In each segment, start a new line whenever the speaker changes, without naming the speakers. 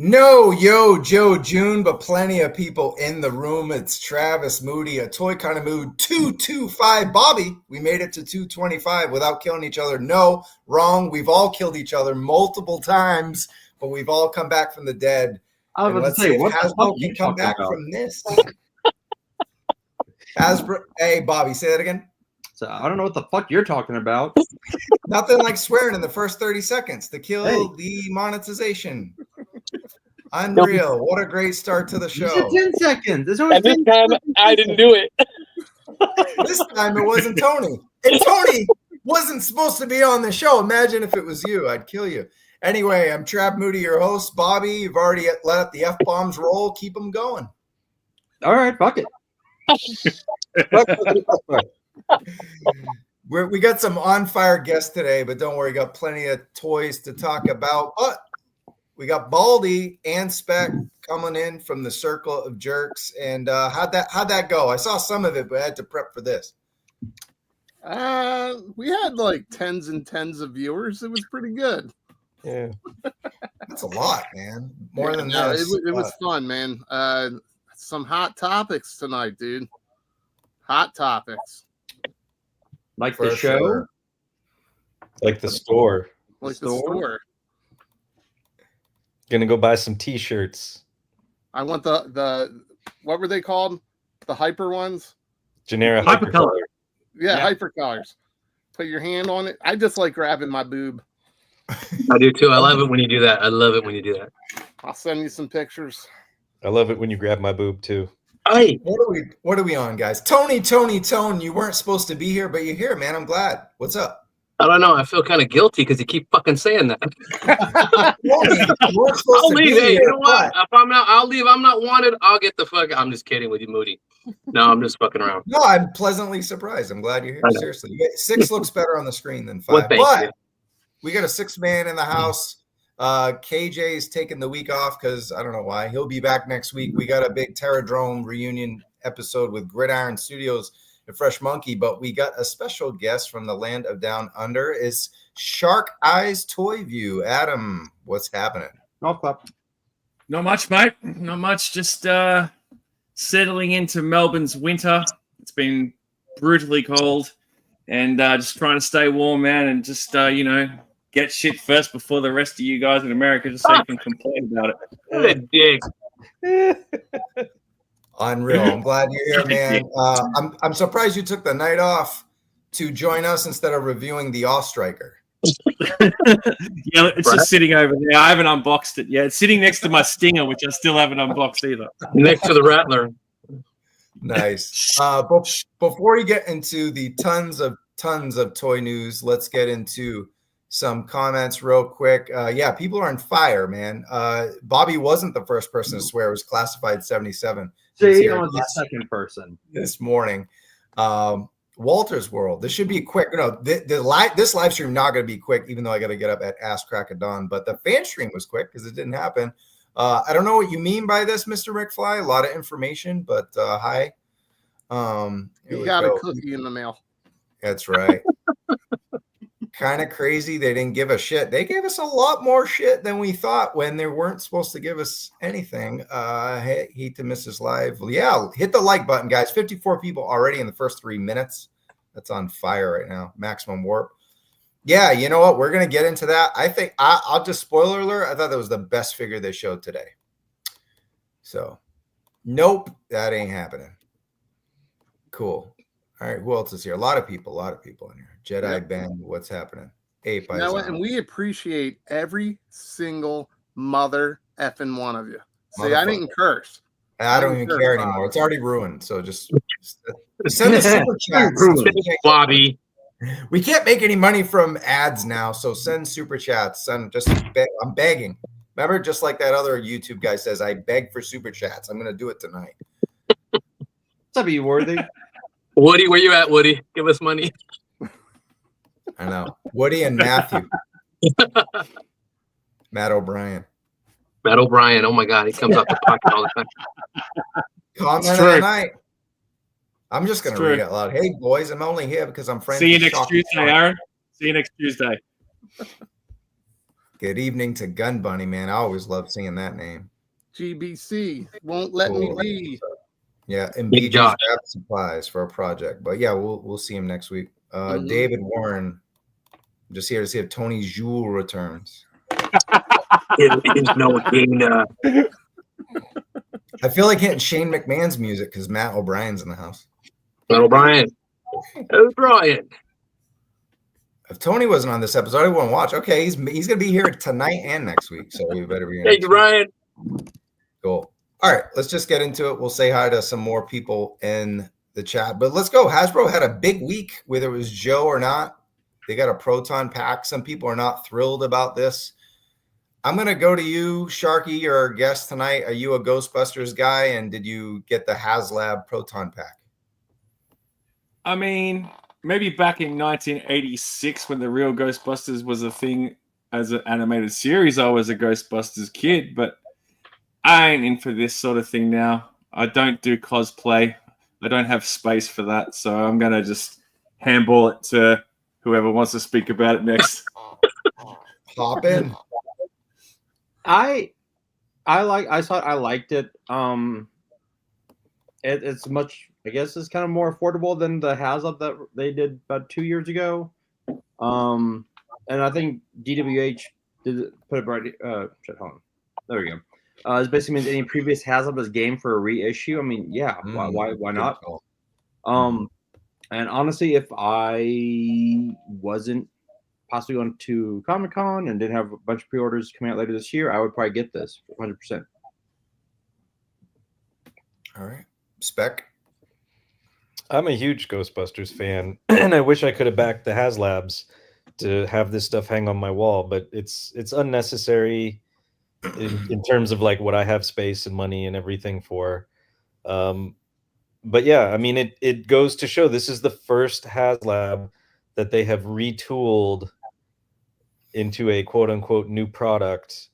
No, yo, Joe, June, but plenty of people in the room. It's Travis Moody, a toy kind of mood, 225. Bobby, we made it to 225 without killing each other. No, wrong. We've all killed each other multiple times, but we've all come back from the dead.
I was about to say, what the fuck
can come back from this. Hasbro, hey, Bobby, say that again.
So I don't know what the fuck you're talking about.
Nothing like swearing in the first 30 seconds to kill the monetization. Unreal. What a great start to the show.
It's 10 seconds. There's only
And this time I didn't do it.
This time it wasn't Tony. And Tony wasn't supposed to be on the show. Imagine if it was you. I'd kill you. Anyway, I'm Trav Moody, your host. Bobby, you've already let the F-bombs roll. Keep them going.
All right, fuck it.
We got some on-fire guests today, but don't worry, got plenty of toys to talk about. But we got Baldy and Spec coming in from the Circle of Jerks. And how'd that go? I saw some of it, but I had to prep for this.
We had like tens and tens of viewers. It was pretty good.
Yeah, that's a lot, man. More than that.
It was fun, man. Some hot topics tonight, dude. Hot topics.
Like the show?
Sure.
Like the store.
Like the store.
Gonna go buy some t-shirts.
I want the what were they called? The hyper ones?
Generic
Hypercolor.
Yeah, hypercolors. Put your hand on it. I just like grabbing my boob.
I do too. I love it when you do that.
I'll send you some pictures.
I love it when you grab my boob too.
Hey,
What are we on, guys? Tone, you weren't supposed to be here, but you're here, man. I'm glad. What's up?
I don't know. I feel kind of guilty because you keep fucking saying that. I'll leave. Hey, you know what? If I'm not, I'll leave. I'm not wanted. I'll get the fuck. I'm just kidding with you, Moody. No, I'm just fucking around.
No, I'm pleasantly surprised. I'm glad you're here. Seriously, 6 looks better on the screen than 5.
Well,
but we got a 6th man in the house. KJ is taking the week off because I don't know why. He'll be back next week. We got a big Terradrome reunion episode with Gridiron Studios and Fresh Monkey, but we got a special guest from the land of down under. Is Shark Eyes Toy View. Adam, what's happening?
Not
much, mate. Not much. Just settling into Melbourne's winter. It's been brutally cold, and just trying to stay warm, man, and just get shit first before the rest of you guys in America, just so you can complain about it.
What a dick.
Unreal. I'm glad you're here, man. I'm surprised you took the night off to join us instead of reviewing the Ostriker.
Yeah, it's just sitting over there. I haven't unboxed it yet. It's sitting next to my Stinger, which I still haven't unboxed either.
Next to the Rattler.
Nice. Before we get into the tons of toy news, let's get into some comments real quick. Yeah, people are on fire, man. Bobby wasn't the first person to swear. It was Classified 77.
See, I was the second person
this morning. Walter's World. This should be quick. This live stream not going to be quick, even though I got to get up at ass crack of dawn. But the fan stream was quick because it didn't happen. I don't know what you mean by this, Mr. McFly. A lot of information, but hi.
You got a cookie in the mail.
That's right. Kind of crazy. They didn't give a shit. They gave us a lot more shit than we thought when they weren't supposed to give us anything. Hate to miss this live. Well, yeah, hit the like button, guys. 54 people already in the first 3 minutes. That's on fire right now. Maximum warp. Yeah, you know what? We're going to get into that. I think I'll just spoiler alert. I thought that was the best figure they showed today. So, nope, that ain't happening. Cool. All right, who else is here? A lot of people in here. Jedi Ben, what's happening? Ape.
And we appreciate every single mother effing one of you. See, I didn't curse.
I don't even care anymore. It's already ruined. So just send the super chats.
Bobby.
We can't make any money from ads now, so send super chats. I'm begging. Remember, just like that other YouTube guy says, I beg for super chats. I'm going to do it tonight.
What's up, you worthy?
Woody, where you at, Woody? Give us money.
I know. Woody and Matthew. Matt O'Brien.
Oh my God, he comes out the pocket all the time.
Comment of the night. I'm just going to read it out loud. Hey, boys, I'm only here because I'm friends.
See you next Tuesday, Aaron. See you next Tuesday.
Good evening to Gun Bunny, man. I always love seeing that name.
GBC won't let me be.
Yeah, and
Big
BJ's
Josh.
grab supplies for a project. But yeah, we'll see him next week. David Warren, just here to see if Tony Jules returns.
It's no Dana.
I feel like hitting Shane McMahon's music because Matt O'Brien's in the house.
Matt O'Brien. O'Brien.
If Tony wasn't on this episode, I wouldn't watch. Okay, he's gonna be here tonight and next week, so we better be here.
Thank you, Brian.
Cool. All right, let's just get into it. We'll say hi to some more people in the chat, but let's go. Hasbro had a big week, whether it was Joe or not. They got a Proton pack. Some people are not thrilled about this. I'm gonna go to you, Sharky, you're our guest tonight. Are you a Ghostbusters guy, and did you get the HasLab Proton pack?
I mean, maybe back in 1986 when the real Ghostbusters was a thing as an animated series, I was a Ghostbusters kid, but I ain't in for this sort of thing now. I don't do cosplay. I don't have space for that, so I'm going to just handball it to whoever wants to speak about it next.
Hop in.
I thought I liked it. It's much, I guess it's kind of more affordable than the HasLab that they did about 2 years ago. And I think DWH did put it right. Shit, hold on. There we go. It basically means any previous HasLab is game for a reissue. I mean, yeah, why not? And honestly, if I wasn't possibly going to Comic-Con and didn't have a bunch of pre-orders coming out later this year, I would probably get this 100%.
All right. Spec.
I'm a huge Ghostbusters fan, and I wish I could have backed the HasLabs to have this stuff hang on my wall, but it's unnecessary in terms of like what I have space and money and everything for. But yeah, I mean, it goes to show this is the first HasLab that they have retooled into a quote unquote new product.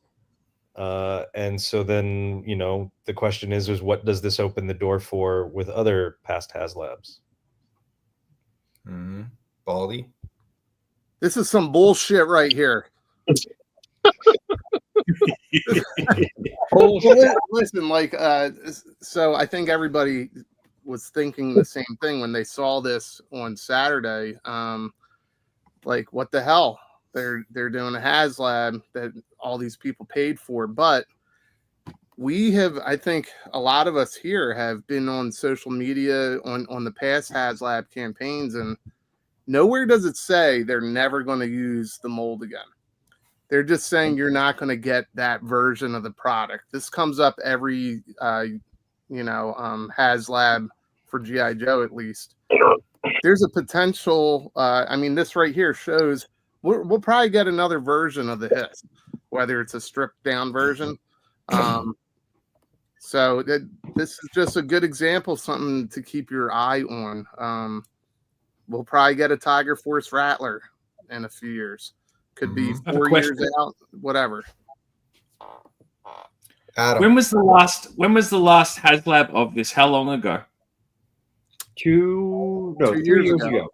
And so then, you know, the question is what does this open the door for with other past HasLabs?
Baldy.
This is some bullshit right here. Listen, like, so I think everybody was thinking the same thing when they saw this on Saturday. Like, what the hell? They're doing a HasLab that all these people paid for, but we have, I think a lot of us here have been on social media on the past HasLab campaigns, and nowhere does it say they're never going to use the mold again. They're just saying you're not going to get that version of the product. This comes up every, HasLab for GIJoe at least. There's a potential. I mean, this right here shows we'll probably get another version of the Hiss, whether it's a stripped down version. So this is just a good example, something to keep your eye on. We'll probably get a Tiger Force Rattler in a few years. Could be 4 years out, whatever.
Adam.
When was the last HasLab of this? How long ago?
2 years ago.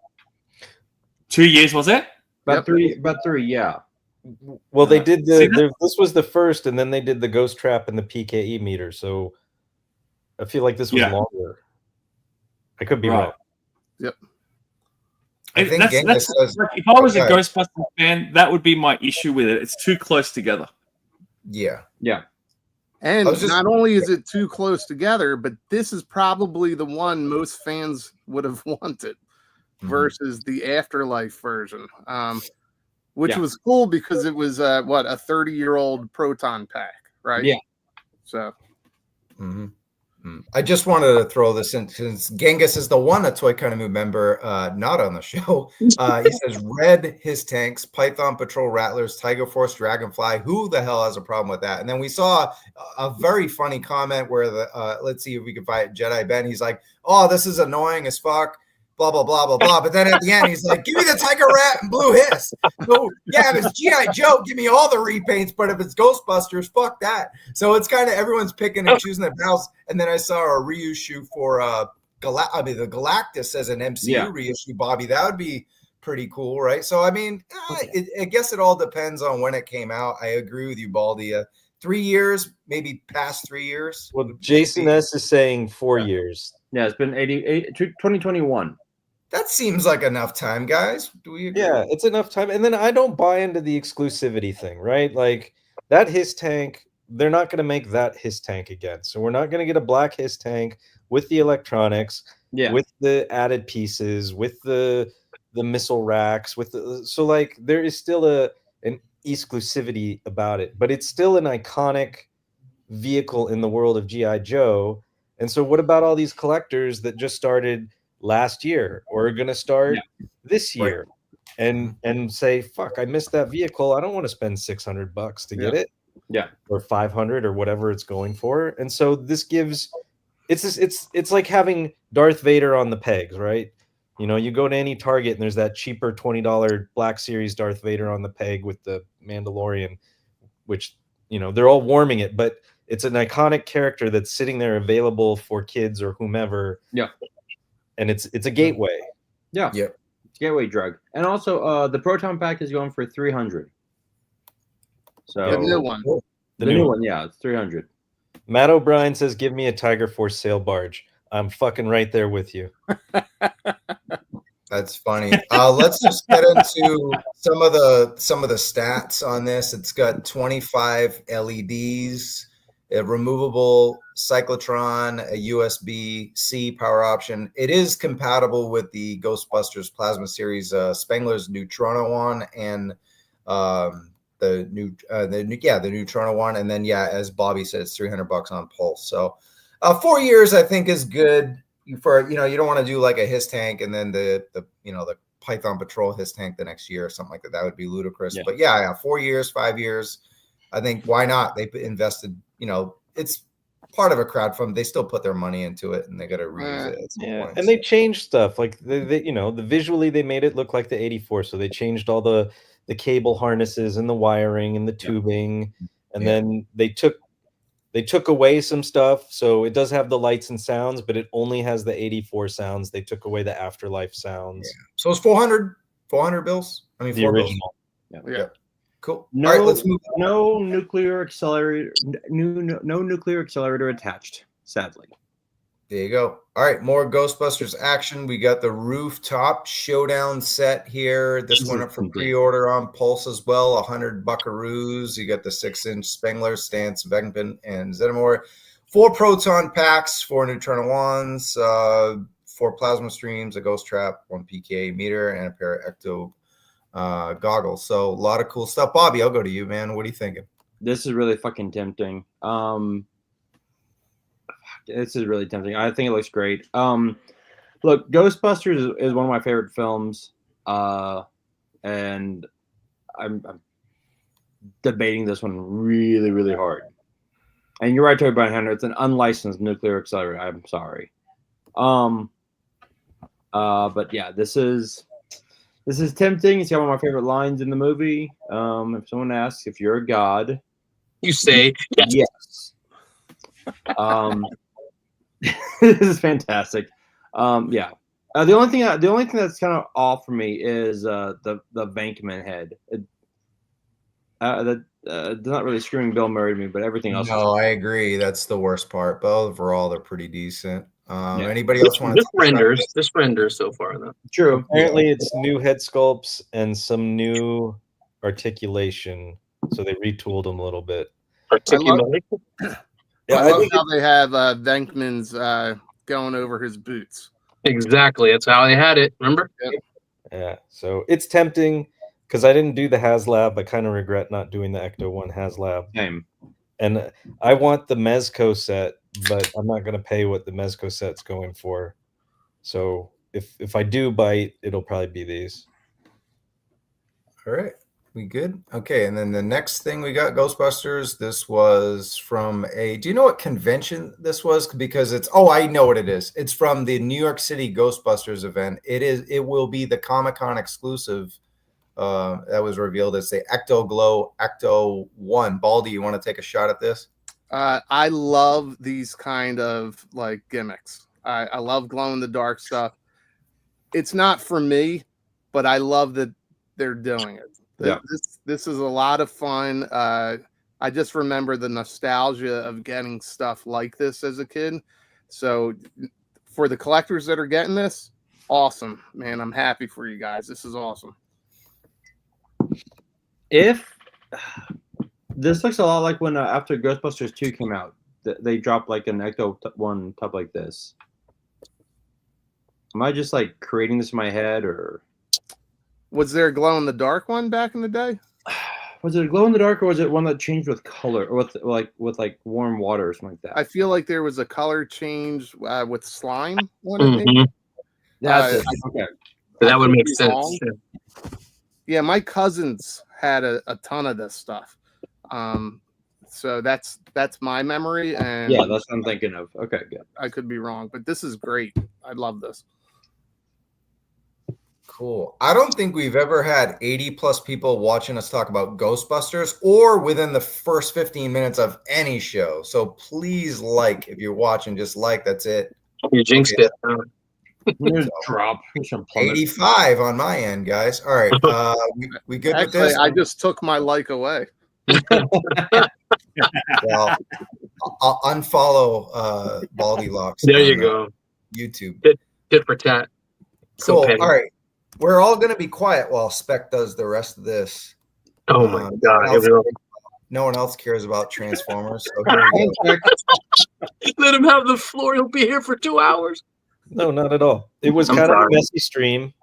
2 years, was it?
About three, yeah.
Well, they did this was the first, and then they did the Ghost Trap and the PKE meter. So I feel like this was longer. I could be wrong.
Yep.
I think
says, if I was a Ghostbusters fan, that would be my issue with it. It's too close together.
Yeah.
And not only is it too close together, but this is probably the one most fans would have wanted versus the Afterlife version, which was cool because it was a 30-year-old Proton pack, right?
Yeah.
So.
I just wanted to throw this in since Genghis is the one a Toy Kind of Move member, not on the show. He says red Hiss tanks, Python Patrol Rattlers, Tiger Force Dragonfly. Who the hell has a problem with that? And then we saw a very funny comment where let's see if we can find Jedi Ben. He's like, "Oh, this is annoying as fuck." Blah blah blah blah blah. But then at the end, he's like, "Give me the Tiger Rat and Blue Hiss." So yeah, if it's GIJoe, give me all the repaints. But if it's Ghostbusters, fuck that. So it's kind of everyone's picking and choosing their battles. And then I saw a reissue for the Galactus as an MCU reissue, Bobby. That would be pretty cool, right? So I mean, I guess it all depends on when it came out. I agree with you, Baldy. 3 years, maybe past 3 years.
Well, Jason S is saying 4 years.
Yeah, it's been 2021.
That seems like enough time, guys. Do we agree?
Yeah, it's enough time. And then I don't buy into the exclusivity thing, right? Like that Hiss tank, they're not going to make that Hiss tank again. So we're not going to get a black Hiss tank with the electronics, with the added pieces, with the missile racks, with the, so like there is still an exclusivity about it, but it's still an iconic vehicle in the world of GI Joe. And so what about all these collectors that just started last year or are going to start this year and say, fuck, I missed that vehicle, I don't want to spend $600 to get it, or 500 or whatever it's going for. And so this gives it's like having Darth Vader on the pegs, right? You know, you go to any Target and there's that cheaper $20 Black Series Darth Vader on the peg with the Mandalorian, which, you know, they're all warming it, but it's an iconic character that's sitting there available for kids or whomever. And it's a gateway.
It's a gateway drug. And also the Proton Pack is going for 300. So
The new one.
The new one, yeah, it's 300.
Matt O'Brien says, give me a Tiger Force sail barge. I'm fucking right there with you.
That's funny. Let's just get into some of the stats on this. It's got 25 LEDs, a removable cyclotron, a USB-C power option. It is compatible with the Ghostbusters Plasma Series Spengler's Neutrona one and the Neutrona one. And then as Bobby said, it's $300 on Pulse. So 4 years I think is good for, you don't want to do like a Hiss tank and then the Python Patrol Hiss tank the next year or something like that. That would be ludicrous. But 4 years, 5 years, I think why not? They invested, it's part of a crowdfund. They still put their money into it and they got to reuse it at some point.
And they changed stuff. Like the visually they made it look like the 84. So they changed all the cable harnesses and the wiring and the tubing. And then they took away some stuff. So it does have the lights and sounds, but it only has the 84 sounds. They took away the afterlife sounds.
So it's 400 bills. I mean,
the original.
Cool.
No,
all right, let's move on.
No nuclear accelerator. No nuclear accelerator attached. Sadly.
There you go. All right, more Ghostbusters action. We got the rooftop showdown set here. This went up for pre-order on Pulse as well. 100 buckaroos. You got the 6-inch Spengler, Stance, Vegpin, and Zetamore. 4 proton packs, 4 Neutrona wands, 4 plasma streams, a ghost trap, 1 PKA meter, and a pair of Ecto goggles. So a lot of cool stuff. Bobby, I'll go to you, man. What are you thinking?
This is really fucking tempting. This is really tempting. I think it looks great. Look, Ghostbusters is one of my favorite films, and I'm debating this one really, really hard. And you're right, Toby Brian Hunter. It's an unlicensed nuclear accelerator. I'm sorry. But yeah, this is tempting. It's got one of my favorite lines in the movie. If someone asks if you're a god,
you say
yes. This is fantastic. The only thing that's kind of off for me is the Venkman head. That does not really screaming Bill Murray to me, but everything else.
No, I agree. That's the worst part. But overall, they're pretty decent. Anybody else want to?
This renders so far though.
True.
Apparently, it's new head sculpts and some new articulation. So they retooled them a little bit.
Articulation.
I love how they have Venkman's going over his boots.
Exactly. That's how they had it. Remember?
Yeah. So it's tempting because I didn't do the HasLab. I kind of regret not doing the Ecto One HasLab.
Same.
And I want the Mezco set, but I'm not going to pay what the Mezco set's going for. So if I do bite, it'll probably be these.
All right. We good? Okay, and then the next thing we got, Ghostbusters. This was from do you know what convention this was? Because I know what it is. It's from the New York City Ghostbusters event. It will be the Comic-Con exclusive that was revealed as the Ecto Glow Ecto 1. Baldy, you want to take a shot at this?
I love these kind of like gimmicks. I love glow in the dark stuff. It's not for me, but I love that they're doing it.
Yeah.
This is a lot of fun. I just remember the nostalgia of getting stuff like this as a kid. So for the collectors that are getting this, awesome, man. I'm happy for you guys. This is awesome.
If this looks a lot like when after Ghostbusters 2 came out, they dropped like an Ecto one tub like this. Am I just like creating this in my head, or
was there a glow in the dark one back in the day?
Was it a glow in the dark, or was it one that changed with color, or with warm water or something like that?
I feel like there was a color change with slime. Okay,
that would make sense.
Yeah, my cousins had a ton of this stuff. So that's my memory, and
yeah, that's what I'm thinking of. Okay, good.
I could be wrong, but this is great. I love this.
Cool. I don't think we've ever had 80 plus people watching us talk about Ghostbusters or within the first 15 minutes of any show. So please if you're watching, just that's it.
You jinxed it.
Drop
85 on my end, guys. All right. We good with this?
I just took my like away.
Well, I'll unfollow Baldy Locks.
There you go.
YouTube.
Tit for tat.
Cool. All right. We're all going to be quiet while Spec does the rest of this.
Oh my God.
No one else cares about Transformers. So here we go.
Let him have the floor. He'll be here for 2 hours.
No, not at all. It was kind of a messy stream.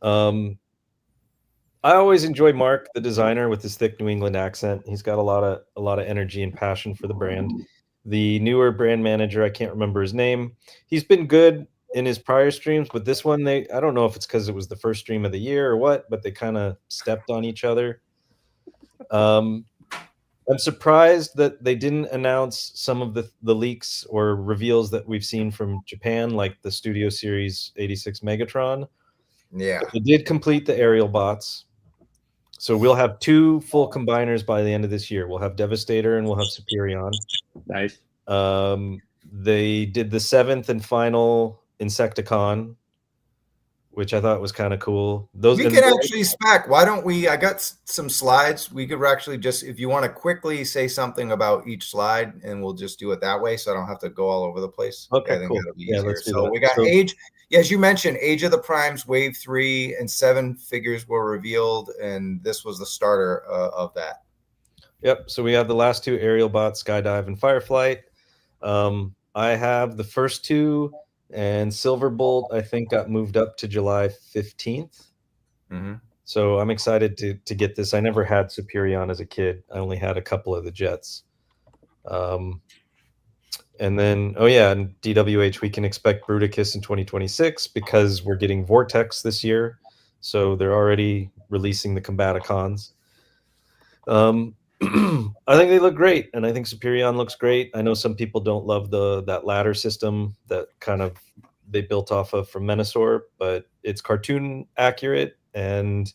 I always enjoy Mark, the designer, with his thick New England accent. He's got a lot of energy and passion for the brand. The newer brand manager, I can't remember his name. He's been good in his prior streams, but this one, I don't know if it's because it was the first stream of the year or what, but they kind of stepped on each other. I'm surprised that they didn't announce some of the leaks or reveals that we've seen from Japan, like the Studio Series 86 Megatron.
Yeah.
But they did complete the aerial bots. So we'll have 2 full combiners by the end of this year. We'll have Devastator and we'll have Superion.
Nice.
They did the 7th and final Insecticon, which I thought was kind of cool.
We can actually Spec. Why don't we? I got some slides. We could actually just, if you want to quickly say something about each slide, and we'll just do it that way, so I don't have to go all over the place.
Okay,
I think
cool.
that'll be
Yeah,
easier.
let's do
So
that.
we got Age. Yeah, as you mentioned, Age of the Primes, Wave 3, and 7 figures were revealed, and this was the starter of that.
Yep. So we have the last 2 aerial bots, Skydive and Fireflight. I have the first 2. And Silverbolt, I think, got moved up to July 15th.
Mm-hmm.
So I'm excited to get this. I never had Superion as a kid. I only had a couple of the Jets. And then, and DWH, we can expect Bruticus in 2026 because we're getting Vortex this year. So they're already releasing the Combaticons. I think they look great, and I think Superion looks great. I know some people don't love that ladder system that kind of they built off of from Menasor, but it's cartoon accurate and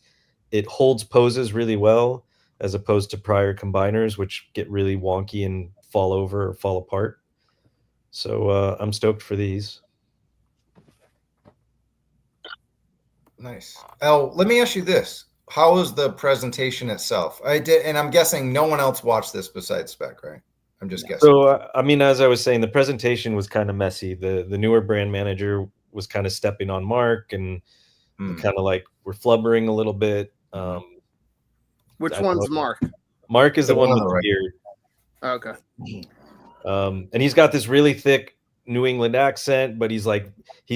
it holds poses really well as opposed to prior combiners, which get really wonky and fall over or fall apart. So I'm stoked for these.
Nice. Oh, let me ask you this. How was the presentation itself? I did, and I'm guessing no one else watched this besides Spec, right? I'm just guessing.
So, I mean, as I was saying, the presentation was kind of messy. The newer brand manager was kind of stepping on Mark, and kind of like we're flubbering a little bit.
Which one's Mark?
Mark is the one with the beard.
Okay.
And he's got this really thick New England accent, but he's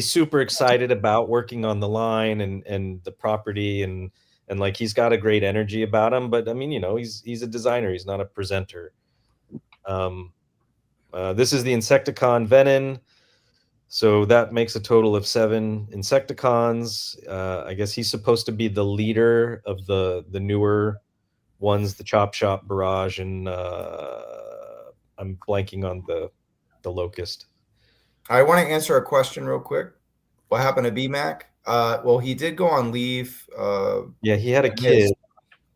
super excited about working on the line and the property and like he's got a great energy about him. But I mean, he's a designer. He's not a presenter. This is the Insecticon Venom. So that makes a total of 7 Insecticons. I guess he's supposed to be the leader of the newer ones, the Chop Shop, Barrage, and I'm blanking on the Locust.
I want to answer a question real quick. What happened to BMAC? Well, he did go on leave.
Yeah, he had a kid.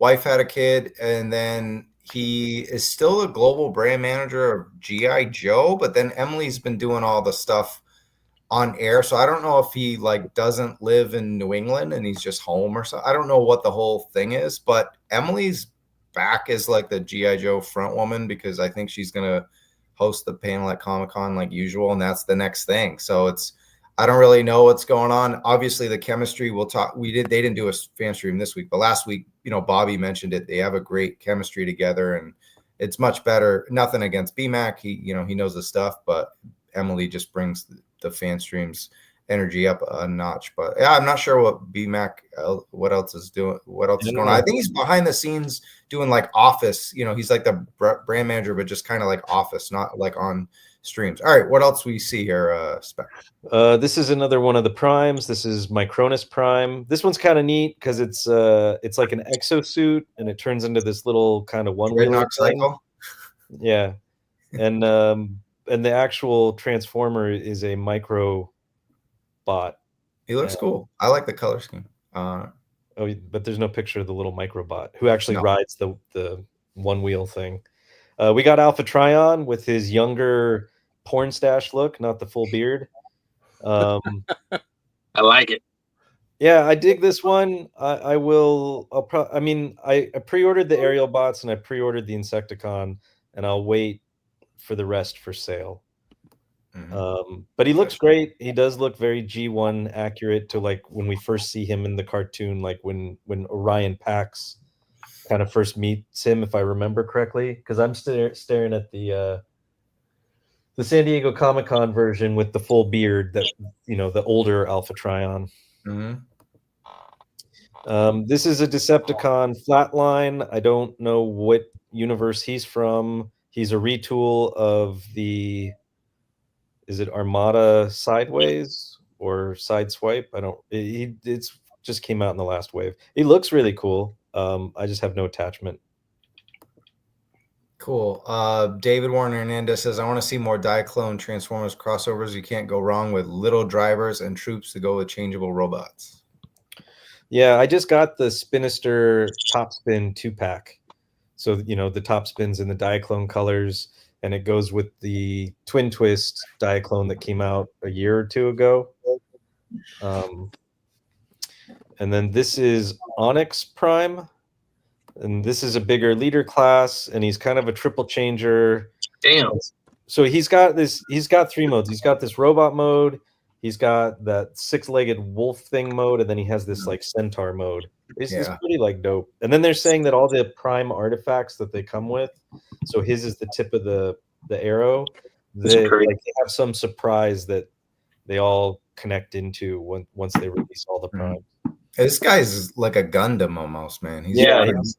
Wife had a kid, and then he is still a global brand manager of GIJoe, but then Emily's been doing all the stuff on air. So I don't know if he like doesn't live in New England and he's just home or so. I don't know what the whole thing is, but Emily's back as like the GI Joe front woman because I think she's gonna host the panel at Comic-Con like usual, and that's the next thing. So it's I don't really know what's going on. Obviously, the chemistry we'll talk. They didn't do a fan stream this week, but last week, Bobby mentioned it. They have a great chemistry together, and it's much better. Nothing against BMAC. He knows the stuff, but Emily just brings the fan streams energy up a notch. But yeah, I'm not sure what BMAC, what else is doing, what else is going on. I think he's behind the scenes doing like Office. He's like the brand manager, but just kind of like Office, not like on streams. All right, what else we see here, Spec?
This is another one of the primes. This is Micronus Prime. This one's kind of neat because it's like an exosuit and it turns into this little kind of one-wheeler
cycle.
Yeah, and the actual transformer is a micro bot.
He looks cool. I like the color scheme.
But there's no picture of the little microbot who actually rides the one wheel thing. We got Alpha Trion with his younger porn stash look, not the full beard.
I like it.
Yeah, I dig this one. I pre-ordered the aerial bots and I pre-ordered the Insecticon, and I'll wait for the rest for sale. But he looks great. He does look very G1 accurate to like when we first see him in the cartoon, like when Orion Pax kind of first meets him, if I remember correctly, because I'm staring at the San Diego Comic-Con version with the full beard, that the older Alpha Trion. This is a Decepticon Flatline. I don't know what universe he's from. He's a retool of is it Armada Sideways or Sideswipe? It's just came out in the last wave. He looks really cool. I just have no attachment.
Cool. David Warner Hernandez says, I want to see more Diaclone Transformers crossovers. You can't go wrong with little drivers and troops to go with changeable robots.
Yeah, I just got the Spinister Top Spin 2-pack. So, the Top Spin's in the Diaclone colors, and it goes with the Twin Twist Diaclone that came out a year or two ago. And then this is Onyx Prime. And this is a bigger leader class, and he's kind of a triple changer.
Damn.
So he's got 3 modes. He's got this robot mode, he's got that 6-legged wolf thing mode, and then he has this like centaur mode. It's pretty like dope. And then they're saying that all the prime artifacts that they come with, so his is the tip of the arrow. They have some surprise that they all connect into once they release all the primes.
This guy's like a Gundam almost, man. He's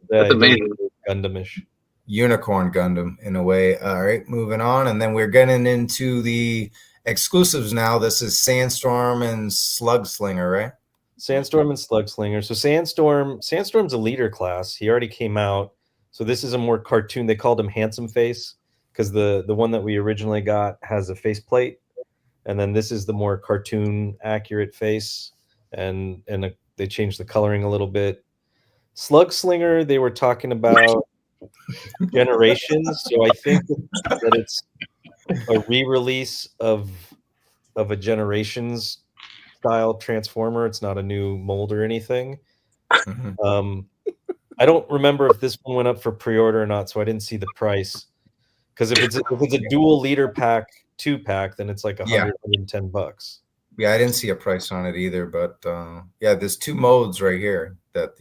that's amazing.
Gundamish.
Unicorn Gundam in a way. All right, moving on. And then we're getting into the exclusives now. This is Sandstorm and Slugslinger, right?
Sandstorm and Slugslinger. So Sandstorm's a leader class. He already came out. So this is a more cartoon. They called him Handsome Face because the one that we originally got has a faceplate. And then this is the more cartoon accurate face. And they changed the coloring a little bit. Slugslinger, they were talking about Generations. So I think that it's a re-release of a Generations style Transformer. It's not a new mold or anything. I don't remember if this one went up for pre-order or not, so I didn't see the price. Because if it's a dual leader pack 2-pack, then it's like $110.
Yeah, I didn't see a price on it either, but there's 2 modes right here that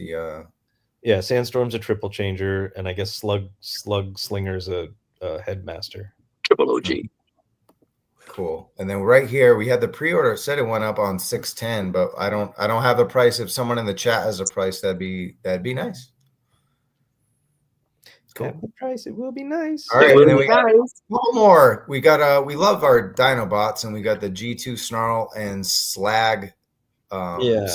Sandstorm's a triple changer, and I guess Slugslinger's a headmaster.
Triple OG.
Cool. And then right here we had the pre-order. It said it went up on 610, but I don't have the price. If someone in the chat has a price, that'd be nice.
Cool. At the price, it will be nice.
All right, and then we got a couple more. We got we love our Dinobots, and we got the G2 Snarl and Slag.
And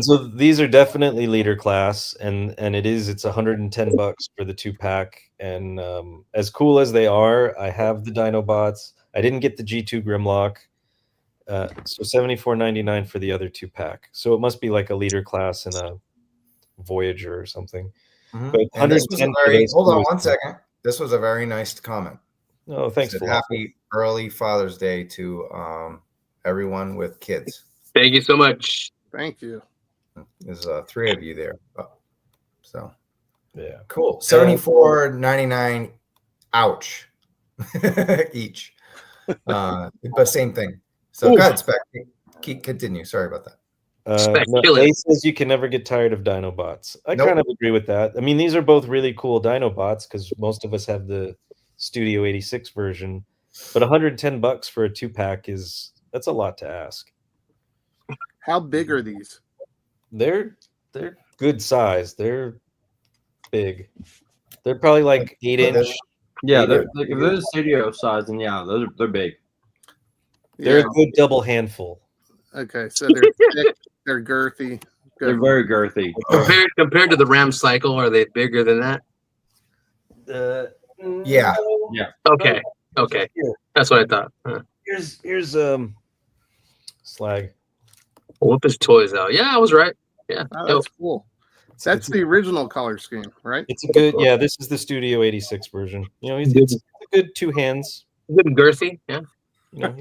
so these are definitely leader class, and it's $110 for the 2-pack. And as cool as they are, I have the Dinobots. I didn't get the G2 Grimlock, so $74.99 for the other 2-pack. So it must be like a leader class and a Voyager or something. But
hold on one second. This was a very nice comment.
Oh, thanks.
Happy early Father's Day to everyone with kids.
Thank you so much.
Thank you.
There's 3 of you there. So
Yeah.
cool. $74.99. Ouch. Each. But same thing. So go ahead, Spec. Continue. Sorry about that.
Ace says you can never get tired of Dinobots. I kind of agree with that. I mean, these are both really cool Dinobots because most of us have the Studio 86 version, but $110 for a 2-pack that's a lot to ask.
How big are these?
They're good size. They're big. They're probably like 8-inch.
Yeah, if they're studio size, then yeah, they're big.
They're a good double handful.
Okay, so they're thick, they're girthy.
They're very girthy.
Compared to the Ram Cycle, are they bigger than that?
Yeah.
Yeah.
Okay. That's what I thought.
Here's Slag.
Whip his toys out. Yeah, I was right. Yeah.
Oh, that's cool. That's the original color scheme, right?
It's a good, yeah. This is the Studio 86 version. You know, it's a good 2 hands.
Good and girthy. Yeah.
You know,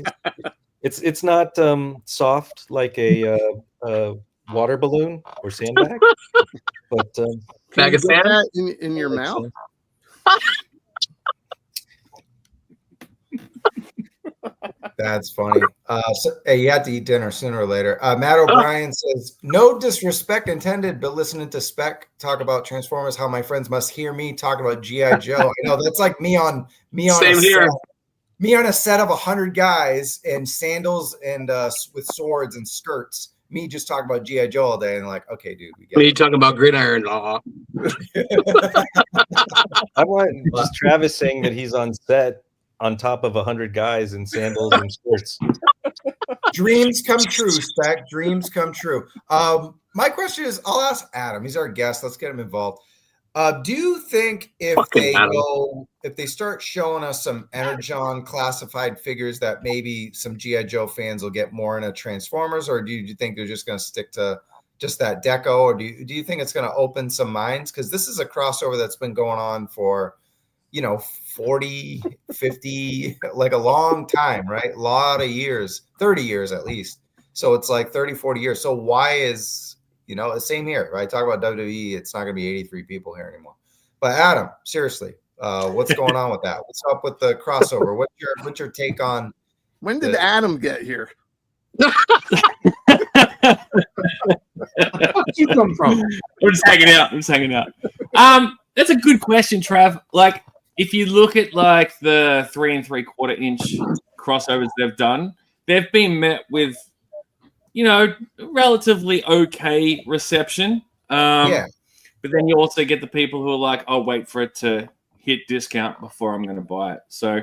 it's not soft like a water balloon or sandbag, but
Bag of sand
that in your mouth.
That's funny. Hey, you have to eat dinner sooner or later. Matt O'Brien says, no disrespect intended, but listening to Spec talk about Transformers, how my friends must hear me talk about G.I. Joe. I know that's like me on
Same here.
Me on a set of 100 guys in sandals and with swords and skirts. Me just talking about G.I. Joe all day, and like, okay, dude, we get
it. You talking about gridiron?
I want just Travis saying that he's on set on top of 100 guys in sandals and skirts.
Dreams come true, Spec. Dreams come true. My question is, I'll ask Adam. He's our guest. Let's get him involved. Do you think if they start showing us some Energon classified figures that maybe some G.I. Joe fans will get more into Transformers, or do you think they're just going to stick to just that deco, or do you think it's going to open some minds? Because this is a crossover that's been going on for 40, 50, like a long time, right? A lot of years, 30 years at least. So it's like 30, 40 years. So why is, the same here, right? Talk about WWE. It's not going to be 83 people here anymore. But Adam, seriously, what's going on with that? What's up with the crossover? What's your take on?
When did Adam get here?
Where'd you come from?
I'm just hanging out. That's a good question, Trav. Like, if you look at like the 3 3/4 inch crossovers they've done, they've been met with, relatively okay reception.
Yeah.
But then you also get the people who are like, "I'll wait for it to hit discount before I'm going to buy it." So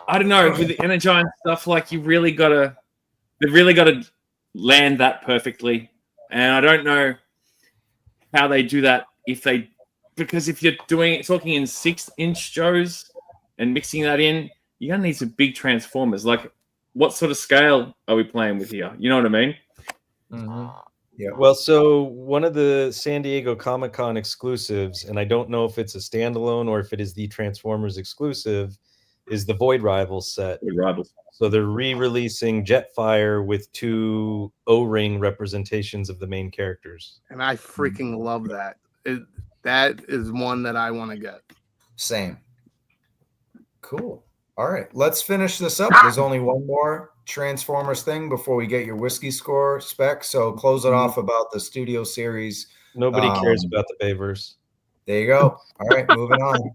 I don't know. With the Energon stuff, like they've really got to land that perfectly, and I don't know how they do that because if you're talking in 6-inch Joes and mixing that in, you're gonna need some big Transformers. Like, what sort of scale are we playing with here? You know what I mean?
Mm-hmm. Yeah.
Well, so one of the San Diego Comic-Con exclusives, and I don't know if it's a standalone or if it is the Transformers exclusive, is the Void Rivals set.
Void Rivals.
So they're re-releasing Jetfire with 2 O-ring representations of the main characters.
And I freaking love that. That is one that I want to get.
Same. Cool. All right, let's finish this up. There's only one more Transformers thing before we get your whiskey score, Spec. So close it off about the Studio Series.
Nobody cares about the Bayverse.
There you go. All right, moving on.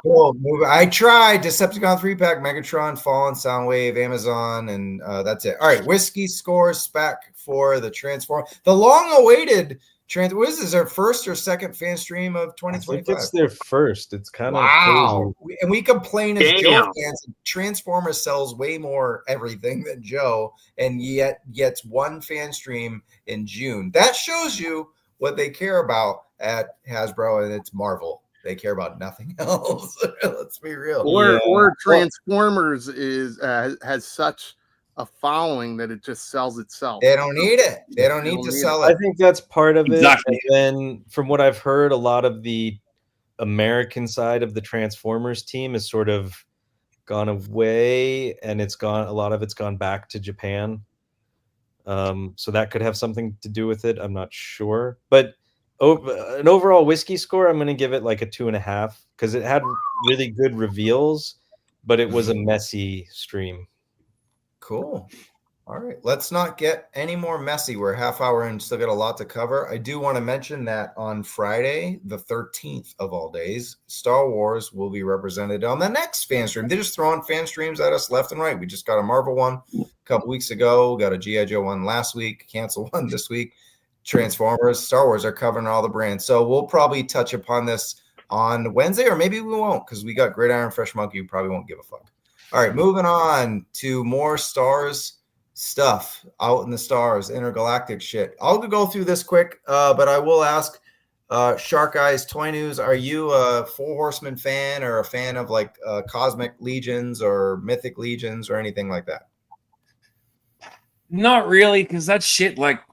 Cool. I tried Decepticon 3-pack, Megatron, Fallen, Soundwave, Amazon, and that's it. All right, whiskey score, Spec for the Transform. The long-awaited what is this, their first or second fan stream of 2025?
I think it's their first. It's kind of
crazy. And we complain as Joe fans. Transformers sells way more everything than Joe, and yet gets one fan stream in June. That shows you what they care about at Hasbro, and it's Marvel. They care about nothing else. Let's be real.
Or Transformers has such a following that it just sells itself.
They don't need it. They don't need to sell it.
I think that's part of it.
Exactly.
And then from what I've heard, a lot of the American side of the Transformers team is sort of gone away, and a lot of it's gone back to Japan. So that could have something to do with it. I'm not sure, but an overall whiskey score, I'm going to give it like a 2.5 because it had really good reveals, but it was a messy stream.
Cool. All right, let's not get any more messy. We're a half hour in, still got a lot to cover. I do want to mention that on Friday, the 13th of all days, Star Wars will be represented on the next fan stream. They're just throwing fan streams at us left and right. We just got a Marvel one a couple weeks ago, got a GIJoe one last week, cancel one this week. Transformers, Star Wars are covering all the brands. So we'll probably touch upon this on Wednesday, or maybe we won't because we got Gridiron Fresh Monkey who probably won't give a fuck. All right, moving on to more Stars stuff out in the stars, intergalactic shit. I'll go through this quick, but I will ask Shark Eyes Toy News, are you a Four Horsemen fan or a fan of like Cosmic Legions or Mythic Legions or anything like that?
Not really, because that shit like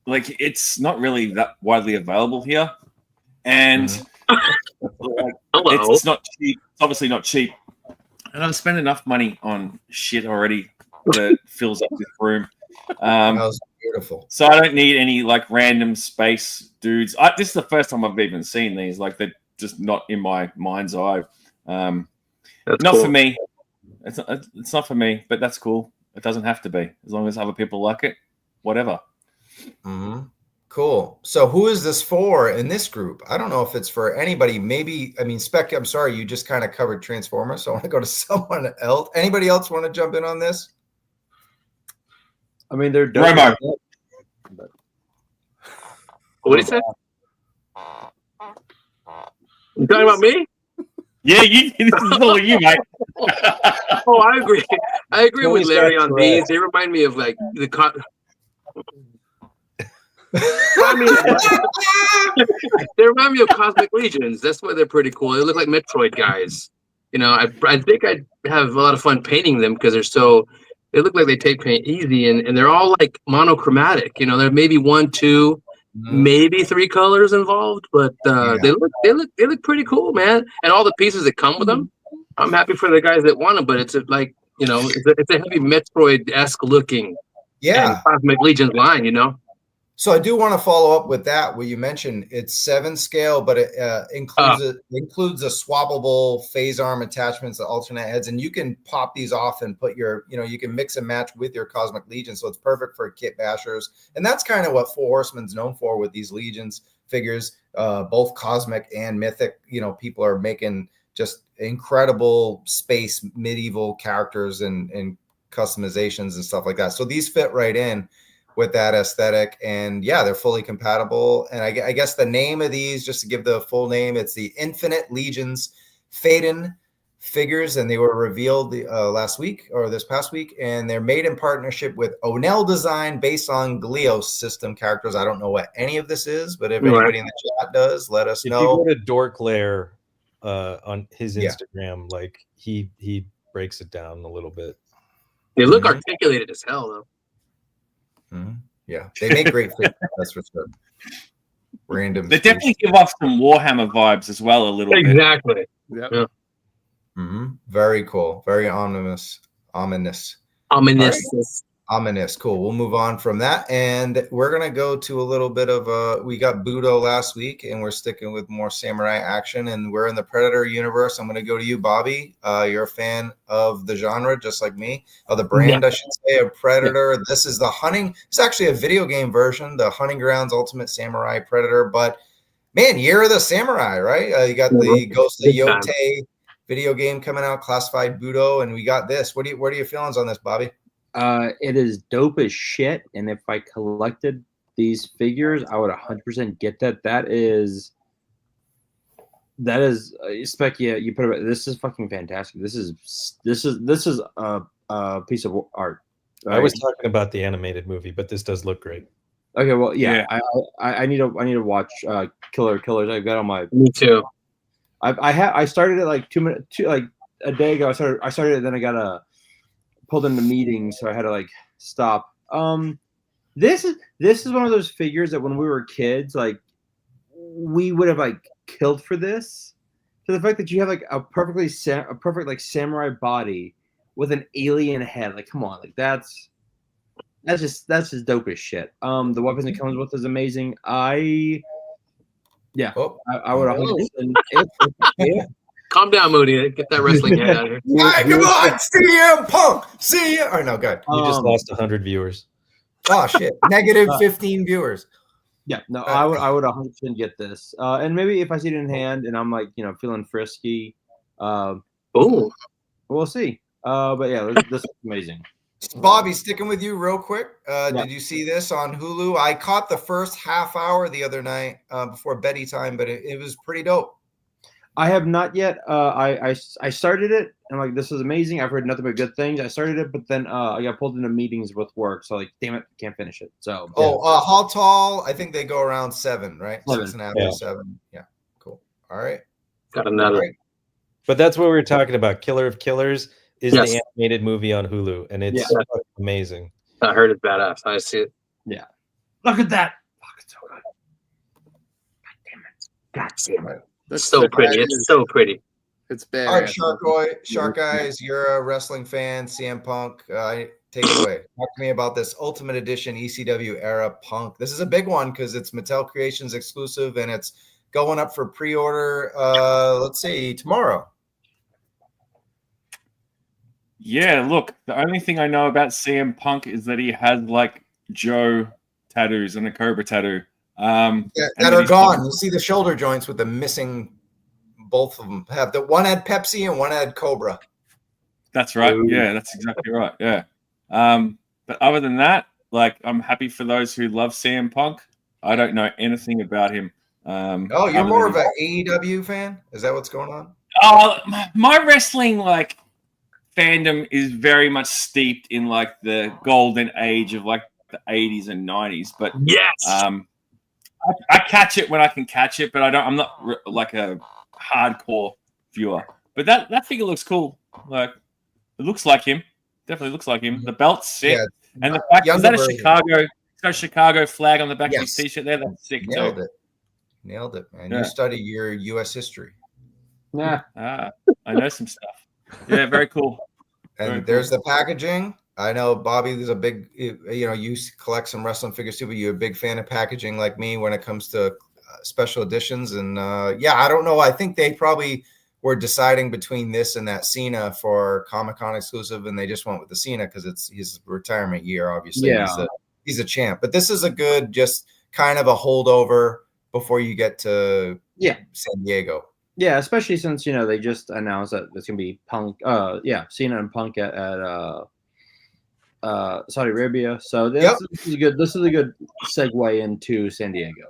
it's not really that widely available here, and it's not cheap. It's obviously not cheap, and I've spent enough money on shit already that fills up this room.
That was beautiful.
So I don't need any like random space dudes. This is the first time I've even seen these. Like they're just not in my mind's eye. Not cool. For me. It's not for me, but that's cool. It doesn't have to be. As long as other people like it, whatever.
Mm-hmm. Cool. So who is this for in this group? I don't know if it's for anybody. Maybe, I mean, Spec, I'm sorry, you just kind of covered Transformers, so I want to go to someone else. Anybody else want to jump in on this?
I mean, they're dope.
Romo.
What did he say? You talking about me?
Yeah, this is all you, mate.
Oh, I agree. I agree with Larry on these. They remind me of like the they remind me of Cosmic Legions. That's why they're pretty cool. They look like Metroid guys. You know, I think I'd have a lot of fun painting them because they look like they take paint easy, and they're all like monochromatic. You know, there may be 1, 2, maybe 3 colors involved, but they look pretty cool, man. And all the pieces that come with them, I'm happy for the guys that want them. But it's like, you know, it's a heavy Metroid-esque looking, Cosmic Legions line. You know.
So I do want to follow up with that. Where you mentioned it's 7 scale, but it includes a swappable phase arm attachments, the alternate heads, and you can pop these off and put your, you know, you can mix and match with your Cosmic Legion. So it's perfect for kit bashers, and that's kind of what Four Horsemen's known for with these Legions figures, both Cosmic and Mythic. You know, people are making just incredible space medieval characters and customizations and stuff like that. So these fit right in with that aesthetic, and yeah, they're fully compatible. And I guess the name of these, just to give the full name, it's the Infinite Legions Phaeton figures, and they were revealed last week or this past week, and they're made in partnership with Onell Design based on Glios system characters. I don't know what any of this is, but if anybody in the chat does, let us know.
If you go to Dork Lair on his Instagram, like he breaks it down a little bit.
They look articulated as hell, though.
Mm-hmm. Yeah, they make great figures. That's for sure. Random.
They definitely give off some Warhammer vibes as well, a little bit.
Exactly.
Yep.
Yeah.
Mm-hmm. Very cool. Very ominous.
Ominous.
Ominous. Cool. We'll move on from that, and we're gonna go to a little bit of we got Budo last week, and we're sticking with more samurai action, and we're in the Predator universe. I'm gonna go to you, Bobby. You're a fan of the genre, just like me, of the brand, I should say, of Predator. Yeah. This is the hunting. It's actually a video game version, the Hunting Grounds Ultimate Samurai Predator. But man, Year of the Samurai, right? You got the Ghost of Yote video game coming out, classified Budo, and we got this. What are your feelings on this, Bobby?
It is dope as shit, and if I collected these figures, I would 100% get that. That is Spec. Yeah, you put it. This is fucking fantastic. This is a piece of art. Right?
I was talking about the animated movie, but this does look great.
Okay, well, yeah. I need to watch Killers. I've got on my.
Me too.
I started it like 2 minutes, like a day ago. I started it, then I got pulled into meetings, so I had to like stop. This is one of those figures that when we were kids, like we would have like killed for this to the fact that you have like a perfect like samurai body with an alien head. Like, come on, like that's just dope as shit. The weapons it comes with is amazing. I would 100%.
Calm down, Moody. Get that wrestling head out of here.
All right, come on, CM Punk. See ya. Oh no, good.
You just lost 100 viewers.
Oh shit, negative 15 viewers.
Yeah, no, I would 100% get this. And maybe if I see it in hand and I'm like, feeling frisky,
Oh,
we'll see. But yeah, this is amazing.
Bobby, sticking with you real quick. Did you see this on Hulu? I caught the first half hour the other night before bedtime time, but it was pretty dope.
I have not yet. I started it. And I'm like, this is amazing. I've heard nothing but good things. I started it, but then I got pulled into meetings with work. So like, damn it, can't finish it. So
how tall? I think they go around 7, right?
7.
6.5 or 7. Yeah, cool. All right.
got another.
Right.
But that's what we were talking about. Killer of Killers is
Yes.
the animated movie on Hulu, and it's amazing.
I heard it's badass. I see it.
Yeah. Look at that. Fuck, it's so good.
God damn it.
That's
So pretty. It's so pretty.
It's bad.
All right, Shark Guys, you're a wrestling fan. CM Punk, take it away. Talk to me about this Ultimate Edition ECW era Punk. This is a big one because it's Mattel Creations exclusive, and it's going up for pre-order. Let's see, tomorrow.
Yeah, look, the only thing I know about CM Punk is that he has like Joe tattoos and a Cobra tattoo.
That are gone. You see the shoulder joints with the missing. Both of them have the one had Pepsi and one had Cobra.
That's right. Yeah, that's exactly right. Yeah. But other than that, like, I'm happy for those who love CM Punk. I don't know anything about him.
You're more of an AEW fan? Is that what's going on?
My wrestling fandom is very much steeped in like the golden age of like the 80s and 90s. But
yes,
I catch it when I can catch it, but I'm not like a hardcore viewer. But that figure looks cool. Like, it looks like him. Definitely looks like him. The belt's sick. Yeah, and the fact is that a Chicago. It's got a Chicago flag on the back of his t-shirt there. That's sick.
Nailed it, man. Yeah. You study your U.S. history.
Yeah, I know some stuff. Yeah, very cool.
And there's the packaging. I know Bobby is a big, you collect some wrestling figures too, but you're a big fan of packaging like me when it comes to special editions. And I don't know. I think they probably were deciding between this and that Cena for Comic-Con exclusive, and they just went with the Cena because it's his retirement year. Obviously, he's a champ. But this is a good, just kind of a holdover before you get to San Diego.
Yeah, especially since they just announced that it's gonna be Punk, Cena and Punk at Saudi Arabia. So this is good. This is a good segue into San Diego.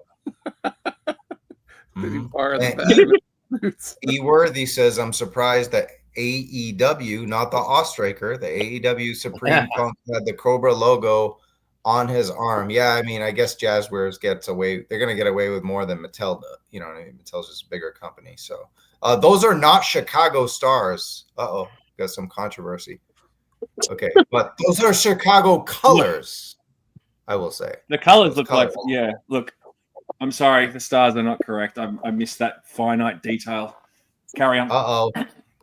E Worthy says, "I'm surprised that AEW, not the Ostraker, the AEW Supreme Punk had the Cobra logo on his arm." Yeah, I mean, I guess Jazzwares gets away. They're gonna get away with more than Mattel. You know what I mean? Mattel's just a bigger company. So those are not Chicago stars. Got some controversy. Okay, but those are Chicago colors. I will say
the colors look colorful. Look, I'm sorry, the stars are not correct. I missed that finite detail. Carry on.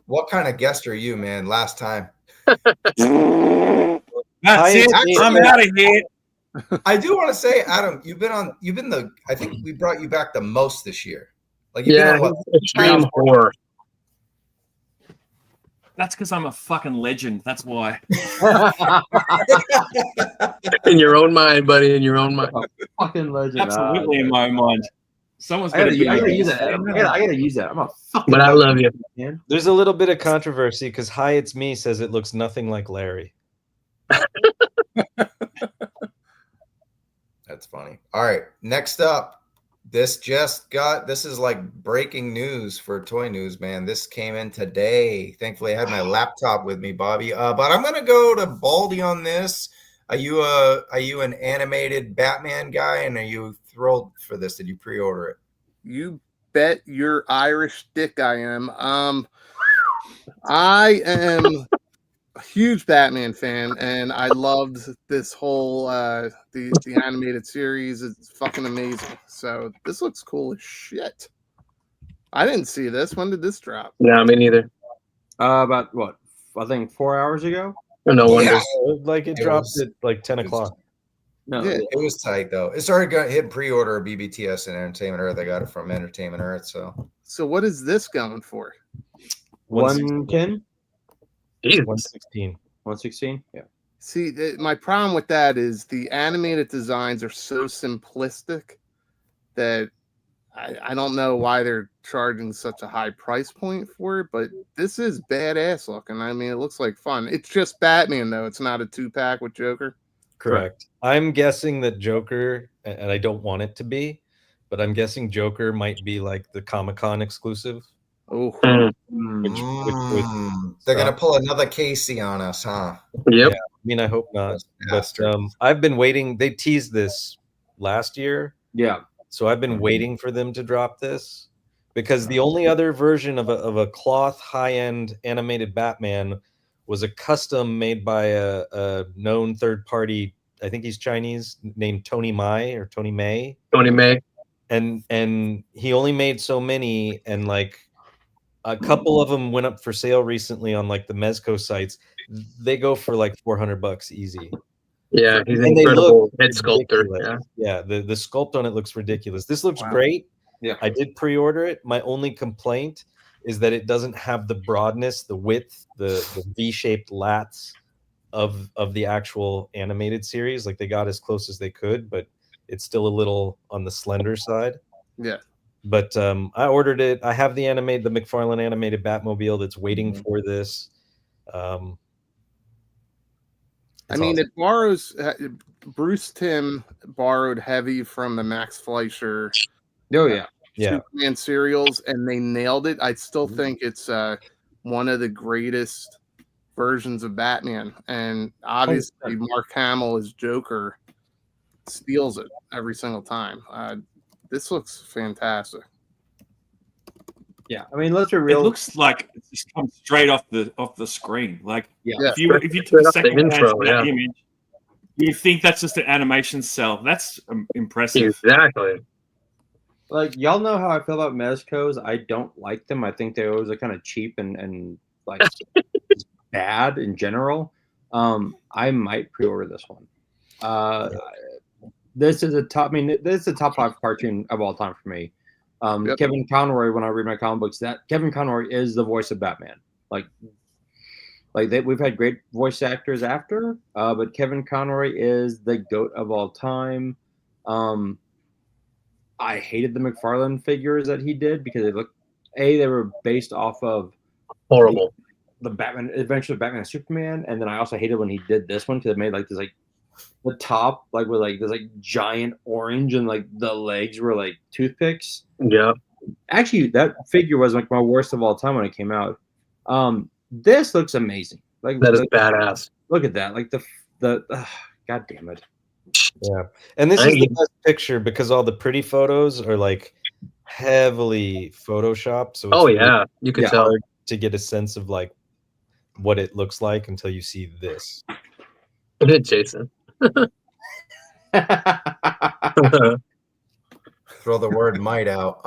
What kind of guest are you, man? Last time.
That's it. I'm out of here.
I do want to say, Adam, I think we brought you back the most this year. Like, you've been on
extreme horror.
That's because I'm a fucking legend. That's why.
In your own mind, buddy. In your own mind.
Fucking legend.
Absolutely in my own mind. Someone's
I gotta use that. I gotta use that. I'm a fucking.
But I love you,
man.
There's a little bit of controversy because Hi It's Me says it looks nothing like Larry.
That's funny. All right, next up. This is like breaking news for Toy News, man. This came in today. Thankfully, I had my laptop with me, Bobby. But I'm gonna go to Baldy on this. Are you an animated Batman guy, and are you thrilled for this? Did you pre-order it?
You bet your Irish dick I am. I am a huge Batman fan, and I loved this whole the animated series. It's fucking amazing. So this looks cool as shit. I didn't see this. When did this drop?
No, me neither.
About what? I think 4 hours ago.
No wonder.
Yeah.
Like it
It
dropped
was-
at like 10
it was-
o'clock.
No,
Yeah.
It was tight though. It started hitting pre-order of BBTS and Entertainment Earth. I got it from Entertainment Earth. So
So what is this going for?
110,
Jesus.
116.
116. Yeah.
See, my problem with that is the animated designs are so simplistic that I don't know why they're charging such a high price point for it, but this is badass looking. I mean, it looks like fun. It's just Batman, though. It's not a 2-pack with Joker.
Correct. I'm guessing that Joker, and I don't want it to be, but I'm guessing Joker might be like the Comic-Con exclusive.
Oh,
Mm.
they're going to pull another Casey on us, huh?
Yep.
I mean, I hope not.
Those
But
bastards.
I've been waiting. They teased this last year.
Yeah.
So I've been waiting for them to drop this because the only other version of a cloth high-end animated Batman was a custom made by a known third party. I think he's Chinese, named Tony Mai or Tony May.
Tony May.
And he only made so many, and like a couple of them went up for sale recently on like the Mezco sites. They go for like $400 easy.
Yeah, he's an
And they
incredible
look
head sculptor.
ridiculous.
Yeah.
Yeah, the sculpt on it looks ridiculous. This looks
Wow.
great.
Yeah.
I did pre-order it. My only complaint is that it doesn't have the broadness, the width, the V-shaped lats of the actual animated series. Like they got as close as they could, but it's still a little on the slender side.
yeah.
But I ordered it. I have the McFarlane animated Batmobile that's waiting
Mm-hmm.
for this.
I mean, it borrows. Bruce Timm borrowed heavy from the Max Fleischer
Oh yeah.
yeah.
Superman serials, and they nailed it. I still think it's one of the greatest versions of Batman, and obviously Mark Hamill as Joker steals it every single time. This looks fantastic.
Yeah. I mean, let's be
It
real.
looks like it just comes straight off the screen. Like
Yeah.
if you took
Straight
a
off the
second glance
intro,
at that
yeah.
image, you think that's just an animation cell. That's impressive.
Exactly.
Like y'all know how I feel about Mezcos. I don't like them. I think they always are kind of cheap and like bad in general. I might pre-order this one. This is a top. I mean, this is a top 5 cartoon of all time for me.
Yep.
Kevin Conroy. When I read my comic books, that Kevin Conroy is the voice of Batman. We've had great voice actors after, but Kevin Conroy is the GOAT of all time. I hated the McFarlane figures that he did because they were based off of
Horrible.
the Batman Adventure of Batman and Superman, and then I also hated when he did this one because it made like this the top with this giant orange and like the legs were like toothpicks.
Yeah.
Actually, that figure was like my worst of all time when it came out. This looks amazing.
That is badass.
Look at that. Like God damn it.
Yeah. And this is the best picture because all the pretty photos are like heavily photoshopped. So it's
Oh
really
yeah, you could tell.
hard to get a sense of like what it looks like until you see this.
Jason.
Throw the word might out.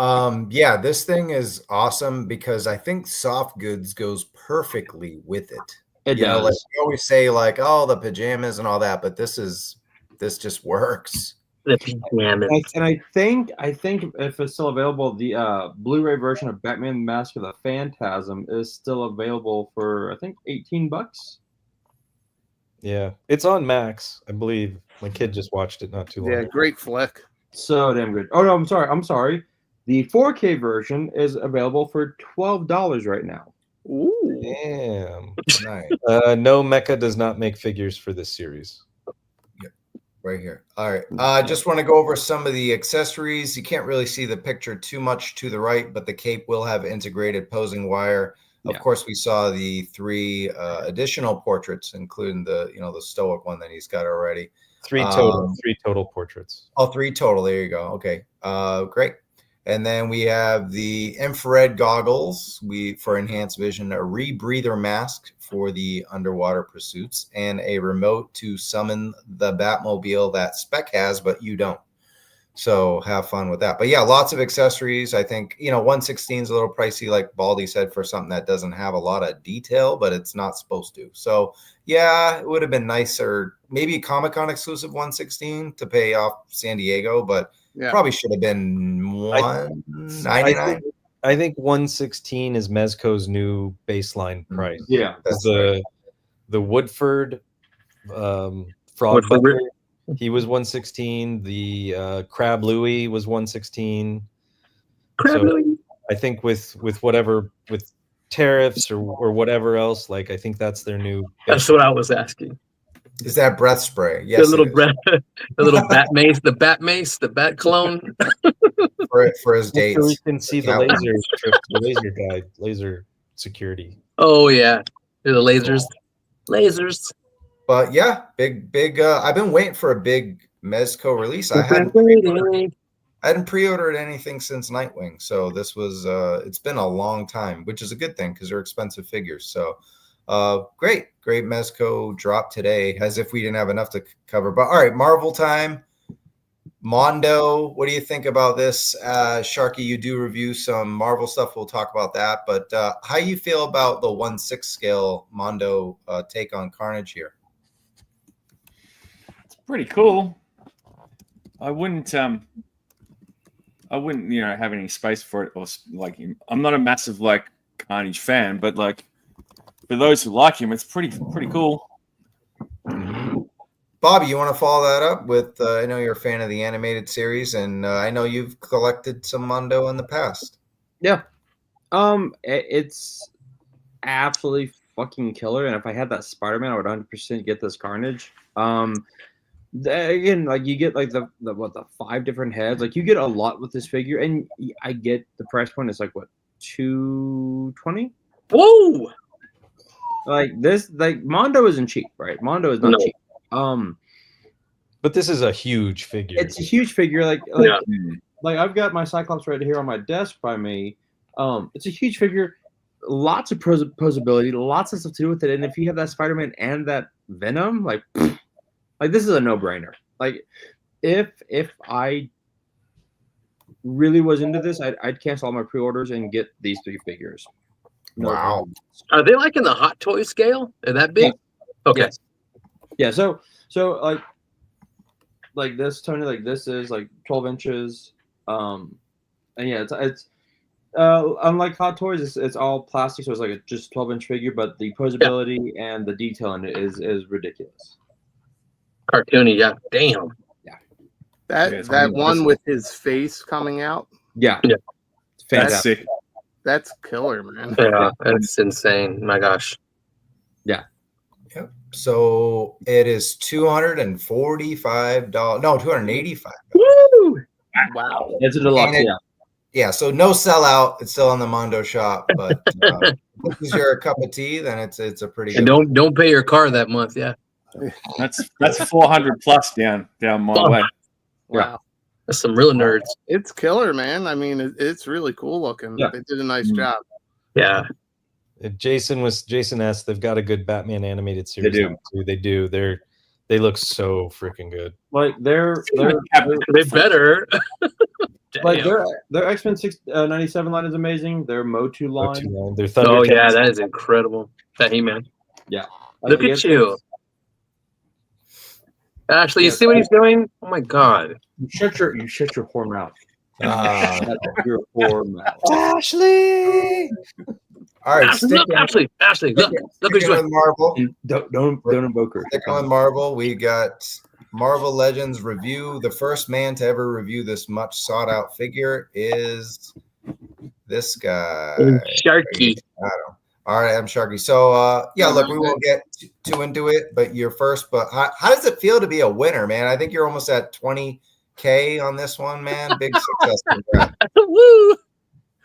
Yeah, this thing is awesome because I think soft goods goes perfectly with it.
It
You know, like
does.
we always say, like, oh, the pajamas and all that, but this just works.
Damn it.
And I think if it's still available, the Blu-ray version of Batman: Mask of the Phantasm is still available for I think $18.
Yeah. It's on Max, I believe. My kid just watched it not too long
Yeah,
ago.
great flick.
So damn good. Oh no, I'm sorry. The 4K version is available for $12 right now.
Ooh.
Damn. Nice.
No, Mecha does not make figures for this series.
Right here. All right. I just want to go over some of the accessories. You can't really see the picture too much to the right, but the cape will have integrated posing wire. Of
Yeah.
course, we saw the 3 additional portraits, including the stoic one that he's got already.
3 total portraits.
Oh, 3 total. There you go. Okay. Great. And then we have the infrared goggles for enhanced vision, a rebreather mask for the underwater pursuits, and a remote to summon the Batmobile that Spec has, but you don't. So have fun with that. But yeah, lots of accessories. I think, 116 is a little pricey, like Baldy said, for something that doesn't have a lot of detail, but it's not supposed to. So yeah, it would have been nicer, maybe a Comic-Con exclusive 116 to pay off San Diego, but probably should have been $199.
I think 116 is Mezco's new baseline price.
Yeah,
That's
the Woodford Frog
Woodford.
Butler, he was 116. The Crab Louie was 116.
Crab Louie.
I think with whatever, with tariffs or whatever else, like I think that's their new.
That's what I was asking.
Is that breath spray? Yes,
The little breath, the little bat mace, the bat clone.
for his dates.
So we can see the laser strip, the laser guide, laser security.
Oh yeah, the lasers.
But yeah, big. I've been waiting for a big Mezco release. I hadn't pre-ordered anything since Nightwing, so this was. It's been a long time, which is a good thing because they're expensive figures. So, great Mezco drop today, as if we didn't have enough to cover. But all right, Marvel time. Mondo, what do you think about this? Sharky, you do review some Marvel stuff. We'll talk about that. But how you feel about the 1/6 scale Mondo take on Carnage here?
It's pretty cool. I wouldn't have any space for it, or like I'm not a massive Carnage fan, but like for those who like him, it's pretty cool.
Bobby, you want to follow that up with? I know you're a fan of the animated series, and I know you've collected some Mondo in the past.
Yeah, it's absolutely fucking killer. And if I had that Spider-Man, I would 100% get this Carnage. Again, like you get like the 5 different heads. Like you get a lot with this figure, and I get the price point is like what, $220.
Whoa!
Like this, like Mondo isn't cheap, right? Mondo is not cheap.
But this is a huge figure.
It's a huge figure. Like I've got my Cyclops right here on my desk by me. It's a huge figure, lots of posability, lots of stuff to do with it. And if you have that Spider-Man and that Venom, like this is a no-brainer. Like if I really was into this, I'd cancel all my pre-orders and get these 3 figures. No
Wow.
problem.
Are they like in the Hot Toy scale? Are that big?
Yeah.
Okay.
Yes. Yeah. So like this, Tony, like this is like 12 inches. And yeah, it's unlike Hot Toys, it's all plastic, so it's like a just 12-inch figure, but the posability and the detail in it is ridiculous.
Cartoony, yeah. Damn.
Yeah.
That one with his face coming out.
Yeah.
Yeah.
It's fantastic.
That's killer, man.
Yeah, that's insane. My gosh.
Yeah.
Yep. So it is $245. No, $285.
Woo!
Wow.
It's a deluxe.
And
Yeah.
Yeah, so no sellout. It's still on the Mondo shop, but if this is your cup of tea, then it's a pretty good.
And don't pay your car that month. Yeah.
That's 400 plus down my way.
Wow.
That's some real nerds.
It's killer, man. I mean, it's really cool looking.
Yeah.
They did a nice job.
Yeah.
Jason asked, they've got a good Batman animated series.
do.
now, too. They do. They look so freaking good.
Like they're
They better.
like
Damn.
their X-Men 97 line is amazing. Their Motu line.
Their
Oh
Thundercats.
yeah, that is incredible. That He-Man.
Yeah.
Look at you. Ashley, you see what he's doing? Oh my god.
You shut your whore mouth.
Ah.
Your whore mouth.
Ashley.
All right,
Look, Ashley, look what he's
sticking
doing.
with Marvel.
Don't invoke her.
Sticking with Marvel, we got Marvel Legends review. The first man to ever review this much sought out figure is this guy.
Sharky.
All right, I'm Sharky. So yeah, look, we won't get too into it, but you're first. But how does it feel to be a winner, man? I think you're almost at 20K on this one, man. Big success. Congrats.
Woo!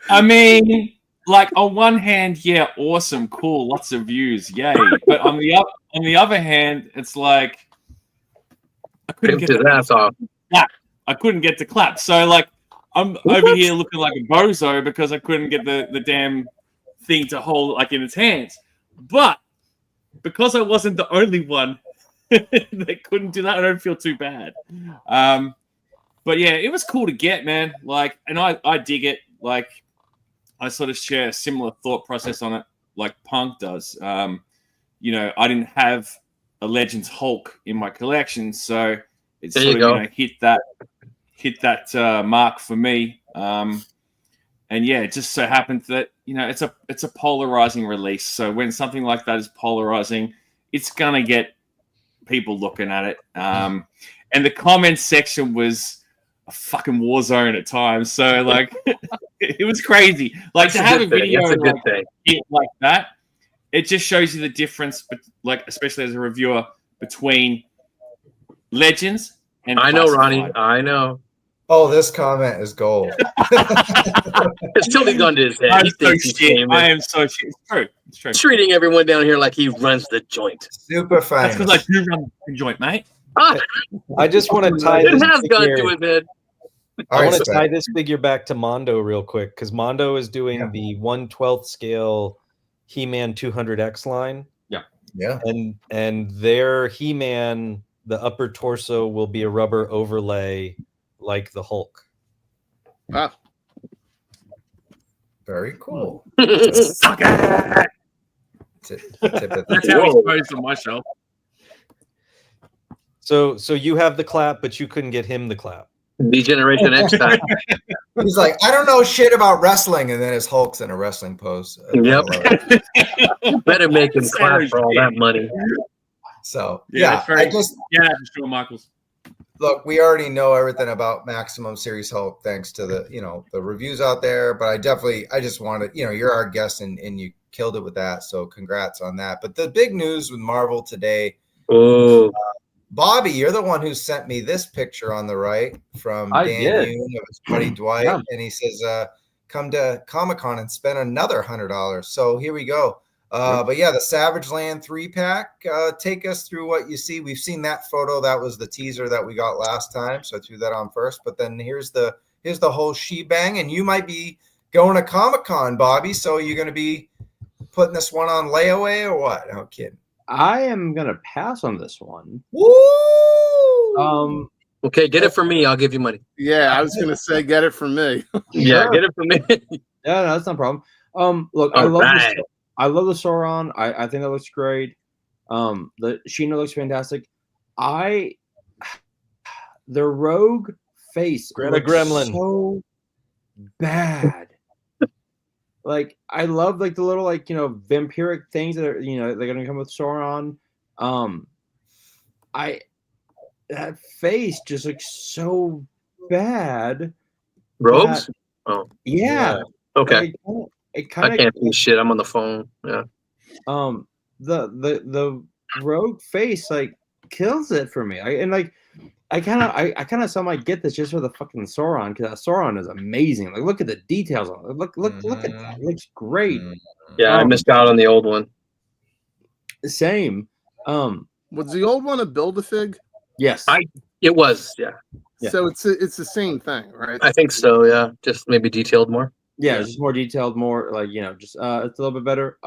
I mean, like on one hand, yeah, awesome, cool, lots of views, yay. But on the other hand, it's like I couldn't
Pimped his ass off.
I couldn't get to clap. So like I'm over here looking like a bozo because I couldn't get the damn thing to hold like in its hands. But because I wasn't the only one that couldn't do that, I don't feel too bad. But yeah, it was cool to get, man. Like, and I dig it. Like, I sort of share a similar thought process on it, like Punk does. You know, I didn't have a Legends Hulk in my collection, so it
There
sort
you
of
go.
hit that mark for me. And yeah, it just so happened that it's a polarizing release. So when something like that is polarizing, it's gonna get people looking at it. And the comments section was a fucking war zone at times. So like, it was crazy. Like
That's
to have a
good thing.
video
That's a good
like,
thing.
like that, it just shows you the difference, like especially as a reviewer, between Legends and
I know, Ronnie.
Classified.
I know.
Oh, this comment is gold.
It's totally gone to his head.
I'm
He
so
thinks he's
shit.
famous.
I am so shit. It's true. It's true.
Treating everyone down here like he runs the joint.
Super
That's because I
famous.
do run the joint, mate.
Ah,
I just want to tie
it
this
has gone
figure.
to his head.
All
I
right,
want to
Spec.
tie this figure back to Mondo real quick because Mondo is doing
Yeah.
the 1/12 scale He-Man 200X line,
Yeah.
and their He-Man, the upper torso will be a rubber overlay like the Hulk.
Ah,
Very cool.
Suck it.
Tip it.
That's how he's
Whoa.
posed on my shelf.
So you have the clap, but you couldn't get him the clap.
Degeneration X time.
He's like, I don't know shit about wrestling, and then his Hulk's in a wrestling pose. I
Yep.
love it.
Better make him clap for all that money.
So
Yeah,
yeah,
it's very-
I just
Yeah, for sure, Michaels.
look. We already know everything about Maximum Series Hulk thanks to the the reviews out there. But I just wanted you're our guest and you killed it with that. So congrats on that. But the big news with Marvel today.
Oh,
Bobby, you're the one who sent me this picture on the right from
I
Dan
did.
Yoon of his buddy Dwight,
Yeah.
and he says, "Come to Comic-Con and spend another $100." So here we go. But yeah, the Savage Land 3-pack. Take us through what you see. We've seen that photo. That was the teaser that we got last time, so I threw that on first. But then here's the whole shebang, and you might be going to Comic-Con, Bobby. So you're going to be putting this one on layaway or what? No kidding.
I am gonna pass on this one.
Woo!
okay. Get it for me. I'll give you money.
yeah, I was gonna say get it from me.
Yeah,
Sure.
get it for me.
Yeah, no, that's not a problem. Look,
All right.
I love the Sauron. I think that looks great. The Sheena looks fantastic. The Rogue face
Greta
looks
Gremlin.
so bad. Like I love like the little like vampiric things that are they're gonna come with Sauron. That face just looks so bad.
Rogues?
that-
Oh,
Yeah.
okay.
Like, it
I
kind of
can't see shit. I'm on the phone. Yeah.
the Rogue face like kills it for me. I kind of somehow get this just for the fucking Sauron because that Sauron is amazing. Like look at the details on it. Look at that. It looks great.
Yeah, I missed out on the old one.
Same.
Was the old one a Build-A-Fig?
Yes.
It was. Yeah,
Yeah.
So it's the same thing, right?
I think so. Yeah, just maybe detailed more.
Yeah, it's just more detailed, more like just it's a little bit better.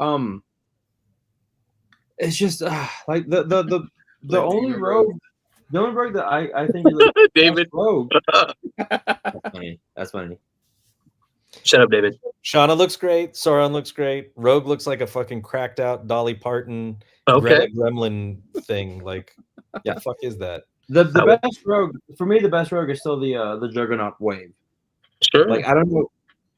It's just like the only rogue, that I think is like
David,
Rogue. That's funny.
shut up, David.
Shauna looks great. Sauron looks great. Rogue looks like a fucking cracked out Dolly Parton
Okay.
Greta Gremlin thing. Like, what the fuck is that?
The best rogue for me, the best rogue is still the Juggernaut wave.
Sure.
Like I don't know.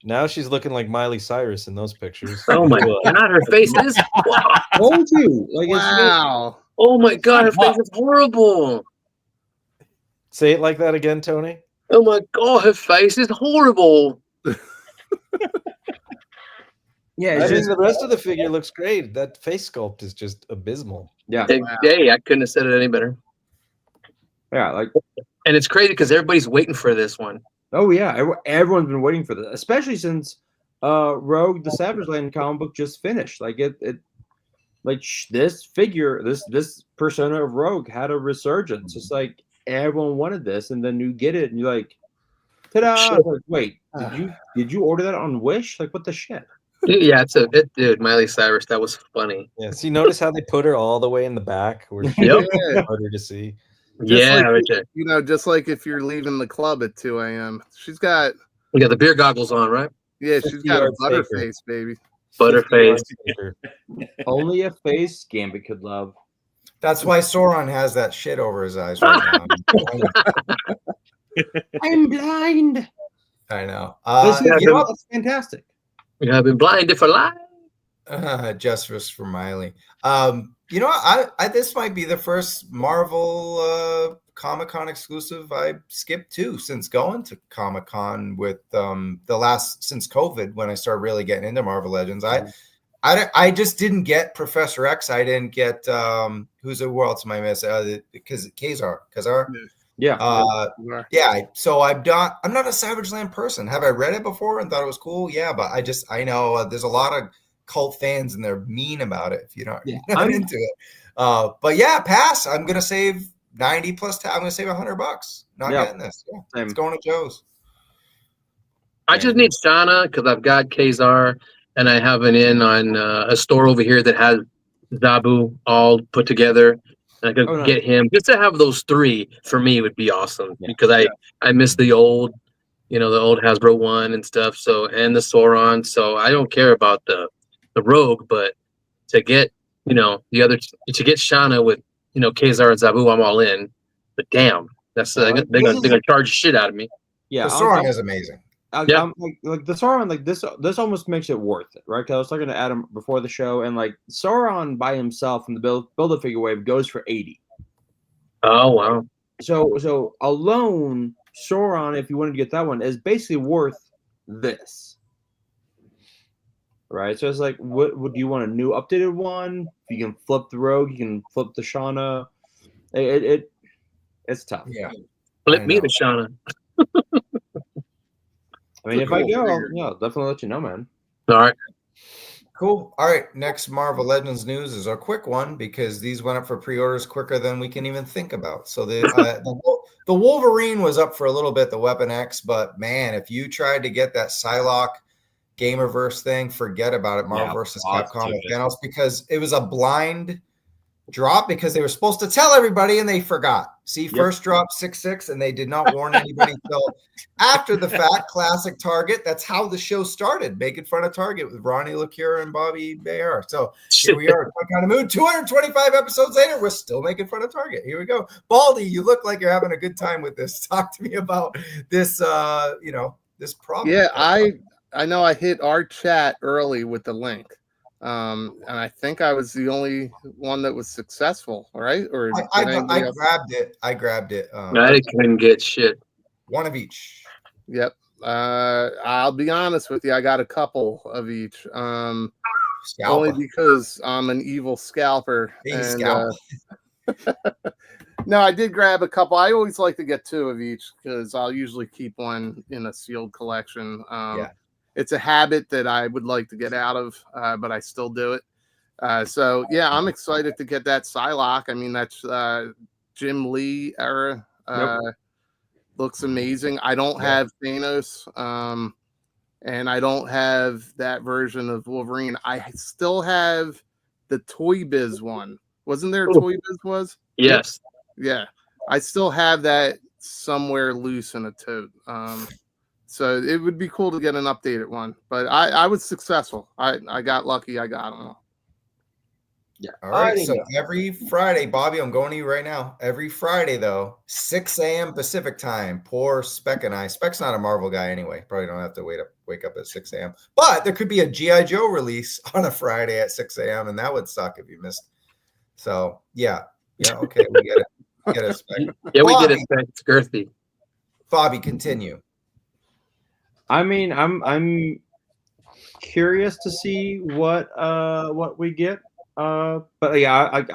Now she's looking like Miley Cyrus in those pictures.
Oh my god, her face is. Wow.
Told you. Like
Wow.
Oh my god, her face is horrible.
Say it like that again, Tony.
Oh my god, her face is horrible.
yeah,
I
it's
mean,
just
the rest of the figure looks great. That face sculpt is just abysmal.
yeah,
Hey, I couldn't have said it any better.
yeah. Like
And it's crazy because everybody's waiting for this one.
oh yeah, everyone's been waiting for this, especially since Rogue the Savage Land comic book just finished. Like this figure, this persona of Rogue had a resurgence. It's like everyone wanted this, and then you get it, and you're like, ta-da!
Sure.
It's like, wait, did you order that on Wish? Like, what the shit?
Yeah, dude, Miley Cyrus, that was funny.
Yeah. See, notice how they put her all the way in the back where she's
Yep.
Yeah.
harder to see.
Yeah,
like,
Richard.
you know, just like if you're leaving the club at 2 a.m. She's got,
We got the beer goggles on, right?
yeah, she's
50
got a
yard staker.
butterface, baby.
50 yard
Butterface.
staker.
Only a face Gambit could love.
That's why Sauron has that shit over his eyes right now.
I'm blind.
I know.
That's fantastic.
We have been blinded for life.
Justice for Miley. You know what? I this might be the first Marvel Comic-Con exclusive I skipped to since going to Comic-Con with since COVID, when I started really getting into Marvel Legends. I just didn't get Professor X. I didn't get who else am I missing? Because Kazar.
Yeah.
Yeah. So I'm not a Savage Land person. Have I read it before and thought it was cool? Yeah, but I know there's a lot of cult fans and they're mean about it if you're not into it. But yeah, pass. I'm gonna save 90 plus. I'm gonna save $100. Not getting this. Yeah, it's going to Joe's.
I just need Shauna because I've got Kazar and I have an in on a store over here that has Zabu all put together. And I could get him just to have those three for me would be awesome because I miss the old, the old Hasbro one and stuff. So, and the Sauron. So I don't care about the Rogue, but to get, the other, to get Shauna with, Kazar and Zabu, I'm all in. But damn, that's they're gonna charge the shit out of me.
Yeah, the Sauron is amazing.
I'm like the Sauron, like this almost makes it worth it, right? Because I was talking to Adam before the show, and like Sauron by himself in the Build-A-Figure wave goes for 80.
Oh wow!
So alone, Sauron, if you wanted to get that one, is basically worth this, right? So it's like, what would you want, a new updated one? If you can flip the Rogue, you can flip the Shauna. It's tough.
Yeah,
flip me the Shauna.
I mean, if I go, I'll definitely let you know, man.
All right.
Cool. All right. Next Marvel Legends news is a quick one because these went up for pre-orders quicker than we can even think about. So the Wolverine was up for a little bit, the Weapon X, but man, if you tried to get that Psylocke Gamerverse thing, forget about it. Marvel versus Capcom with Thanos, because it was a blind drop because they were supposed to tell everybody and they forgot. First drop 6/6 and they did not warn anybody until after the fact. Classic Target. That's how the show started, making fun of Target with Ronnie LaCure and Bobby Bayar. So here we are, kind of mood. 225 episodes later, we're still making fun of Target. Here we go. Baldy, you look like you're having a good time with this. Talk to me about this this problem.
Yeah, I know I hit our chat early with the link. And I think I was the only one that was successful, right? Or
I grabbed it. I
couldn't get shit.
One of each.
Yep. I'll be honest with you. I got a couple of each. Only because I'm an evil scalper. No, I did grab a couple. I always like to get two of each because I'll usually keep one in a sealed collection. It's a habit that I would like to get out of, but I still do it. So yeah, I'm excited to get that Psylocke. I mean, that's Jim Lee era. Looks amazing. I don't have Thanos, and I don't have that version of Wolverine. I still have the Toy Biz one. Wasn't there a Toy Biz was?
Yes.
Yeah. I still have that somewhere loose in a tote. So it would be cool to get an updated one, but I was successful. I got lucky. I got them all.
Yeah. All right. So every Friday, Bobby, I'm going to you right now. Every Friday, though, 6 a.m. Pacific time. Poor Spec and I. Spec's not a Marvel guy anyway. Probably don't have to wake up at 6 a.m. But there could be a GIJoe release on a Friday at 6 a.m. and that would suck if you missed. So yeah. Okay, we get it. We get it, Spec.
Yeah, we get it, Spec. It's girthy.
Bobby, continue.
I mean, I'm curious to see what we get. But yeah,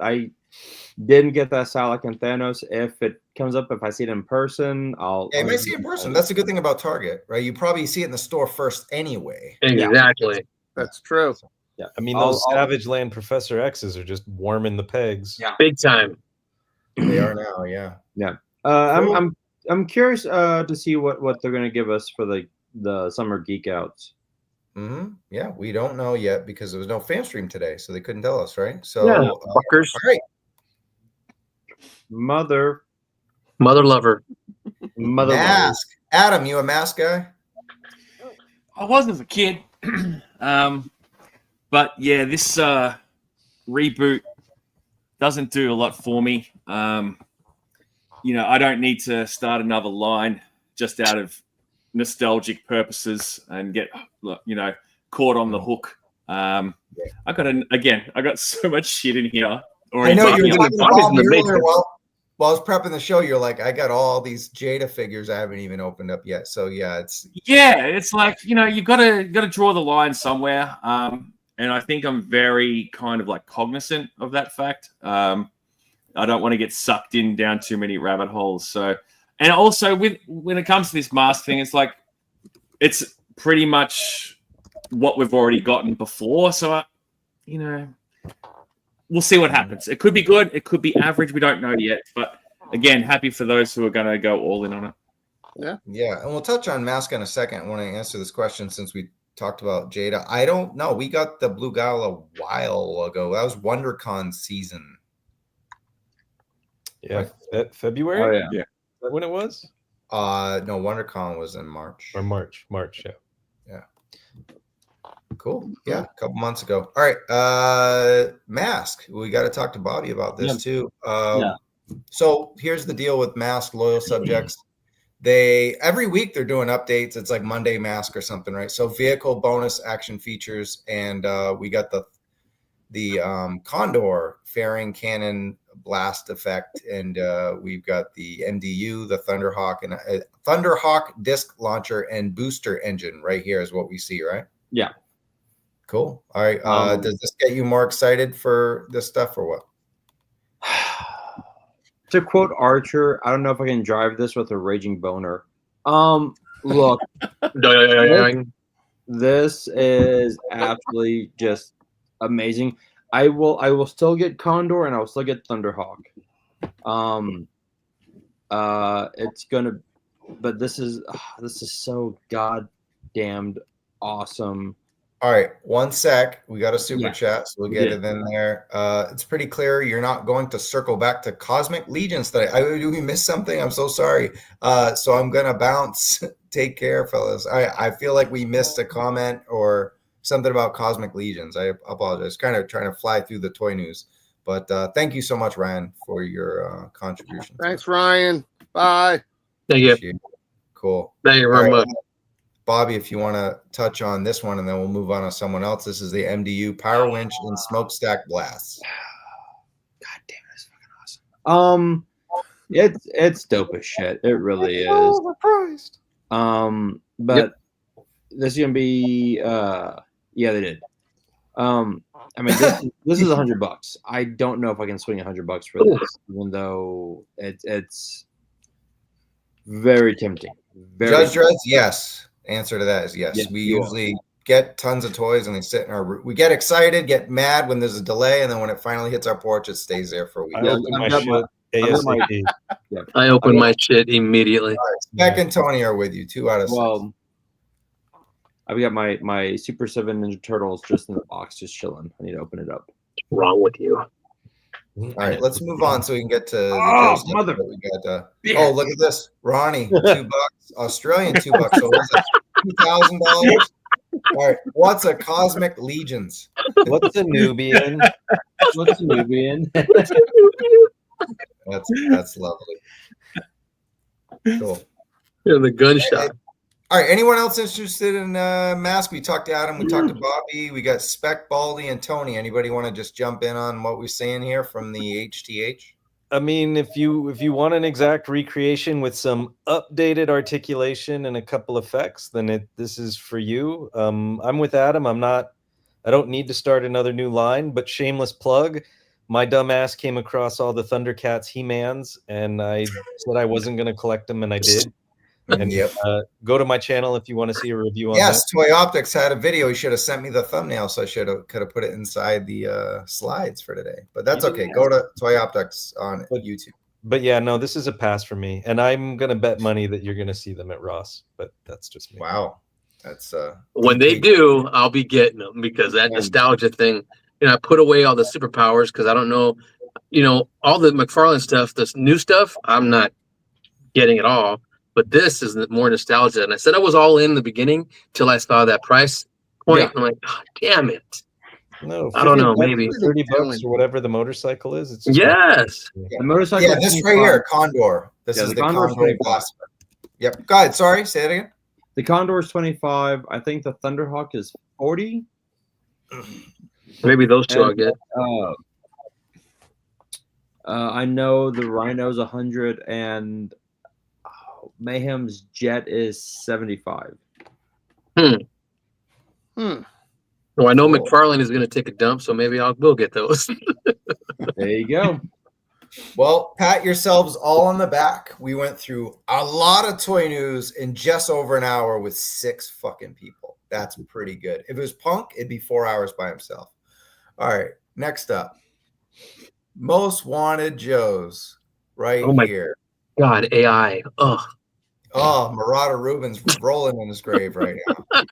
I didn't get that Psylocke and Thanos. If it comes up, if I see it in person,
you might see it in person. That's a good thing about Target, right? You probably see it in the store first anyway.
Exactly.
Yeah. That's true.
Yeah.
I mean, those Savage Land Professor X's are just warming the pegs.
Yeah. Big time.
They are now, yeah.
Yeah. Cool. I'm curious to see what they're gonna give us for the summer geek outs.
Mm-hmm. Yeah, we don't know yet because there was no fan stream today, so they couldn't tell us, right? So
fuckers.
All right.
Mother
lover.
lover.
Mask. Adam, you a mask guy?
I was as a kid. But yeah, this reboot doesn't do a lot for me. You know, I don't need to start another line just out of nostalgic purposes and get, you know, caught on the hook. I got so much shit in here.
I know you were talking
Bobby's
about
in the
me earlier
Matrix.
while I was prepping the show. You're like, I got all these Jada figures I haven't even opened up yet. So yeah, it's
like, you know, you've got to draw the line somewhere. And I think I'm very kind of like cognizant of that fact. I don't want to get sucked in down too many rabbit holes. So, and also when it comes to this mask thing, it's like, it's pretty much what we've already gotten before. So, you know, we'll see what happens. It could be good. It could be average. We don't know yet. But again, happy for those who are going to go all in on it.
Yeah. And we'll touch on mask in a second. I want to answer this question since we talked about Jada. I don't know. We got the Blue Gal a while ago. That was WonderCon season.
Yeah, February.
Oh yeah.
Is that when it was?
No, WonderCon was in March.
Or March. Yeah.
Cool. Yeah, a couple months ago. All right. Mask. We got to talk to Bobby about this too. So here's the deal with Mask loyal subjects. Every week they're doing updates. It's like Monday Mask or something, right? So vehicle bonus action features, and we got the Condor fairing cannon blast effect, and we've got the MDU, the Thunderhawk, and Thunderhawk disc launcher and booster engine right here is what we see, right?
Yeah.
Cool. All right. Does this get you more excited for this stuff or what?
To quote Archer, I don't know if I can drive this with a raging boner. Look, this is absolutely just amazing. I will still get Condor and I will still get Thunderhawk. It's gonna, but this is so goddamned awesome.
All right, one sec. We got a super chat, so we'll get it in there. It's pretty clear you're not going to circle back to Cosmic Legions today. We missed something. I'm so sorry. So I'm gonna bounce. Take care, fellas. I feel like we missed a comment or something about Cosmic Legions. I apologize. Kind of trying to fly through the toy news, but thank you so much, Ryan, for your contribution.
Thanks, Ryan. Bye.
Thank you.
Cool.
Thank you very much.
Bobby, if you want to touch on this one, and then we'll move on to someone else. This is the MDU Power Winch and Smokestack Blasts.
God damn it, it's fucking awesome. It's dope as shit. It really is.
Overpriced.
But this is gonna be yeah, they did. I mean, this is $100. I don't know if I can swing $100 for this, even though it's very tempting.
Judge Dreds, yes. Answer to that is yes.
Yeah,
we usually get tons of toys and they sit in our. We get excited, get mad when there's a delay, and then when it finally hits our porch, it stays there for a week.
I open my shit ASAP.
I open my shit immediately.
All right, Spec and Tony are with you. 2 out of 6.
Well, I've got my Super 7 Ninja Turtles just in the box, just chilling. I need to open it up.
What's wrong with you?
All right, let's move on so we can get to the
mother.
we got, oh, look at this. Ronnie, $2. Australian $2. So what's that? $2,000. All right. What's a Cosmic Legions?
What's a Nubian?
What's a Nubian?
That's lovely. Cool.
Yeah, the gunshot.
All right. Anyone else interested in Mask? We talked to Adam. We talked to Bobby. We got Spec, Baldy, and Tony. Anybody want to just jump in on what we're saying here from the HTH?
I mean, if you want an exact recreation with some updated articulation and a couple effects, then this is for you. I'm with Adam. I don't need to start another new line, but shameless plug. My dumb ass came across all the Thundercats He-Mans, and I said I wasn't going to collect them, and I did. And go to my channel if you want to see a review on that.
Yes, Toy Optics had a video. He should have sent me the thumbnail, so I could have put it inside the slides for today. But that's okay. Go to Toy Optics on YouTube.
But yeah, no, this is a pass for me, and I'm gonna bet money that you're gonna see them at Ross. But that's just me.
Wow, that's
when they do, I'll be getting them because that nostalgia thing. You know, I put away all the superpowers because I don't know all the McFarlane stuff, this new stuff, I'm not getting at all. But this is more nostalgia. And I said I was all in the beginning till I saw that price point.
Yeah.
I'm like, oh, damn it.
No,
I don't know,
50
maybe.
$30 or whatever the motorcycle is. It's just
Yes.
The motorcycle.
Yeah, this right here, Condor. This
Yeah,
is
the
the
Condor's
Condor
25.
class. Yep. Go ahead. Sorry, say it again.
The Condor is 25. I think the Thunderhawk is 40.
Maybe those two I'll
And,
get.
I know the Rhino's 100 and Mayhem's Jet is 75.
Hmm.
Well, I know
Cool.
McFarlane is going to take a dump, so maybe we'll get those.
There you go.
Well, pat yourselves all on the back. We went through a lot of toy news in just over an hour with 6 fucking people. That's pretty good. If it was Punk, it'd be 4 hours by himself. All right, next up. Most Wanted Joes right
Oh my
here.
God, AI. Ugh.
Oh, Marauder Rubin's rolling in his grave right now.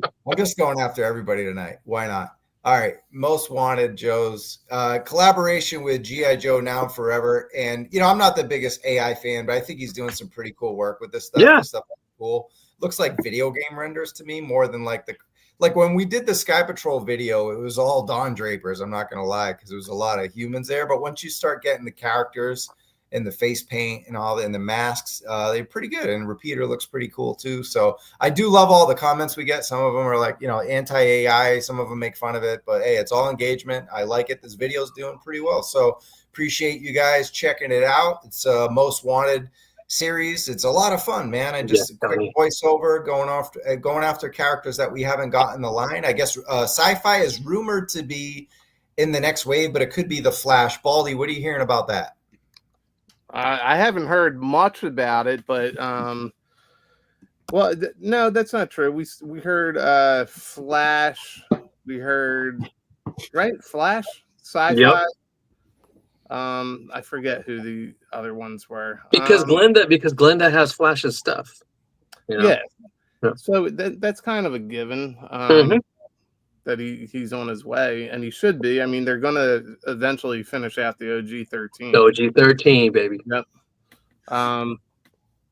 I'm just going after everybody tonight. Why not? All right. Most Wanted Joe's collaboration with GIJoe Now and Forever. And, I'm not the biggest AI fan, but I think he's doing some pretty cool work with this stuff.
Yeah.
This stuff is cool. Looks like video game renders to me more than like when we did the Sky Patrol video, it was all Don Drapers. I'm not going to lie, because there was a lot of humans there. But once you start getting the characters and the face paint and all and the masks, they're pretty good. And Repeater looks pretty cool too. So I do love all the comments we get. Some of them are like, anti-AI. Some of them make fun of it, but hey, it's all engagement. I like it. This video's doing pretty well. So appreciate you guys checking it out. It's a Most Wanted series. It's a lot of fun, man. And just a quick voiceover going after characters that we haven't gotten the line. I guess Sci-Fi is rumored to be in the next wave, but it could be the Flash. Baldy, what are you hearing about that?
I haven't heard much about it, but no, that's not true. We heard Flash. We heard Flash, Sci-Fi.
Yep.
I forget who the other ones were.
Because Glenda has Flash's stuff.
Yeah.
Yeah.
So that's kind of a given. That he's on his way, and he should be. I mean, they're going to eventually finish out the OG 13.
OG 13, baby.
Yep.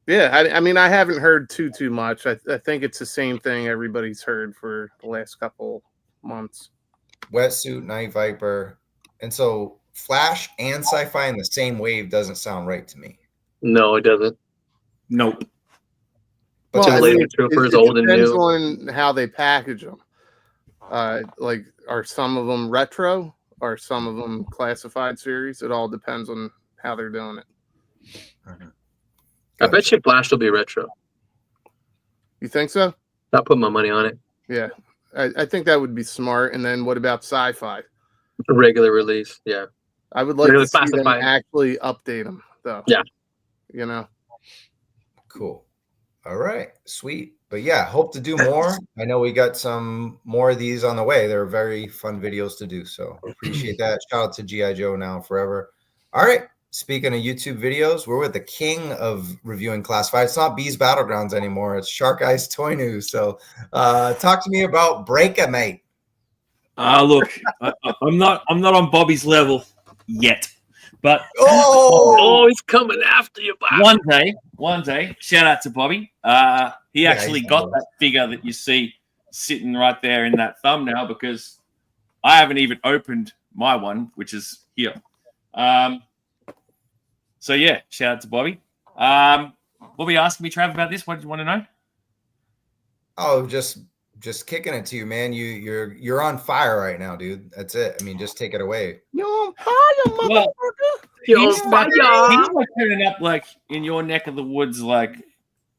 Yeah. I mean, I haven't heard too much. I think it's the same thing everybody's heard for the last couple months.
Wetsuit, Night Viper, and so Flash and Sci-Fi in the same wave doesn't sound right to me.
No, it doesn't.
Nope.
But
Well, Laser Troopers, old and
depends
new.
on how they package them. Like, are some of them retro? Are some of them classified series? It all depends on how they're doing it.
I bet you Flash will be retro.
You think so?
I'll put my money on it.
Yeah, I think that would be smart. And then what about Sci-Fi?
A regular release, yeah.
I would like
Really
to see them
classified.
actually update them, though.
Yeah.
Cool. All right. Sweet. But yeah, hope to do more. I know we got some more of these on the way. They're very fun videos to do. So appreciate that. Shout out to GIJoe Now and Forever. All right. Speaking of YouTube videos, we're with the king of reviewing classified. It's not Bees Battlegrounds anymore. It's Shark Eyes Toy News. So talk to me about Break-A-Mate.
Look, I'm not on Bobby's level yet, but
Oh, he's coming after you, Bob.
one day, shout out to Bobby. He actually got that figure that you see sitting right there in that thumbnail, because I haven't even opened my one, which is here. So yeah, shout out to Bobby. What were you asking me, Trav, about this? What did you want to know?
Oh, just kicking it to you, man. You're on fire right now, dude. That's it. I mean, just take it away.
You're on fire, motherfucker.
He's like turning up like in your neck of the woods, like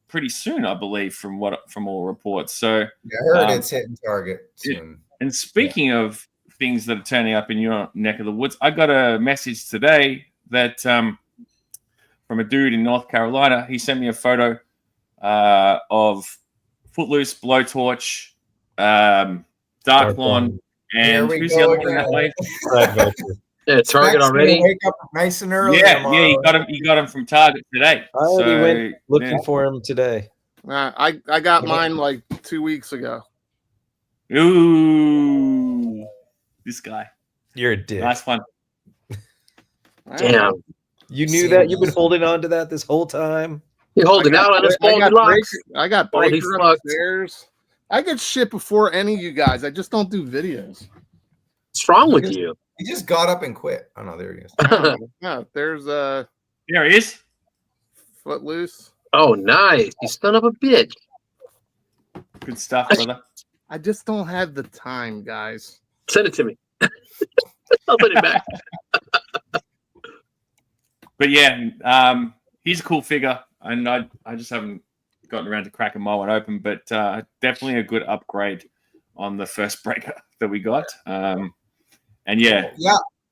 pretty soon, I believe, from all reports. So
Yeah, I heard it's hitting target soon.
And speaking of things that are turning up in your neck of the woods, I got a message today that from a dude in North Carolina. He sent me a photo of Footloose, Blowtorch, Dark Lawn, and who's the other one that way?
Yeah, Target already.
Wake up nice and early.
Yeah, he got him from Target today.
I already went looking for him today.
I got mine like 2 weeks ago.
Ooh, this guy.
You're a dick.
Nice one.
Damn.
You knew that? You've been holding on to that this whole time?
You're holding out on us, Baldy Locks.
I got
Baldy
Breaker
fucked.
upstairs. I get shit before any of you guys. I just don't do videos.
What's wrong with you?
He just got up and quit. Oh no, there he is.
No, there's
There he is.
Footloose.
Oh, nice. You son of a bitch.
Good stuff, brother.
I just don't have the time, guys.
Send it to me. I'll put it back.
But yeah, he's a cool figure, and I just haven't gotten around to cracking my one open, but definitely a good upgrade on the first breaker that we got. And yeah,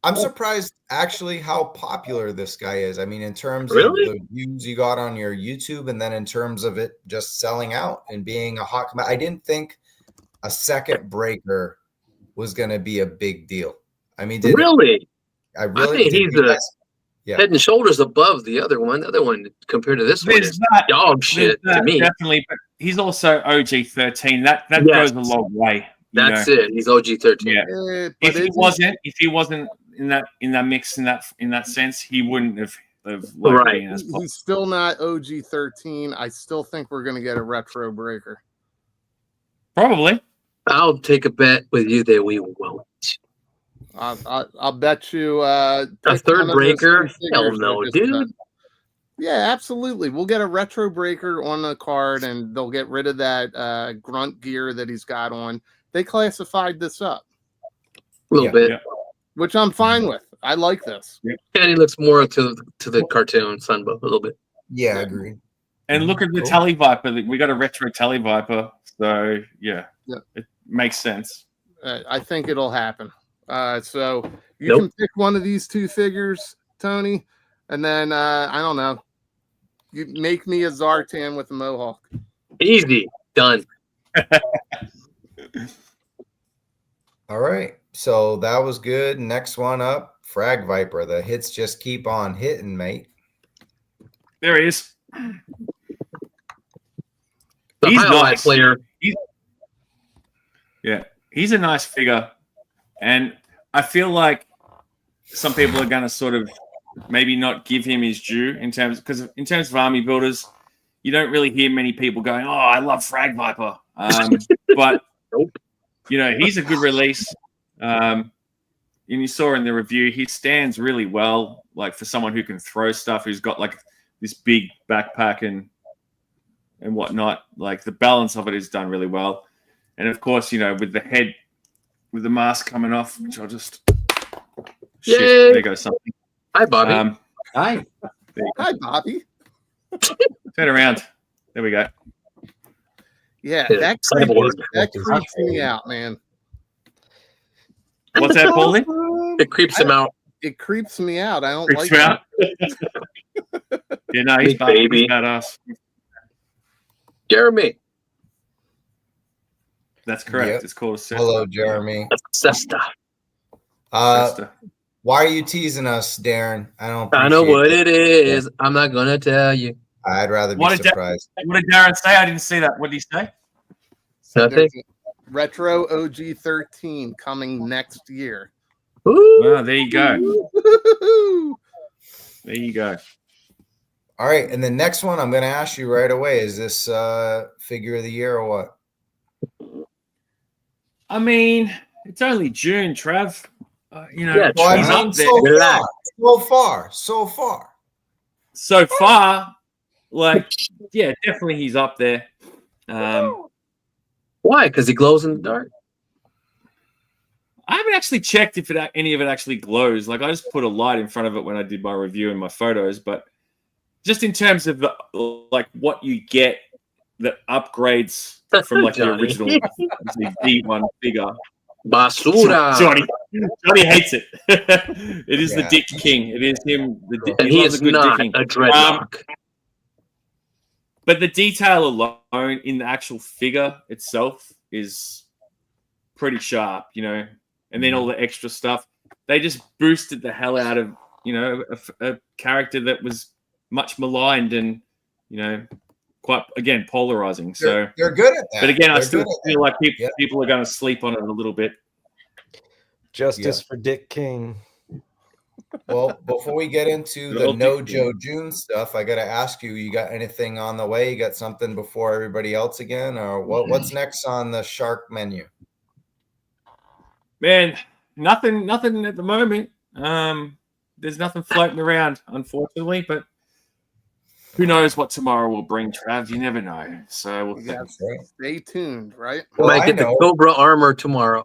I'm surprised actually how popular this guy is. I mean, in terms
Really?
of the views you got on your YouTube, and then in terms of it just selling out and being a hot commodity. I didn't think a second breaker was going to be a big deal. I mean,
Really?
I really
think
did
he's
you
a-
guys- yeah.
Head and shoulders above the other one. The other one, compared to this one,
there's
is
that.
dog shit
There's
to
that,
me.
definitely. But he's also OG13. That
Yes.
goes a long way. you
That's
know?
it. He's OG13.
Yeah.
But
If he
it's-
wasn't in that mix in that sense, he wouldn't have
Right.
been as
he's still not OG13. I still think we're going to get a retro breaker.
probably.
I'll take a bet with you that we won't.
I'll bet you
A
pick
third
one of those
breaker?
two
Hell
figures
no,
that just
dude.
got- Yeah, absolutely. We'll get a retro breaker on the card, and they'll get rid of that grunt gear that he's got on. They classified this up,
A little bit.
Yeah.
which I'm fine with. I like this.
And he looks more to the cartoon Sunbow a little bit.
Yeah, agreed.
And look at the
Cool.
Tele Viper. We got a retro Tele Viper, so yeah,
Yeah.
it makes sense.
I think it'll happen. So you
Nope.
can pick one of these two figures, Tony, and then I don't know. You make me a Zartan with a mohawk.
Easy. Done.
All right. So that was good. Next one up, Frag Viper. The hits just keep on hitting, mate.
There he is.
The
He's
highlight
nice.
player.
Yeah, he's a nice figure, and I feel like some people are going to sort of maybe not give him his due in terms of army builders, you don't really hear many people going, "Oh, I love Frag Viper," but
Nope.
you know he's a good release. And you saw in the review, he stands really well, like for someone who can throw stuff, who's got like this big backpack and whatnot. Like the balance of it is done really well. And of course, you know, with the head, with the mask coming off, which I'll just shit,
Yay.
there goes something.
Hi, Bobby.
Hi.
Hi, Bobby.
Turn around. There we go.
Yeah,
Yeah,
that
cyborg.
creeps me out, man.
What's that, Paulie?
It creeps him out.
It creeps me out. I don't
Freaks
like
me
it.
out. Yeah, no, he's
Big baby.
He's badass.
Jeremy.
That's correct.
Yep.
It's called a Cesta.
Hello, Jeremy.
Cesta.
Cesta.
Why are you teasing us, Darren? I don't.
I know
appreciate
what it is. I'm not gonna tell you.
I'd rather be
What did
surprised.
What did Darren say? I didn't see that. What did he say?
Nothing.
There's a Retro OG13 coming next year.
Ooh.
Well, there you go.
Woo-hoo-hoo-hoo.
There you go.
All right, and the next one I'm going to ask you right away: is this figure of the year or what?
I mean, it's only June, Trav. You know,
Yeah,
Well, I
he's
mean,
up there.
so far.
So far, like, yeah, definitely he's up there.
Why? Because he glows in the dark.
I haven't actually checked if any of it actually glows. Like, I just put a light in front of it when I did my review and my photos. But just in terms of like what you get that upgrades from like the
Johnny.
original D1 figure.
Basura.
Johnny hates it. It is the
Yeah.
Dick King. It is him.
And he
loves
is
a good
not
dicking.
a dreadlock.
But the detail alone in the actual figure itself is pretty sharp, you know. And then all the extra stuff, they just boosted the hell out of, you know, a character that was much maligned and, you know, quite, again, polarizing. So,
They're good at that.
but again, I
They're
still
good at
feel like
Yeah.
people are going to sleep on it a little bit.
Justice for Dick King.
Well, before we get into the
Well,
no Joe June stuff, I got to ask you: you got anything on the way? You got something before everybody else again, or what's next on the shark menu?
Man, nothing at the moment. There's nothing floating around, unfortunately, but who knows what tomorrow will bring, Trav? You never know. So we'll
You gotta stay tuned, right?
Well,
Might
I
get the
know.
Cobra armor tomorrow.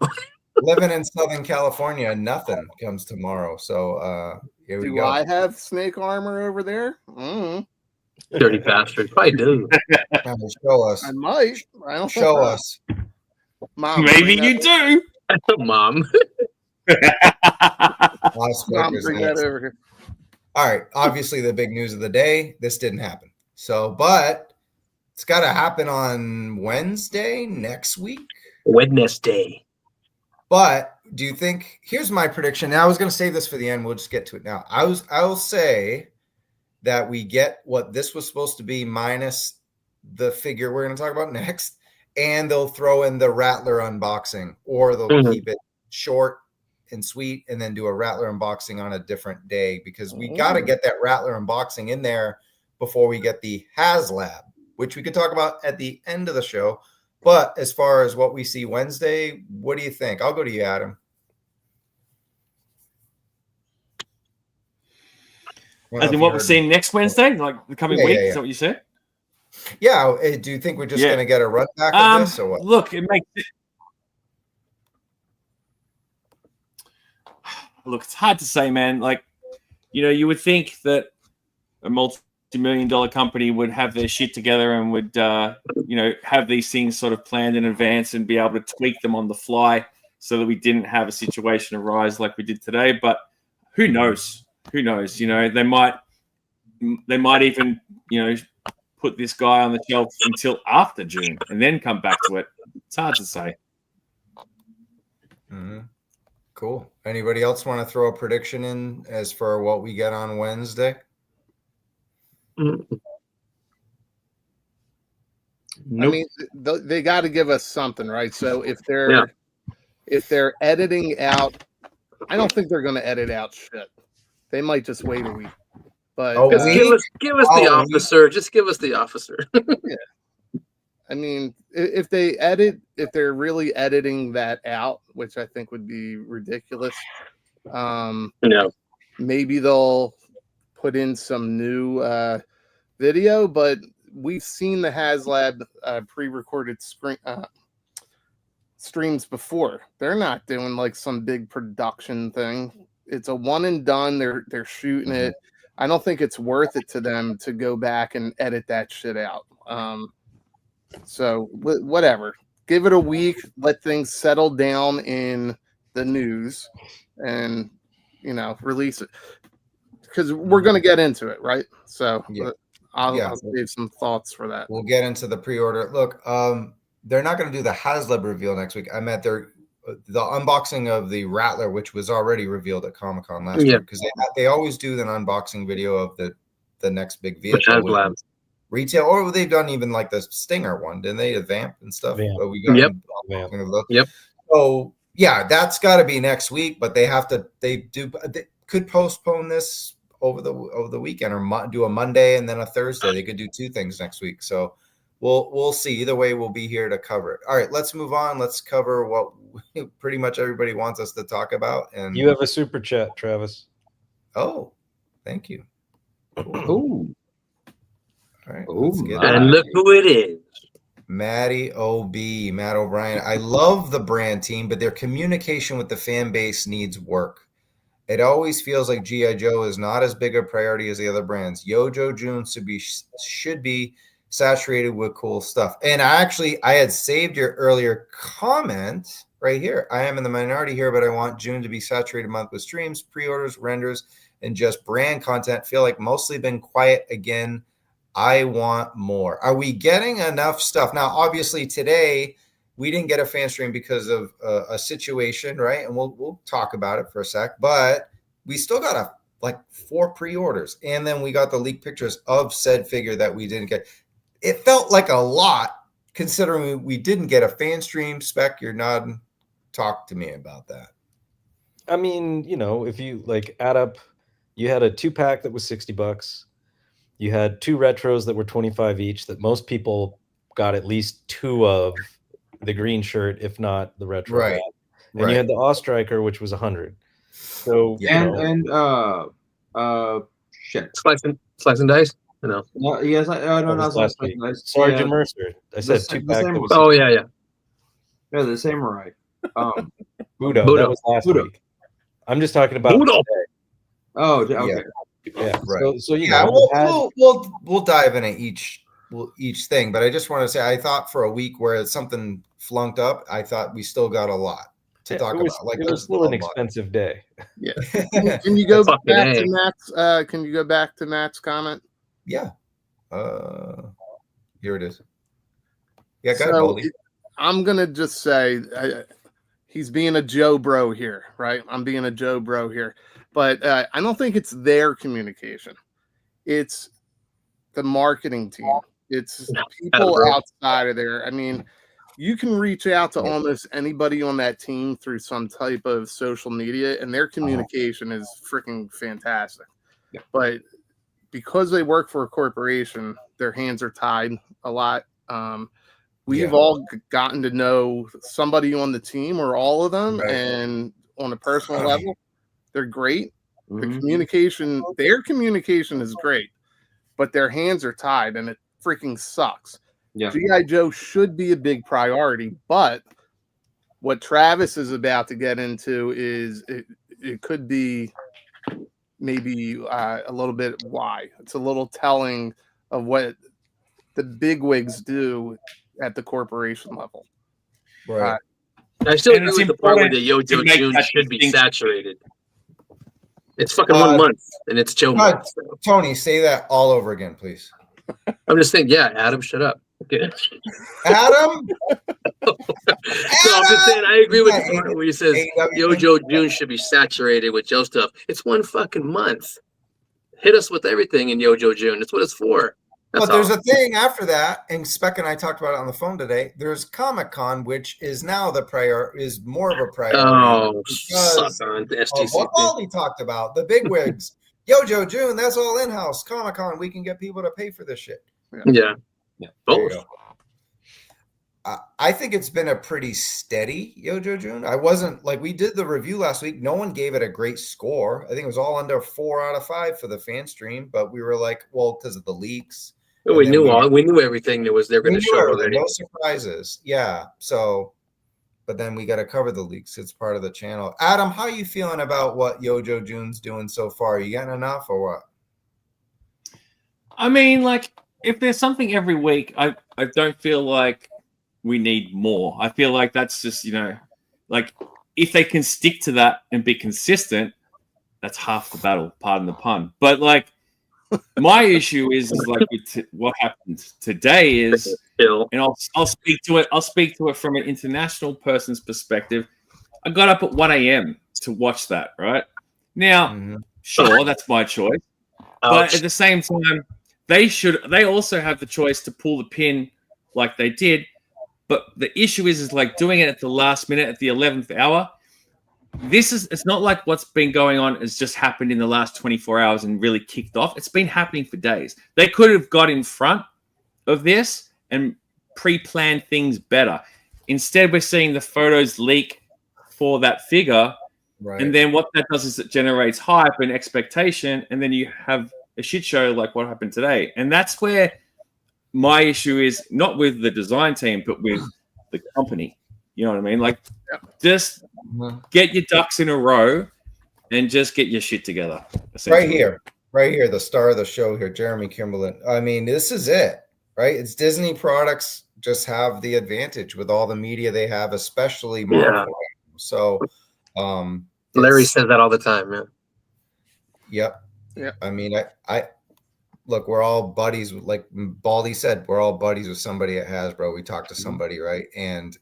Living in Southern California, nothing comes tomorrow. So here we
Do
go.
I have snake armor over there? Mm,
Dirty bastard. Probably do.
Show us.
I might. I don't
Show
know.
us.
Mom,
Maybe
bring
you
that-
do.
Mom.
Las
Mom,
Vegas
bring that
next.
over here.
All right. Obviously, the big news of the day. This didn't happen. So, but it's got to happen on Wednesday next week.
Wednesday.
But do you think? Here's my prediction. Now, I was going to save this for the end. We'll just get to it now. I'll say that we get what this was supposed to be minus the figure we're going to talk about next, and they'll throw in the Rattler unboxing, or they'll keep it short and sweet and then do a Rattler unboxing on a different day, because we got to get that Rattler unboxing in there before we get the HasLab, which we could talk about at the end of the show. But as far as what we see Wednesday, what do you think? I'll go to you, Adam.
As in what we're seeing next Wednesday, like the coming week? Is that what you said?
Yeah. Do you think we're just going to get a run back of this, or what?
Look, it makes it. Look, it's hard to say, man. Like, you would think that a multi-million-dollar company would have their shit together and would, have these things sort of planned in advance and be able to tweak them on the fly so that we didn't have a situation arise like we did today. But who knows? Who knows? They might even, put this guy on the shelf until after June and then come back to it. It's hard to say.
Mm-hmm. Cool. Anybody else want to throw a prediction in as for what we get on Wednesday?
Nope.
I mean, they got to give us something, right? So if they're editing out, I don't think they're going to edit out shit. They might just wait a week. But
give us the officer. Just give us the officer.
Yeah. I mean, if they're really editing that out, which I think would be ridiculous, maybe they'll put in some new video. But we've seen the HasLab pre-recorded streams before. They're not doing like some big production thing. It's a one and done. They're shooting it. I don't think it's worth it to them to go back and edit that shit out. So whatever, give it a week, let things settle down in the news, and release it, because we're going to get into it, right? So I'll save some thoughts for that.
We'll get into the pre-order. Look, they're not going to do the HasLab reveal next week. I meant the unboxing of the Rattler, which was already revealed at Comic-Con last year, because they always do an unboxing video of the next big vehicle. Retail, or they've done even like the Stinger one, didn't they? The Vamp and stuff.
Vamp.
Vamp. So yeah, that's got to be next week. But they could postpone this over the weekend, or do a Monday and then a Thursday. They could do two things next week. So we'll see. Either way, we'll be here to cover it. All right, let's move on. Let's cover what pretty much everybody wants us to talk about. And
you have a super chat, Travis.
Oh, thank you.
Cool.
All right,
and look who it is.
Matt O'Brien. I love the brand team, but their communication with the fan base needs work. It always feels like GIJoe is not as big a priority as the other brands. GIJoe June should be saturated with cool stuff. And I had saved your earlier comment right here. I am in the minority here, but I want June to be saturated month with streams, pre-orders, renders, and just brand content. Feel like mostly been quiet again. I want more. Are we getting enough stuff? Now, obviously, today we didn't get a fan stream because of a situation, right? And we'll talk about it for a sec. But we still got 4 pre-orders, and then we got the leaked pictures of said figure that we didn't get. It felt like a lot, considering we didn't get a fan stream. Spec, you're nodding. Talk to me about that.
I mean, if you add up You had a 2-pack that was $60. You had 2 retros that were 25 each. That most people got at least 2 of the green shirt, if not the retro.
Right.
Bat. And you had the Striker, which was 100. So
Shit.
Slice and dice. No.
No, yes, no,
was
not
last
Slice
week.
and Dice.
Sergeant Mercer. I said
the
2-pack. That was
Oh yeah.
Yeah, the samurai.
Budo.
Budo.
That was last
Budo.
week. I'm just talking about
Budo.
today.
Oh, okay.
Yeah.
Right.
So you
Yeah,
know,
we'll dive into each thing, but I just want to say I thought for a week where something flunked up, I thought we still got a lot to talk about. Like
it was still an expensive day.
Yeah. Can you go
Fucking
back
A.
to Matt's? Can you go back to Matt's comment?
Yeah. Here it is. Yeah, go ahead,
So
Baldy.
I'm gonna just say he's being a Joe bro here, right? I'm being a Joe bro here, but I don't think it's their communication. It's the marketing team. It's people outside of there. I mean, you can reach out to almost anybody on that team through some type of social media, and their communication is freaking fantastic.
Yeah.
But because they work for a corporation, their hands are tied a lot. We've all gotten to know somebody on the team or all of them, and on a personal level, they're great. The communication, their communication is great, but their hands are tied, and it freaking sucks.
Yeah.
GIJoe should be a big priority, but what Travis is about to get into is it could be maybe a little bit why. It's a little telling of what the bigwigs do at the corporation level.
Right.
I still
And
agree
it's
with the part where the
important to
Yojo
make
June
that
should be
distinction.
saturated. It's fucking 1 month, and it's Joe month. So.
Tony, say that all over again, please.
I'm just saying, yeah, Adam, shut up. Okay.
Adam?
So I'm just saying, I agree with the part where he says Yojo June should be saturated with Joe stuff. It's 1 fucking month. Hit us with everything in Yojo June. That's what it's for. That's
But there's
all.
a thing after that, and Speck and I talked about it on the phone today. There's Comic-Con, which is now is more of a priority.
Oh, suck
because
on the
of
STC
what
thing.
Baldy talked about, the bigwigs. Yojo June, that's all in-house. Comic-Con, we can get people to pay for this shit.
Yeah.
There you
Both.
go. I think it's been a pretty steady Yojo June. I wasn't like we did the review last week. No one gave it a great score. I think it was all under 4 out of 5 for the fan stream, but we were like, well, because of the leaks.
We knew everything that was they're going to show already.
No surprises. Yeah. So, but then we got to cover the leaks. It's part of the channel. Adam, how are you feeling about what Yojo June's doing so far? You getting enough or what?
I mean, like, if there's something every week, I don't feel like we need more. I feel like that's just, like, if they can stick to that and be consistent, that's half the battle, pardon the pun. But, like, my issue is like what happened today is, and I'll speak to it. I'll speak to it from an international person's perspective. I got up at 1 a.m. to watch that. Right now, sure, that's my choice. But at the same time, they also have the choice to pull the pin like they did. But the issue is like doing it at the last minute, at the 11th hour. It's not like what's been going on has just happened in the last 24 hours and really kicked off. It's been happening for days. They could have got in front of this and pre-planned things better. Instead, we're seeing the photos leak for that figure.
Right.
And then what that does is it generates hype and expectation. And then you have a shit show like what happened today. And that's where my issue is, not with the design team, but with the company. You know what I mean? Like, just get your ducks in a row and just get your shit together.
Right here, the star of the show here, Jeremy Kimberlin. I mean, this is it, right? It's Disney products just have the advantage with all the media they have, especially Marvel. Yeah. So,
Larry says that all the time, man.
Yep. Yeah. I mean, I look, we're all buddies. Like Baldy said, we're all buddies with somebody at Hasbro. We talk to somebody, right? And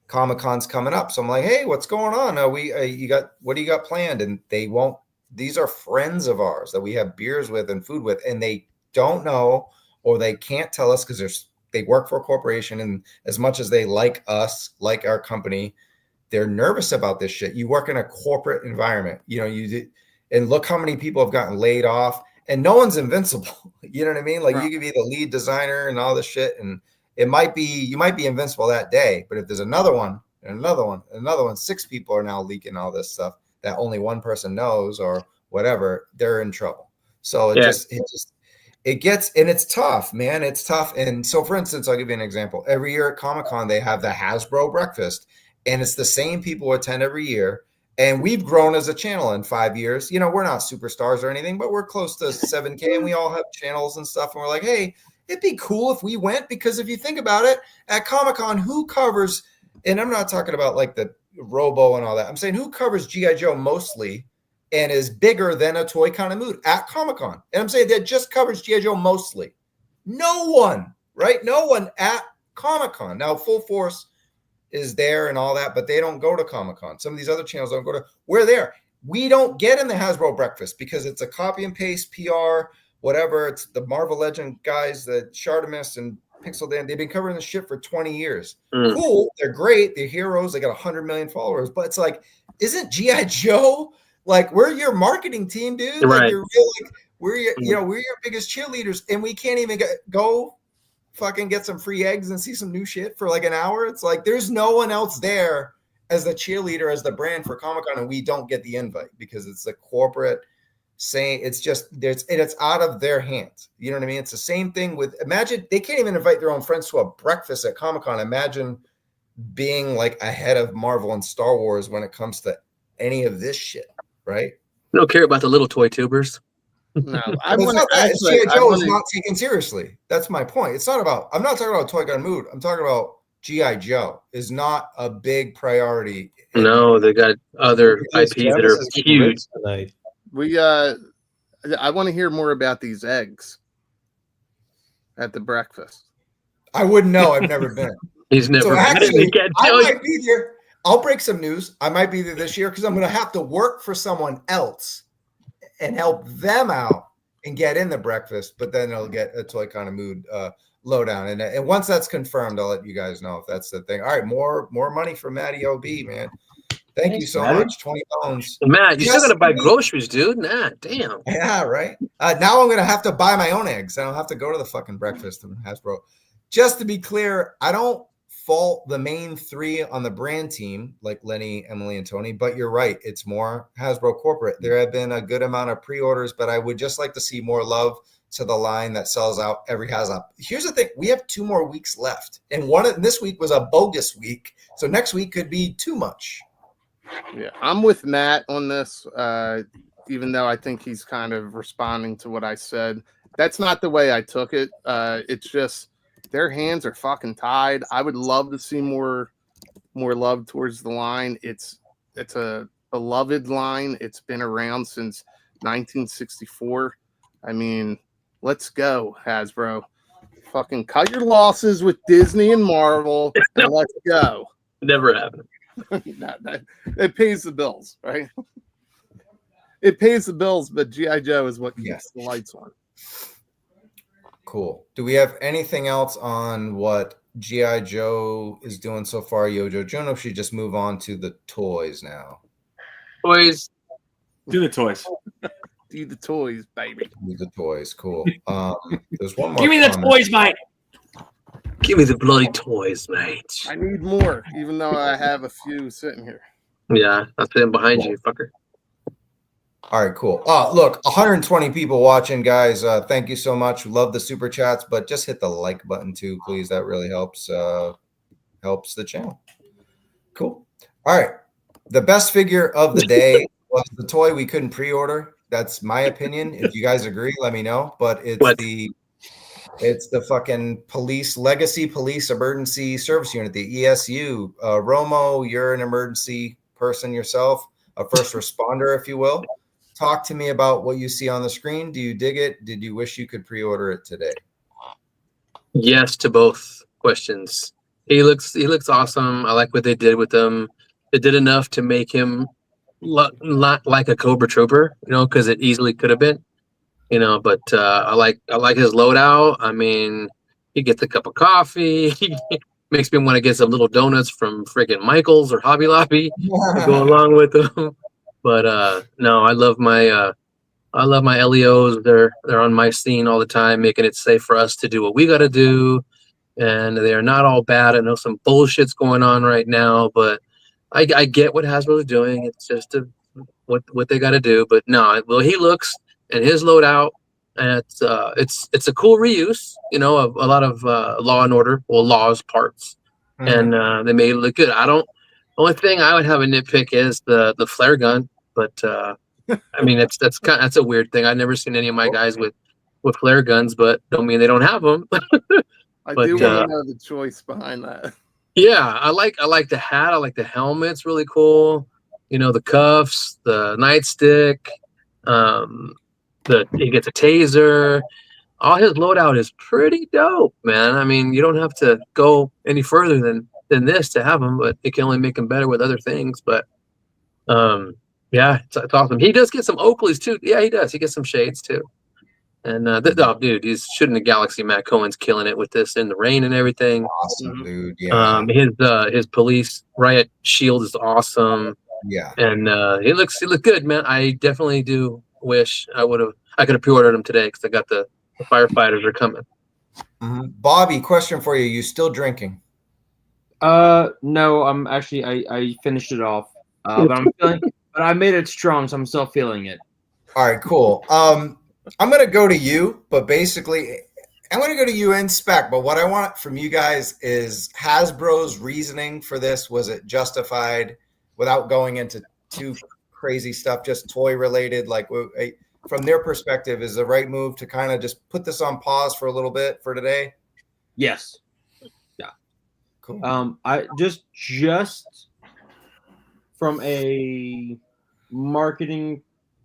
Comic-Con's coming up. So I'm like, hey, what's going on? What do you got planned? And they won't, these are friends of ours that we have beers with and food with, and they don't know, or they can't tell us because they work for a corporation. And as much as they like us, like our company, they're nervous about this shit. You work in a corporate environment, and look how many people have gotten laid off, and no one's invincible. You know what I mean? Like
Right.
you could be the lead designer and all this shit, and you might be invincible that day, but if there's another one and another one and another one, 6 people are now leaking all this stuff that only one person knows or whatever, they're in trouble. So it gets, and it's tough, man. It's tough. And so, for instance, I'll give you an example. Every year at Comic-Con, they have the Hasbro breakfast, and it's the same people who attend every year. And we've grown as a channel in 5 years. You know, we're not superstars or anything, but we're close to 7K, and we all have channels and stuff. And we're like, hey, it'd be cool if we went, because if you think about it, at Comic-Con, who covers, and I'm not talking about like the Robo and all that. I'm saying who covers GIJoe mostly and is bigger than a Toy Kind of Mood at Comic-Con. And I'm saying that just covers GIJoe mostly. No one, right? No one at Comic-Con. Now, Full Force is there and all that, but they don't go to Comic-Con. Some of these other channels don't go to, we're there. We don't get in the Hasbro breakfast because it's a copy and paste PR, whatever. It's the Marvel Legend guys, the Shartimus and Pixel Dan. They've been covering this shit for 20 years. Cool. They're great. They're heroes. They got 100 million followers, but it's like, isn't GIJoe like, we're your marketing team, dude?
Right.
Like, you're real, like, we're your, we're your biggest cheerleaders, and we can't even go fucking get some free eggs and see some new shit for like an hour. It's like there's no one else there as the cheerleader, as the brand for Comic-Con, and we don't get the invite because it's the corporate saying, it's just it's out of their hands. You know what I mean? It's the same thing with, imagine they can't even invite their own friends to a breakfast at Comic-Con. Imagine being like ahead of Marvel and Star Wars when it comes to any of this shit, right?
I don't care about the little toy tubers.
No,
GIJoe is not taken seriously. That's my point. It's not about, I'm not talking about Toy Gun Mood. I'm talking about GIJoe is not a big priority.
No, they got other IPs that are huge.
Tonight.
I want to hear more about these eggs at the breakfast.
I wouldn't know. I've never been.
He's never
So
been.
actually,
He can't
I
tell you.
might be there. I'll break some news. I might be there this year because I'm going to have to work for someone else and help them out and get in the breakfast, but then I'll get a Toy Kind of Mood lowdown. And once that's confirmed, I'll let you guys know if that's the thing. All right, more money for Matty OB, man. Thank you so much. 20 bones.
Matt, you still gotta buy groceries, dude. Nah, damn.
Yeah, right. Now I'm gonna have to buy my own eggs. I don't have to go to the fucking breakfast in Hasbro. Just to be clear, I don't fault the main 3 on the brand team, like Lenny, Emily, and Tony, but you're right. It's more Hasbro corporate. There have been a good amount of pre-orders, but I would just like to see more love to the line that sells out every HasLab. Here's the thing. We have 2 more weeks left. And this week was a bogus week. So next week could be too much.
Yeah, I'm with Matt on this, even though I think he's kind of responding to what I said. That's not the way I took it. It's just their hands are fucking tied. I would love to see more love towards the line. It's a beloved line. It's been around since 1964. I mean, let's go, Hasbro. Fucking cut your losses with Disney and Marvel, and let's go.
Never happened.
It pays the bills, right? It pays the bills, but GIJoe is what keeps the lights on.
Cool. Do we have anything else on what GIJoe is doing so far? Yojo Juno, should just move on to the toys now.
Toys.
Do the toys.
Do the toys, baby.
Do the toys. Cool. There's one more.
Give me the
comment.
toys, mate.
Give me the bloody toys, mate.
I need more, even though I have a few sitting here.
Yeah, I'm sitting behind you, fucker.
All right, cool. Look, 120 people watching, guys. Thank you so much. Love the super chats, but just hit the like button too, please. That really helps helps the channel. Cool. All right. The best figure of the day was the toy we couldn't pre-order. That's my opinion. If you guys agree, let me know. But it's the fucking legacy police emergency service unit, the ESU. Romo, you're an emergency person yourself, a first responder, if you will. Talk to me about what you see on the screen. Do you dig it? Did you wish you could pre-order it today?
Yes to both questions. He looks awesome. I like what they did with him. They did enough to make him look like a Cobra Trooper, because it easily could have been, But I like his loadout. I mean, he gets a cup of coffee. Makes me want to get some little donuts from freaking Michael's or Hobby Lobby to go along with them. But no, I love my LEOs. They're on my scene all the time, making it safe for us to do what we got to do. And they are not all bad. I know some bullshit's going on right now, but I get what Hasbro's doing. It's just what they got to do. But no, well, he looks and his loadout, and it's a cool reuse, of a lot of Law and Order, well, Law's parts, and they made it look good. Only thing I would have a nitpick is the flare gun, but I mean that's a weird thing. I've never seen any of my guys with flare guns, but don't mean they don't have them.
I
But,
do want to know the choice behind that.
Yeah, I like the hat. I like the helmet. It's really cool. The cuffs, the nightstick. He gets a taser. All his loadout is pretty dope, man. I mean, you don't have to go any further than this to have him, but it can only make him better with other things. But yeah, it's awesome. He does get some Oakleys too. Yeah, he does. He gets some shades too. And dude, he's shooting the Galaxy. Matt Cohen's killing it with this in the rain and everything.
Awesome, dude. Yeah.
His police riot shield is awesome.
Yeah.
And he looked good, man. I definitely do wish I could have pre-ordered him today because I got the firefighters are coming.
Bobby, question for you. You still drinking?
No, I'm actually I finished it off. But I made it strong, so I'm still feeling it.
All right, cool. I'm going to go to you, but basically I'm going to go to you and Spec, but what I want from you guys is Hasbro's reasoning for this. Was it justified without going into too crazy stuff, just toy related? Like from their perspective, is the right move to kind of just put this on pause for a little bit for today?
Yes. Yeah.
Cool.
I just from a marketing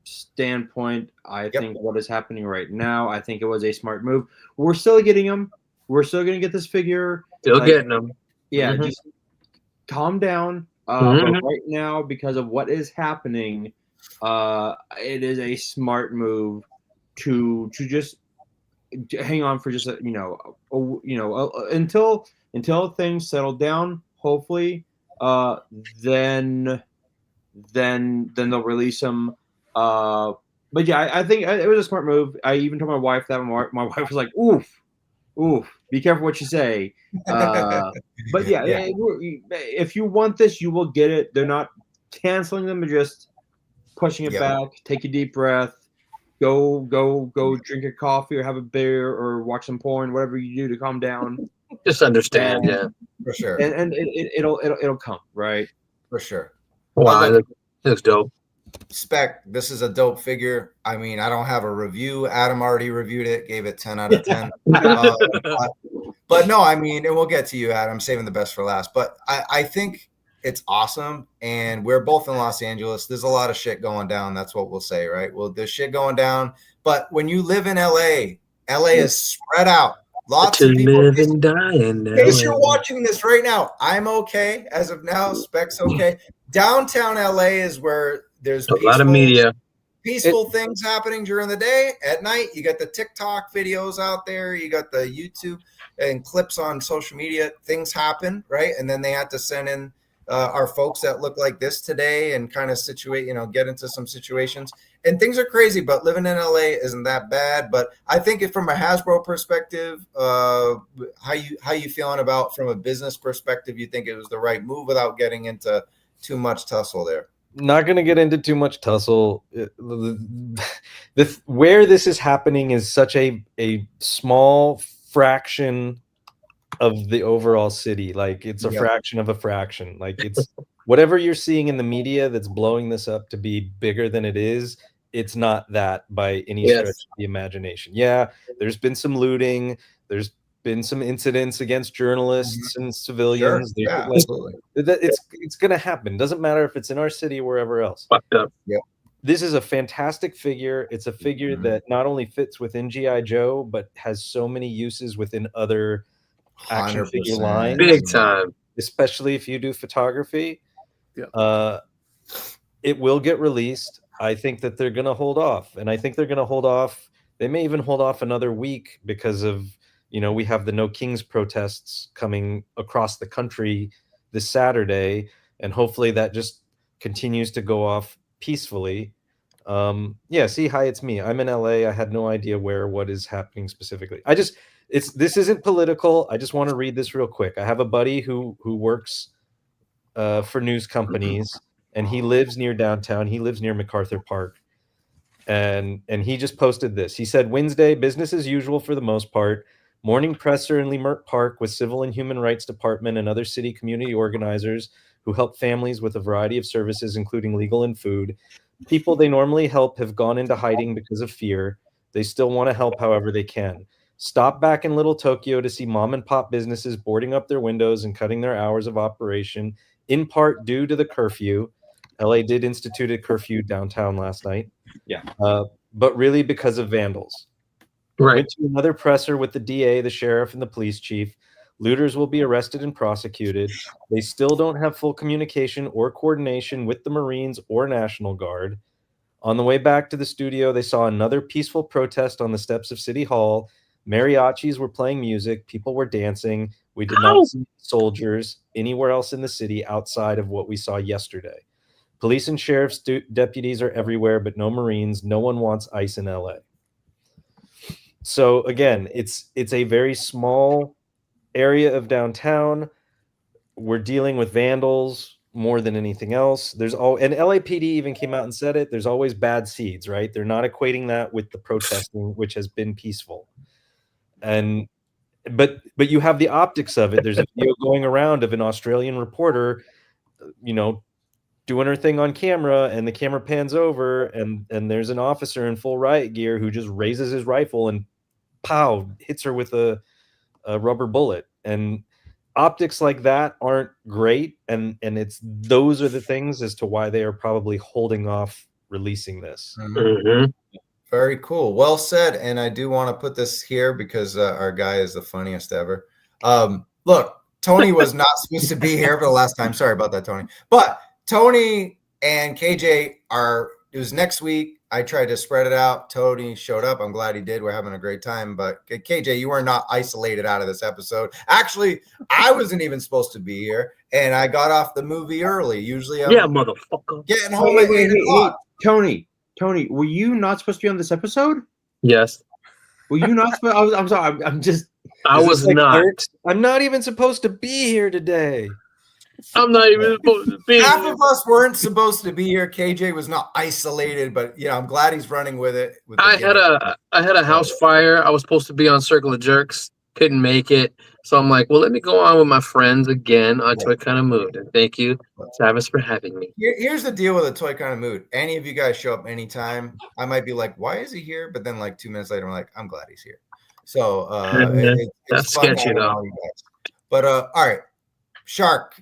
standpoint, I think what is happening right now, I think it was a smart move. We're still getting them. We're still going to get this figure.
Still getting them.
Yeah, just calm down. But right now, because of what is happening, it is a smart move to just hang on for just until things settle down. Hopefully, then they'll release them. But yeah, I think it was a smart move. I even told my wife that. My wife was like, "Oof, be careful what you say." But yeah, if you want this, you will get it. They're not canceling them, but just pushing it back. Take a deep breath. Go drink a coffee or have a beer or watch some porn, whatever you do to calm down.
Just understand,
for sure.
And it'll come, right?
For sure.
Wow, it looks dope.
Spec, this is a dope figure. I mean, I don't have a review. Adam already reviewed it, gave it 10 out of 10. But no, I mean, and we'll get to you, Adam, saving the best for last. But I think it's awesome. And we're both in Los Angeles. There's a lot of shit going down. That's what we'll say, right? Well, there's shit going down. But when you live in LA is spread out. Lots of people.
Live and die in
in case you're watching this right now, I'm okay. As of now, Spec's okay. Downtown LA is where there's
a lot of media.
Peaceful things happening during the day. At night, you got the TikTok videos out there. You got the YouTube and clips on social media. Things happen, right? And then they had to send in our folks that look like this today and kind of get into some situations. And things are crazy, but living in LA isn't that bad. But I think from a Hasbro perspective, how you feeling about from a business perspective? You think it was the right move without getting into too much tussle there?
Not going to get into too much tussle. Where this is happening is such a small fraction of the overall city. Like it's a fraction of a fraction. Like it's whatever you're seeing in the media that's blowing this up to be bigger than it is. It's not that by any stretch of the imagination. Yeah, there's been some looting. There's been some incidents against journalists and civilians.
Sure. Yeah,
absolutely. It's going to happen. Doesn't matter if it's in our city or wherever else.
Yeah.
This is a fantastic figure. It's a figure that not only fits within GIJoe, but has so many uses within other action figure lines.
Big time.
Especially if you do photography. Yeah. It will get released. I think that they're going to hold off. And I think they're going to hold off. They may even hold off another week because of, we have the No Kings protests coming across the country this Saturday. And hopefully that just continues to go off peacefully. Yeah, see, hi, it's me. I'm in LA. I had no idea what is happening specifically. This isn't political. I just want to read this real quick. I have a buddy who works for news companies, and he lives near downtown. He lives near MacArthur Park, and he just posted this. He said, Wednesday, business as usual for the most part. Morning presser in Leimert Park with Civil and Human Rights Department and other city community organizers who help families with a variety of services, including legal and food. People they normally help have gone into hiding because of fear. They still want to help however they can. Stop back in Little Tokyo to see mom and pop businesses boarding up their windows and cutting their hours of operation, in part due to the curfew. LA did institute a curfew downtown last night.
Yeah.
But really because of vandals.
Right.
Went to another presser with the DA, the sheriff, and the police chief. Looters will be arrested and prosecuted. They still don't have full communication or coordination with the Marines or National Guard. On the way back to the studio, they saw another peaceful protest on the steps of City Hall. Mariachis were playing music. People were dancing. We did not see soldiers anywhere else in the city outside of what we saw yesterday. Police and sheriff's deputies are everywhere, but no Marines. No one wants ICE in LA. So again, it's a very small area of downtown. We're dealing with vandals more than anything else. And LAPD even came out and said it. There's always bad seeds, right? They're not equating that with the protesting, which has been peaceful. But you have the optics of it. There's a video going around of an Australian reporter, doing her thing on camera, and the camera pans over, and there's an officer in full riot gear who just raises his rifle and pow, hits her with a rubber bullet. And optics like that aren't great, and those are the things as to why they are probably holding off releasing this.
Mm-hmm.
Very cool. Well said. And I do want to put this here because our guy is the funniest ever. Look, Tony was not supposed to be here for the last time. Sorry about that, Tony. But Tony and KJ it was next week. I tried to spread it out. Tony showed up. I'm glad he did. We're having a great time. But KJ, you were not isolated out of this episode. Actually, I wasn't even supposed to be here, and I got off the movie early. Usually I'm
motherfucker.
getting home at 8 o'clock.
Tony, were you not supposed to be on this episode?
Yes.
Were you not supposed? I'm sorry.
I was not.
I'm not even supposed to be here today.
I'm not even supposed to be.
Half of us weren't supposed to be here. KJ was not isolated, but I'm glad he's running with it.
I had a house fire. I was supposed to be on Circle of Jerks. Couldn't make it. So I'm like, well, let me go on with my friends again on Toy Kind of Mood. And thank you, Travis, for having me.
Here's the deal with a Toy Kind of Mood. Any of you guys show up anytime, I might be like, why is he here? But then like 2 minutes later, I'm like, I'm glad he's here. So it's
that's
fun
sketchy,
having
though.
all you guys. But all right, Shark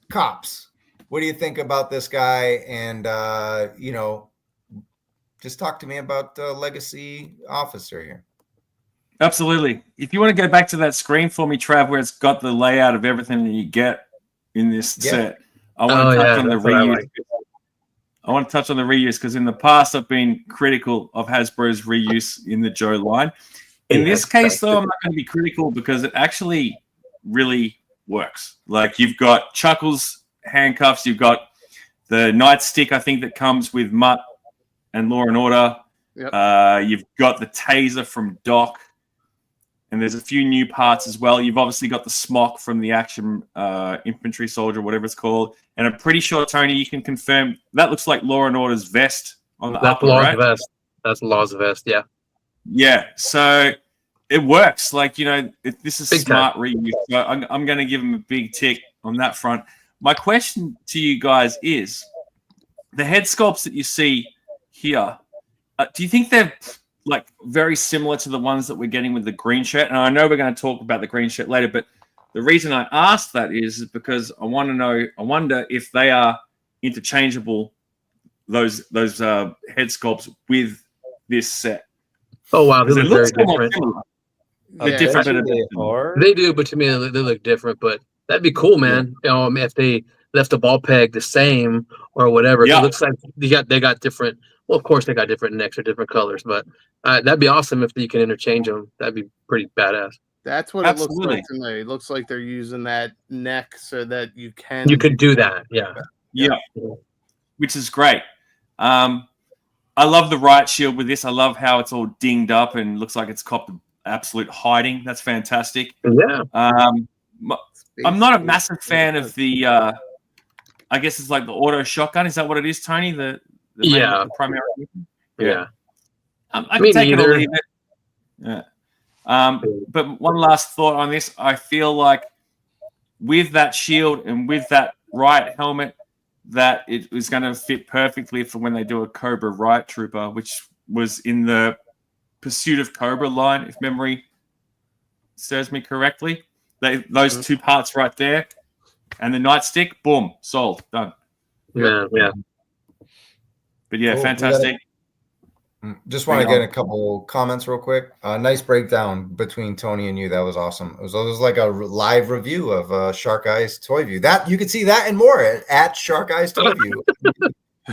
Cops. What do you think about this guy? And just talk to me about Legacy Officer here.
Absolutely. If you want to go back to that screen for me, Trav, where it's got the layout of everything that you get in this set, I want to touch on the reuse. I want to touch on the reuse because in the past I've been critical of Hasbro's reuse in the Joe line. In this case, though, I'm not going to be critical because it actually really works. Like you've got Chuckles handcuffs, you've got the nightstick, I think, that comes with Mutt and Law and Order. Yep. You've got the taser from Doc. And there's a few new parts as well. You've obviously got the smock from the Action Infantry Soldier, whatever it's called. And I'm pretty sure, Tony, you can confirm that looks like Law and Order's vest on the upper right.
Vest. That's Law's vest, yeah.
Yeah, so it works. Like, this is
Big
smart reuse. So I'm going to give him a big tick on that front. My question to you guys is, the head sculpts that you see here, do you think they're like very similar to the ones that we're getting with the green shirt? And I know we're going to talk about the green shirt later, but the reason I asked that is because I wonder if they are interchangeable, those head sculpts with this set.
Oh wow, they look very different.
They're different.
They do, but to me they look different. But that'd be cool, man. If they left the ball peg the same or whatever.
Yeah.
It looks like they got different. Well, of course they got different necks or different colors, but that'd be awesome if you can interchange them. That'd be pretty badass.
That's what it looks like to me. It looks like they're using that neck so that you could
do that. Yeah.
Which is great. I love the riot shield with this. I love how it's all dinged up and looks like it's copped absolute hiding. That's fantastic.
Yeah.
I'm not a massive fan of the. I guess it's like the auto shotgun. Is that what it is, Tony? The
Yeah.
primary.
Yeah.
I
Me
can take it or
neither.
leave it. Yeah. But one last thought on this. I feel like with that shield and with that riot helmet, that it was going to fit perfectly for when they do a Cobra Riot Trooper, which was in the Pursuit of Cobra line, if memory serves me correctly. Those two parts right there, and the nightstick, boom, sold, done.
Yeah. Yeah.
But yeah,
Cool.
fantastic.
Just want to get a couple comments real quick. Nice breakdown between Tony and you. That was awesome. It was like a live review of Shark Eyes Toy View. That you can see that and more at Shark Eyes Toy View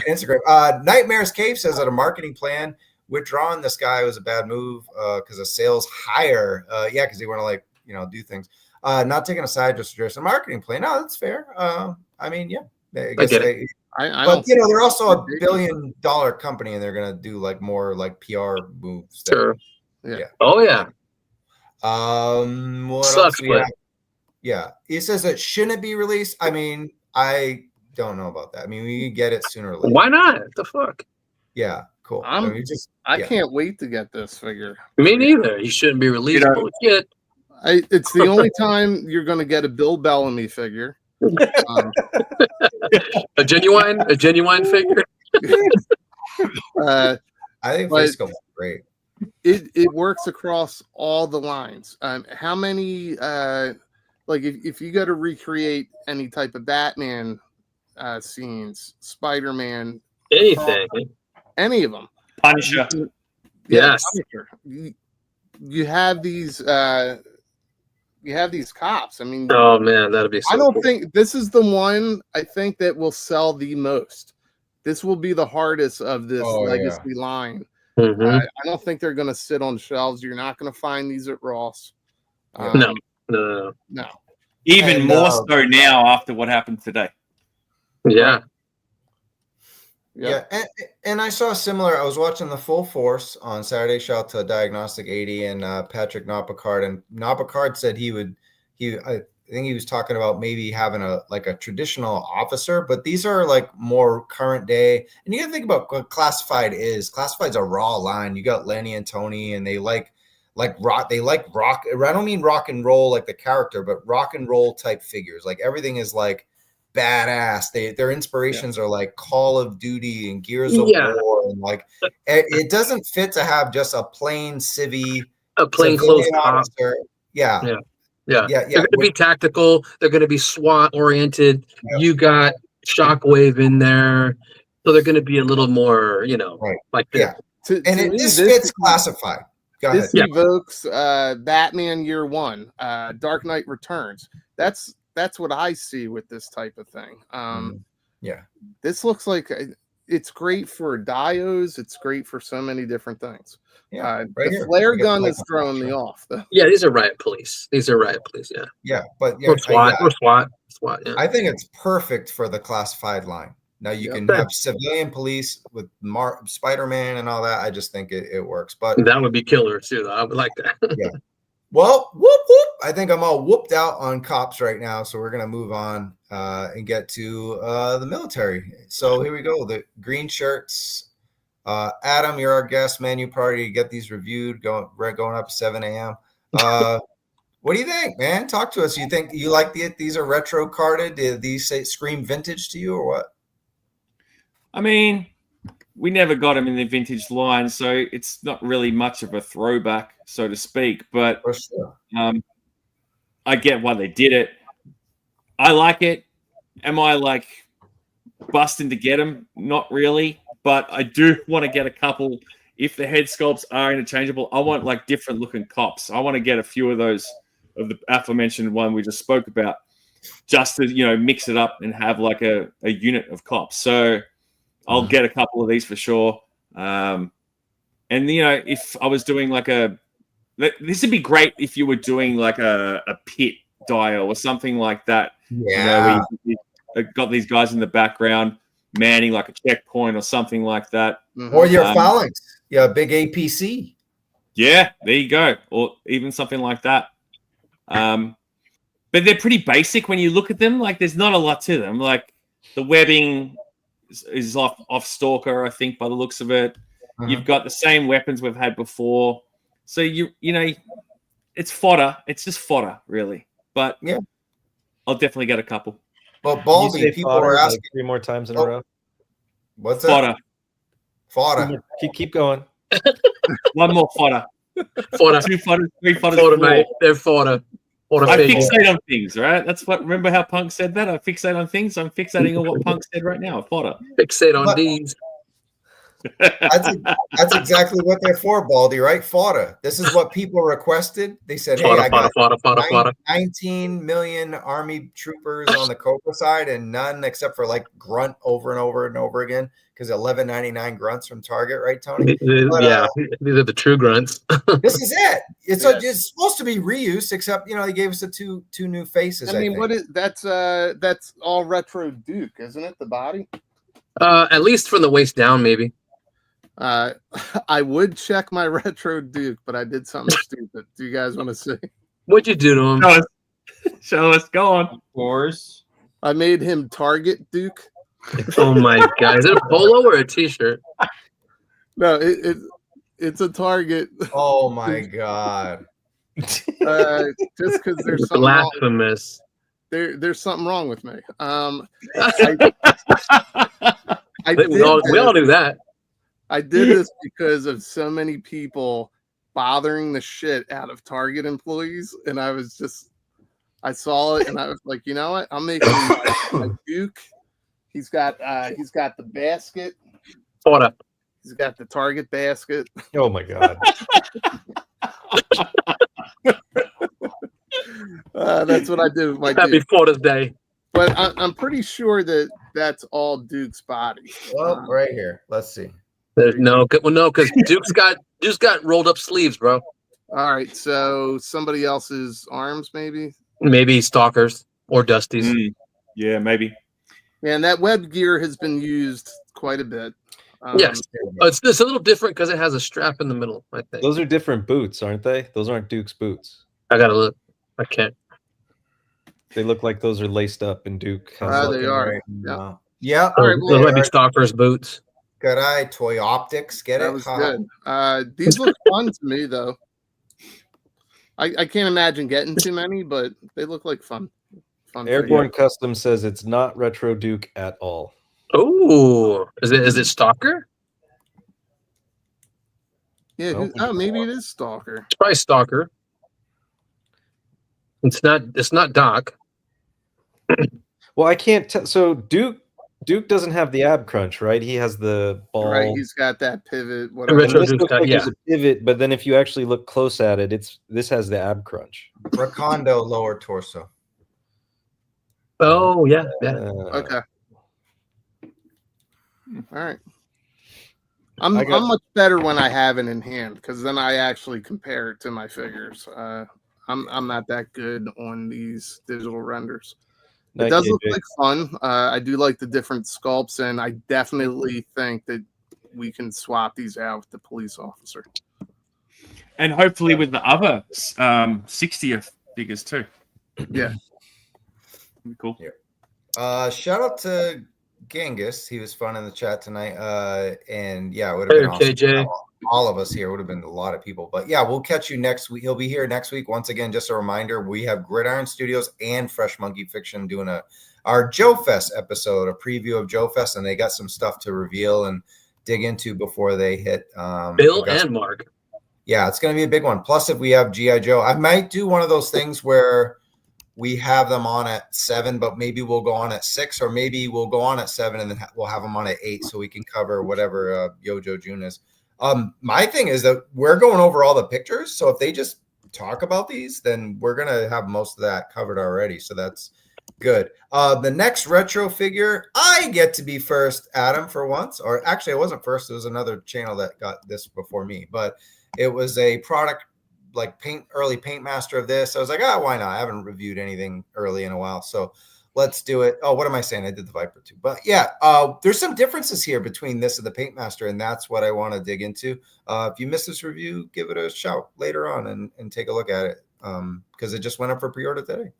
Instagram. Nightmares Cave says that a marketing plan withdrawing this guy was a bad move because of sales higher. Yeah, because they want to do things. Not taking a side, just address a marketing plan. No, that's fair. I mean, yeah, I guess
get it.
but they're also a $1 billion company, and they're gonna do more PR moves.
Sure.
Yeah.
Oh yeah.
What
Sucks,
else we
but-
have? Yeah, he says it shouldn't be released. I mean, I don't know about that. I mean, we can get it sooner or later.
Why not? What the fuck?
Yeah, cool.
I can't wait to get this figure.
Me neither. He shouldn't be released. Bullshit.
It's the only time you're going to get a Bill Bellamy figure.
A genuine figure.
I think Frisco is great.
It works across all the lines. How many if you got to recreate any type of Batman scenes, Spider-Man,
Anything.
any of them,
Punisher.
Yes.
Punisher. You have these cops. I mean,
Oh man, that'd be. So
I don't
cool.
think this is the one I think that will sell the most. This will be the hardest of this legacy line.
Mhm.
I don't think they're going to sit on shelves. You're not going to find these at Ross.
No.
Even more so now after what happened today.
Yeah.
Yeah, and I saw similar. I was watching the Full Force on Saturday. Shout out to Diagnostic 80 and Patrick Nopicard. And Nopicard said I think he was talking about maybe having a traditional officer, but these are more current day. And you got to think about what Classified is. Classified's a raw line. You got Lenny and Tony, and they like rock. They like rock. I don't mean rock and roll like the character, but rock and roll type figures. Everything is badass. Their inspirations are like Call of Duty and Gears of War, and it doesn't fit to have just a plain
plainclothes
officer. Yeah.
They're going to be tactical. They're going to be SWAT oriented. Yeah. You got Shockwave in there, so they're going to be a little more, like this.
Yeah. This fits Classified.
This evokes Batman Year One, Dark Knight Returns. That's what I see with this type of thing. This looks like it's great for dios. It's great for so many different things.
Yeah,
the flare gun is throwing me off.
Yeah, these are riot police. Yeah.
Yeah, but
Or SWAT. Yeah.
I think it's perfect for the Classified line. Now you can have civilian police with Spider-Man and all that. I just think it works. But
that would be killer too. I would like that.
Yeah. Well, whoop whoop. I think I'm all whooped out on cops right now, so we're gonna move on and get to the military. So here we go. The green shirts. Adam, you're our guest. Menu party. Get these reviewed. Going up 7 a.m. What do you think, man? Talk to us. You think you like these are retro carded? Did these scream vintage to you or what?
I mean, we never got them in the vintage line, so it's not really much of a throwback, so to speak. But
for sure.
I get why they did it. I like it. Am I busting to get them? Not really, but I do want to get a couple. If the head sculpts are interchangeable, I want different looking cops. I want to get a few of those of the aforementioned one we just spoke about, just to mix it up and have a unit of cops. So I'll get a couple of these for sure. And if I was doing this would be great if you were doing a pit dial or something like that.
Yeah.
Where you got these guys in the background. manning like a checkpoint or something like that.
Or your
Um,
phalanx. Yeah, big APC.
Yeah, there you go. Or even something like that. But they're pretty basic when you look at them. Like, there's not a lot to them. Like, the webbing is off Stalker, I think, by the looks of it. You've got the same weapons we've had before. So, you know, it's fodder. It's just fodder, really. But
yeah,
I'll definitely get a couple.
But Baldy, people
fodder
are
like
asking
3 more times in a row.
What's that?
Fodder.
Fodder.
Keep going.
One more fodder.
Fodder.
2 fodders, 3 fodders,
Fodder,
4.
mate. They're fodder. Fodder
I
figure.
fixate on things, right? That's what. Remember how Punk said that? I fixate on things. I'm fixating on what Punk said right now. Fodder.
Fixate on
But-
these.
That's exactly what they're for, Baldy, right? Fodder. This is what people requested. They said, hey,
Fodder,
I got
fodder.
19 million Army troopers on the Cobra side and none except for like Grunt over and over and over again because 11.99 grunts from Target, right, Tony? But,
Yeah, these are the true grunts.
This is it. It's
Yes.
it's supposed to be reuse, except they gave us the two new faces.
I mean, that's all retro Duke, isn't it? The body.
At least from the waist down, maybe.
I would check my retro Duke, but I did something stupid. Do you guys want to see?
What'd you do to him?
Show us. Go on.
Of course.
I made him Target Duke.
Oh my god! Is it a polo or a t-shirt?
No, it's a Target.
Oh my god!
Just because there's something wrong.
Blasphemous.
There's something wrong with me. I
We all knew that.
I did this because of so many people bothering the shit out of Target employees, and I saw it, and I was like, you know what? I'm making a Duke. He's got the basket.
Fodder.
He's got the Target basket.
Oh my god.
That's what I did with my
Happy
Duke.
Father's Day.
But I'm pretty sure that's all Duke's body.
Well, right here. Let's see.
No, because Duke's got rolled up sleeves, bro.
All right, so somebody else's arms, maybe.
Maybe Stalkers or Dusties.
Yeah, maybe.
Yeah, and that web gear has been used quite a bit.
Yes, it's a little different because it has a strap in the middle. I think
Those are different boots, aren't they? Those aren't Duke's boots.
I gotta look. I can't.
They look like those are laced up in Duke.
They
Looking
are.
right
Yeah.
now. Yeah.
All right,
Those might be Stalkers boots.
Good eye. Toy Optics. Get
That
it?
was
Huh?
good. These look fun to me, though. I can't imagine getting too many, but they look like fun.
Airborne Custom says it's not retro Duke at all.
Oh, is it Stalker?
Yeah. Maybe it is Stalker.
It's probably Stalker. It's not Doc.
Well, I can't tell. So Duke doesn't have the ab crunch, right? He has the ball.
Right. He's got that pivot.
The
Whatever.
retro
This
Duke's
looks
got,
like
yeah.
there's a pivot, but then if you actually look close at it, this has the ab crunch.
Recondo lower torso.
Oh yeah.
Okay. All right. I'm
I got-
much better when I have it in hand because then I actually compare it to my figures. I'm not that good on these digital renders. It
Night,
does look
GIJoe.
like fun. I do like the different sculpts, and I definitely think that we can swap these out with the police officer.
And hopefully with the other 60th figures too.
Yeah.
Cool.
Shout out to Genghis. He was fun in the chat tonight. And yeah, it would have been awesome.
KJ.
All of us here would have been a lot of people. But yeah, we'll catch you next week. He'll be here next week. Once again, just a reminder, we have Gridiron Studios and Fresh Monkey Fiction doing our Joe Fest episode, a preview of Joe Fest, and they got some stuff to reveal and dig into before they hit
Bill
Augusta.
and Mark.
Yeah, it's going to be a big one. Plus, if we have G.I. Joe, I might do one of those things where we have them on at 7, but maybe we'll go on at 6, or maybe we'll go on at 7 and then we'll have them on at 8 so we can cover whatever Yojo June is. My thing is that we're going over all the pictures. So if they just talk about these, then we're going to have most of that covered already. So that's good. The next retro figure, I get to be first, Adam, for once. Or actually, I wasn't first. It was another channel that got this before me. But it was a product like early paint master of this. I was like, why not? I haven't reviewed anything early in a while. So let's do it. Oh, what am I saying? I did the Viper too. But yeah, there's some differences here between this and the Paintmaster, and that's what I want to dig into. If you missed this review, give it a shout later on and take a look at it, because it just went up for pre-order today.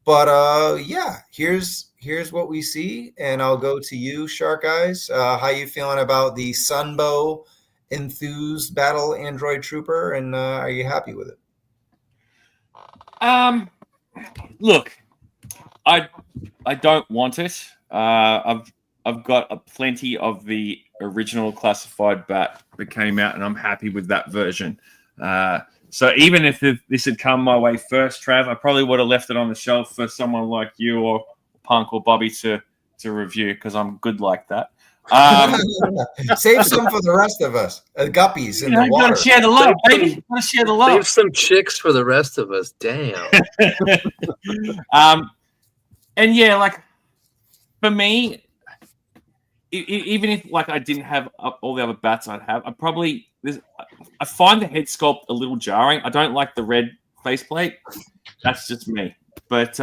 But yeah, here's what we see, and I'll go to you, Shark Eyes. How you feeling about the Sunbow Enthused Battle Android Trooper, and are you happy with it?
Look, I don't want it. I've got plenty of the original classified bat that came out, and I'm happy with that version. So even if this had come my way first, Trav, I probably would have left it on the shelf for someone like you or Punk or Bobby to review, because I'm good like that.
Save some for the rest of us, guppies in the water.
Gotta share the love, baby. Gotta share the love.
Save some chicks for the rest of us. Damn.
And yeah, like for me, even if like I didn't have all the other bats I'd have, I find the head sculpt a little jarring. I don't like the red faceplate. That's just me. But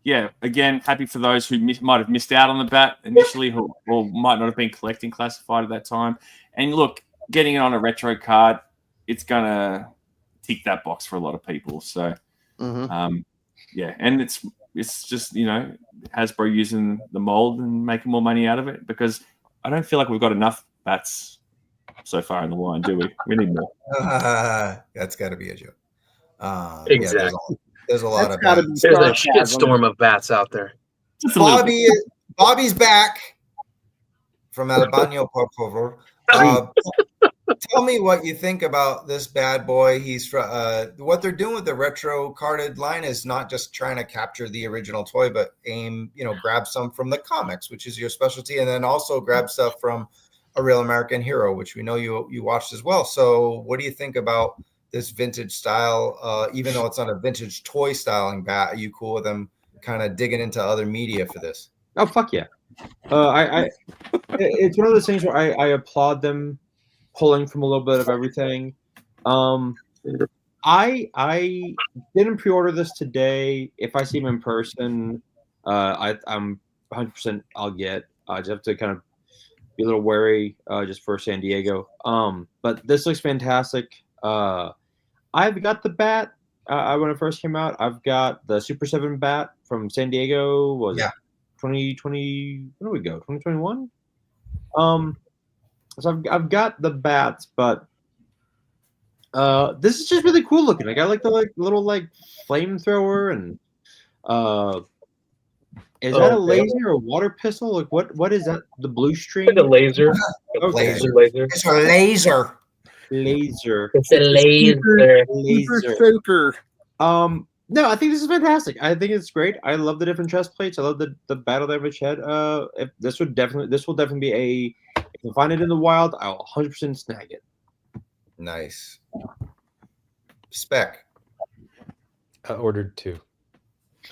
yeah, again, happy for those who might have missed out on the bat initially, or might not have been collecting classified at that time. And look, getting it on a retro card, it's gonna tick that box for a lot of people. So yeah, and it's just, you know, Hasbro using the mold and making more money out of it, because I don't feel like we've got enough bats so far in the line, do we? We need more.
That's got to be a joke.
Exactly.
Yeah, there's a lot of
That's
bats.
There's a shitstorm of bats out there.
Bobby's back from El Baño, por favor. Tell me what you think about this bad boy. He's what they're doing with the retro carded line is not just trying to capture the original toy, but grab some from the comics, which is your specialty, and then also grab stuff from A Real American Hero, which we know you watched as well. So what do you think about this vintage style? Even though it's not a vintage toy styling bat, are you cool with them kind of digging into other media for this?
Oh, fuck yeah. It's one of those things where I applaud them pulling from a little bit of everything. I didn't pre-order this today. If I see him in person, I'm 100% I'll get. I just have to kind of be a little wary just for San Diego. But this looks fantastic. I've got the bat when it first came out. I've got the Super 7 bat from San Diego. Was it 2020? When did we go? 2021? So I've got the bats, but this is just really cool looking. Like I like the little flamethrower, and is that a laser or a water pistol? Like what is that? The blue string?
Like a laser.
Okay.
Laser.
It's a laser.
Laser.
It's a laser.
Laser. No, I think this is fantastic. I think it's great. I love the different chest plates. I love the battle damage head. If this will definitely be a. If you find it in the wild, I'll 100% snag it.
Nice. Spec.
I ordered 2.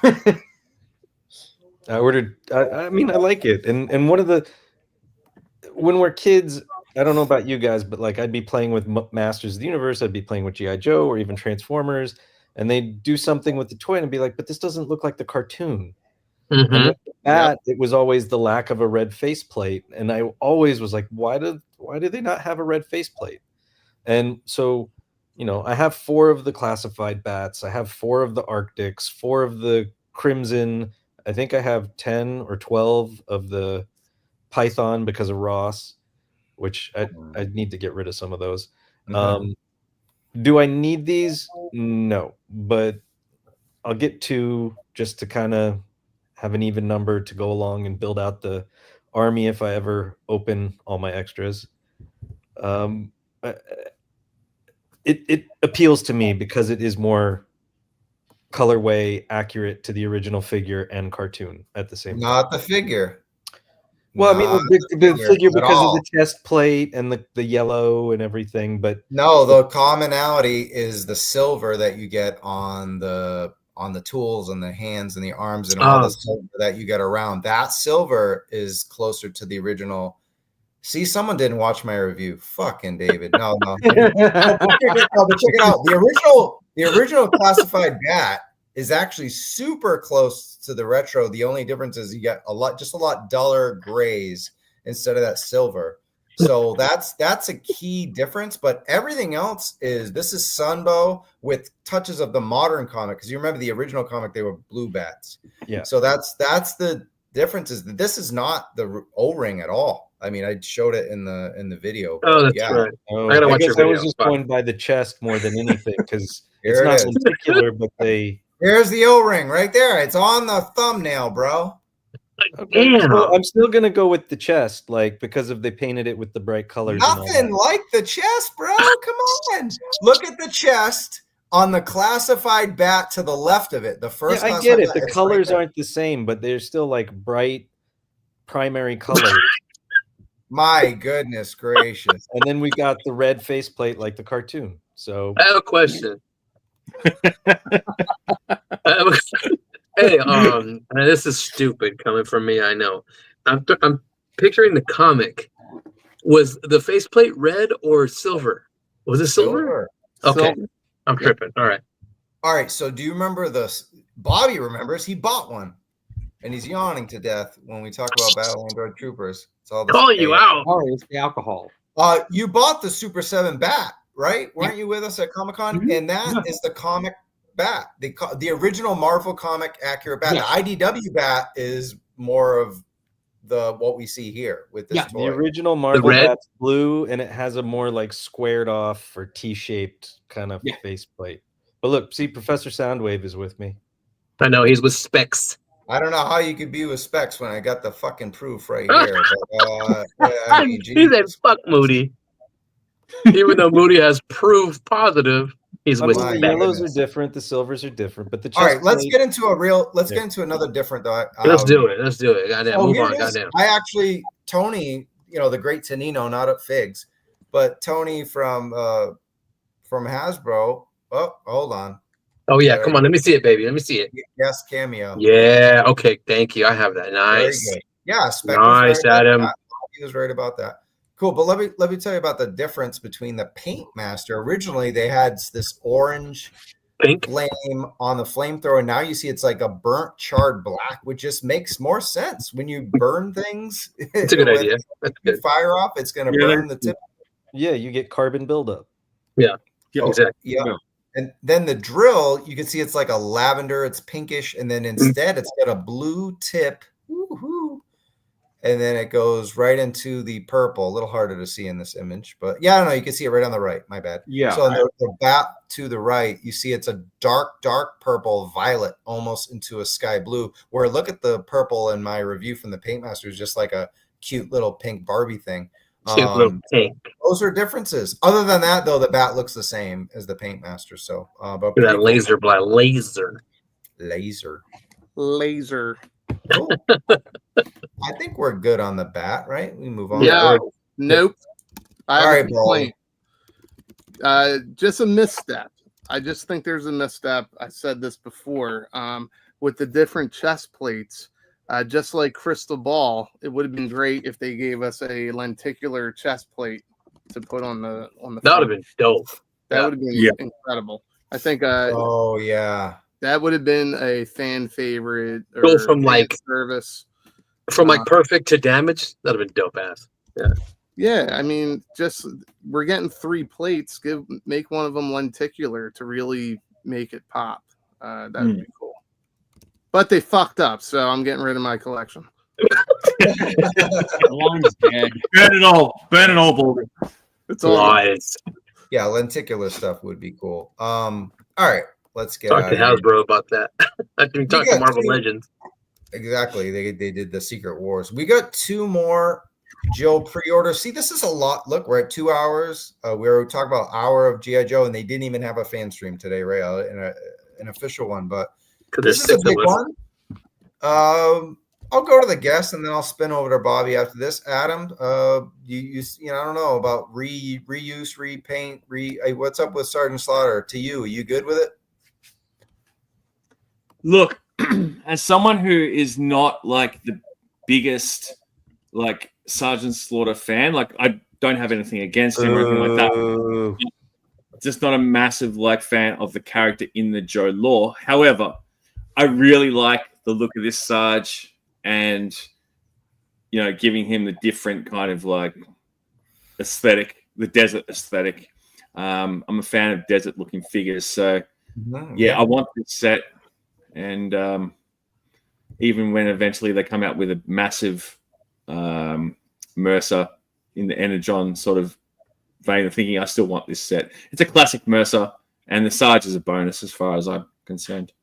I ordered. I mean, I like it, and one of the when we're kids, I don't know about you guys, but like I'd be playing with Masters of the Universe, I'd be playing with GIJoe or even Transformers, and they'd do something with the toy and I'd be like, but this doesn't look like the cartoon.
Mm-hmm.
And with that, it was always the lack of a red faceplate, and I always was like, why do they not have a red faceplate? And so, I have 4 of the classified bats, I have 4 of the Arctics, 4 of the Crimson. I think I have 10 or 12 of the Python because of Ross, which I need to get rid of some of those. Mm-hmm. Do I need these? No, but I'll get 2 just to kind of have an even number to go along and build out the army if I ever open all my extras. It appeals to me because it is more colorway accurate to the original figure and cartoon at the same time.
Not the figure.
Well, I mean the figure because of the chest plate and the yellow and everything, but
no, the commonality is the silver that you get on the tools and the hands and the arms and all the silver that you get around. That silver is closer to the original. See, someone didn't watch my review. Fucking David. No. But check it out. The original classified bat is actually super close to the retro. The only difference is you get a lot duller grays instead of that silver. So that's a key difference. But everything else this is Sunbow with touches of the modern comic, because you remember the original comic, they were blue bats.
Yeah.
So that's the difference, is that this is not the O-ring at all. I mean, I showed it in the video.
Oh, that's
yeah.
right.
Oh,
I gotta watch
guess
your
I was
video.
just
Fuck.
going by the chest more than anything, because
Here
it's
it
not
is.
lenticular, but they.
Here's the O-ring right there. It's on the thumbnail, bro.
Okay,
Damn.
well, I'm still gonna go with the chest, like, because of they painted it with the bright colors. and all
Nothing
that.
like the chest, bro. Come on. Look at the chest on the classified bat to the left of it. The
Yeah,
first
I get
classified
it.
bat,
The
it's
colors
right there.
aren't the same, but they're still like bright primary colors.
My goodness gracious.
And then we got the red faceplate like the cartoon. So
I have a question. Hey, and this is stupid coming from me. I know. I'm picturing the comic. Was the faceplate red or silver? Was it silver? Okay,
Silver.
I'm tripping. All right.
All right. So do you remember this? Bobby remembers he bought one. And he's yawning to death when we talk about Battle Android Troopers. It's all this
Calling you out.
Oh, it's the alcohol.
You bought the Super 7 bat, right? Weren't you with us at Comic-Con?
Mhm.
And that is the comic bat, the original Marvel comic accurate bat.
Yeah.
The IDW bat is more of what we see here with this
Yeah,
the
toy.
original Marvel
red?
bat's blue, and it has a more like squared off or T-shaped kind of
Yeah.
faceplate. But look, see, Professor Soundwave is with me.
I know he's with Specs.
I don't know how you could be with Specs when I got the fucking proof right here. But, I mean,
He said,
Jesus.
"Fuck Moody." Even though Moody has proved positive, he's
I
with
mean,
my
the
Specs.
yellows are
goodness.
different, the silvers are different, but the chest
All right, let's
plate-
get into
Yeah.
get into another different.
Let's do it. Let's do it. Goddamn.
Oh,
Move
here
on.
it is.
Goddamn.
I actually, Tony, the great Tonino, not at Figs, but Tony from Hasbro. Oh, hold on.
Oh yeah. Come on. Let me see it, baby. Let me see it.
Yes, cameo.
Yeah. Okay. Thank you. I have that.
Very
Nice.
good. Yeah, Spec
Nice,
was right about
Adam.
that. He was right about that. Cool, but let me tell you about the difference between the Paint Master. Originally, they had this orange
Pink.
flame on the flamethrower. Now you see it's like a burnt, charred black, which just makes more sense when you burn things.
That's a good idea. That's
You
good.
fire off, it's going to
Yeah,
burn the tip.
Yeah, you get carbon buildup.
Yeah.
Exactly.
Yeah. And then the drill, you can see it's like a lavender, it's pinkish, and then instead it's got a blue tip. Woo-hoo. And then it goes right into the purple. A little harder to see in this image, but yeah, I don't know. You can see it right on the right. My bad.
Yeah.
So the bat to the right, you see it's a dark purple, violet, almost into a sky blue. Where look at the purple in my review from the Paint Master is just like a cute little pink Barbie thing.
Cute little pink.
Those are differences. Other than that, though, the bat looks the same as the Paint Master. So, but
Look at
pretty
that
cool.
laser black laser.
Laser.
Cool. I think we're good on the bat, right? We move on.
Yeah.
Nope. I have
All
a
right, Paul.
complaint. Just a misstep. I just think there's a misstep. I said this before. With the different chest plates, just like Crystal Ball, it would have been great if they gave us a lenticular chest plate to put on the.
That would have been dope.
That would have been
Yeah.
incredible. I think
Oh yeah.
that would have been a fan favorite. Or
Go from,
fan
like-
service.
From like perfect to damage, that'd have been dope ass.
Yeah, I mean, just we're getting 3 plates. Make one of them lenticular to really make it pop. That would be cool. But they fucked up, so I'm getting rid of my collection.
The line's dead.
Burn it all, Baldy.
It's all
Lies.
Yeah, lenticular stuff would be cool. All right, let's get
Talk
out
to
of here.
Hasbro about that. I can talk to
got
Marvel
two-
Legends.
Exactly. They did the Secret Wars. We got 2 more Joe pre-orders. See, this is a lot. Look, we're at 2 hours. We were talking about hour of GIJoe, and they didn't even have a fan stream today, right? An official one, but
Because
this
there's
is a
6 of
big
us.
one. I'll go to the guests, and then I'll spin over to Bobby after this. Adam, you I don't know about reuse, repaint, what's up with Sergeant Slaughter? To you, are you good with it?
Look, as someone who is not like the biggest like Sergeant Slaughter fan, like I don't have anything against him or anything like that. Just not a massive like fan of the character in the Joe lore. However, I really like the look of this Sarge, and giving him the different kind of like aesthetic, the desert aesthetic. I'm a fan of desert looking figures, so yeah, I want this set. And even when eventually they come out with a massive Mercer in the Energon sort of vein of thinking, I still want this set. It's a classic Mercer, and the Sarge is a bonus as far as I'm concerned.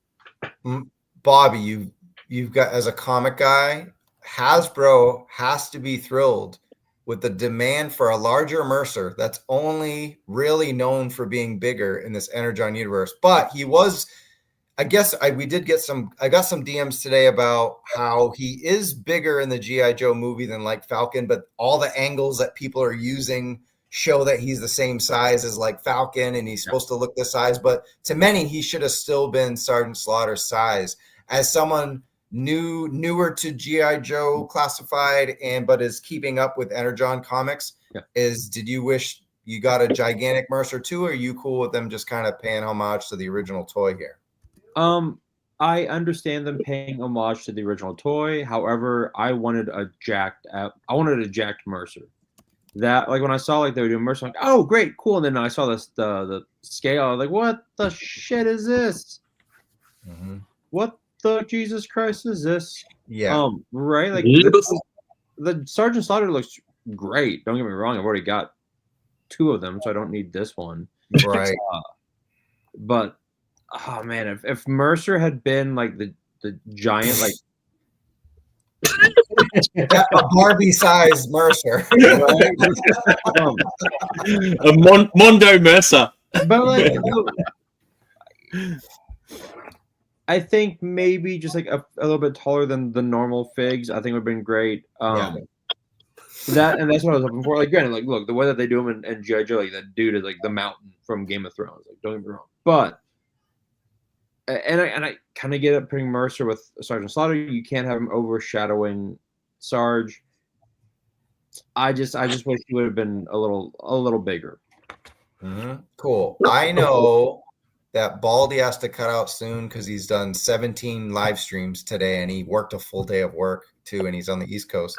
Bobby, you've got, as a comic guy, Hasbro has to be thrilled with the demand for a larger Mercer that's only really known for being bigger in this Energon universe. But he was, I guess I got some DMs today about how he is bigger in the G.I. Joe movie than like Falcon, but all the angles that people are using show that he's the same size as like Falcon, and he's supposed to look this size. But to many, he should have still been Sergeant Slaughter's size. As someone newer to G.I. Joe classified but is keeping up with Energon comics, did you wish you got a gigantic Mercer too, or are you cool with them just kind of paying homage to the original toy here?
I understand them paying homage to the original toy. However, I wanted a jacked Mercer. That, like, when I saw like they were doing Mercer, I'm like, oh great, cool. And then I saw the scale. I was like, what the shit is this?
Mm-hmm.
What the Jesus Christ is this?
Yeah.
Right? Like the Sergeant Slaughter looks great. Don't get me wrong. I've already got 2 of them, so I don't need this one.
Right.
But oh man, if Mercer had been like the giant, like
a Barbie-sized Mercer,
a Mondo Mercer.
But like, I think maybe just like a little bit taller than the normal figs, I think would have been great. That's what I was hoping for. Like, granted, like, look, the way that they do them in G.I. Joe, like, that dude is like the mountain from Game of Thrones. Like, don't get me wrong, but and I kind of get it putting Mercer with Sergeant Slaughter. You can't have him overshadowing Sarge. I just wish he would have been a little bigger.
Mm-hmm. Cool. I know that Baldy has to cut out soon because he's done 17 live streams today, and he worked a full day of work too, and he's on the East Coast.